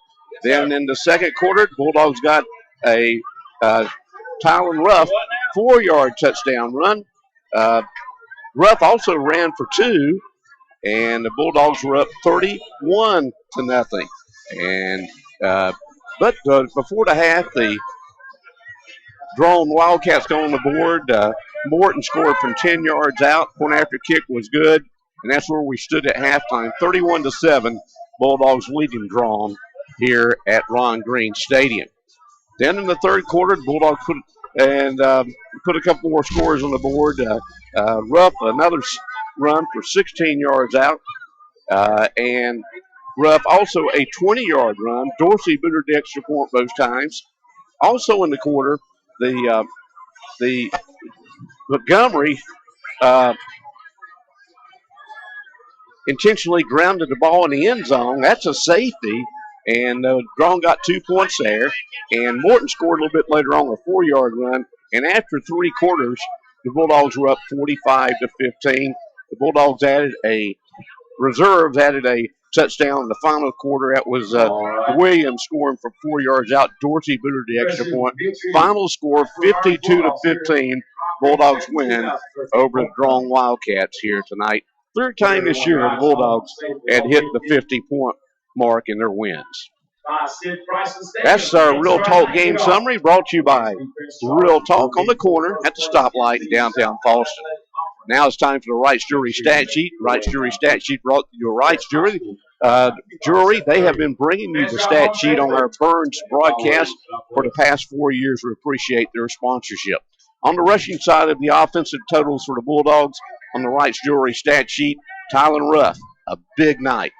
Then in the second quarter, Bulldogs got a Tylen Ruff 4-yard touchdown run. Ruff also ran for 2, and the Bulldogs were up 31-0. And but before the half, the Draughn Wildcats go on the board. Morton scored from 10 yards out. Point after kick was good, and that's where we stood at halftime. 31-7, Bulldogs leading Draughn here at Ron Green Stadium. Then in the third quarter, the Bulldogs put a couple more scores on the board. Ruff, another run for 16 yards out. And Ruff also a 20-yard run. Dorsey booted the extra point both times. Also in the quarter, the Montgomery intentionally grounded the ball in the end zone. That's a safety. And Draughn got 2 points there. And Morton scored a little bit later on a 4-yard run. And after 3 quarters, the Bulldogs were up 45-15. The Bulldogs reserves added a touchdown in the final quarter. That was Williams scoring from 4 yards out. Dorsey booted the extra point. Final score 52-15. Bulldogs win over the Draughn Wildcats here tonight. Third time this year the Bulldogs had hit the 50-point mark in their wins. That's our Real Talk game summary brought to you by Real Talk on the corner at the stoplight in downtown Boston. Now it's time for the Wright's Jewelry stat sheet. Wright's Jewelry stat sheet brought to you Wright's Jewelry. They have been bringing you the stat sheet on our Burns broadcast for the past 4 years. We appreciate their sponsorship. On the rushing side of the offensive totals for the Bulldogs, on the Wright's Jewelry stat sheet, Tylen Ruff, a big night.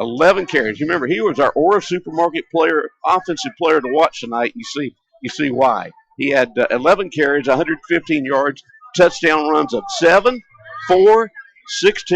11 carries. You remember, he was our Aura Supermarket player, offensive player to watch tonight. You see why. He had 11 carries, 115 yards, touchdown runs of 7, 4, 16.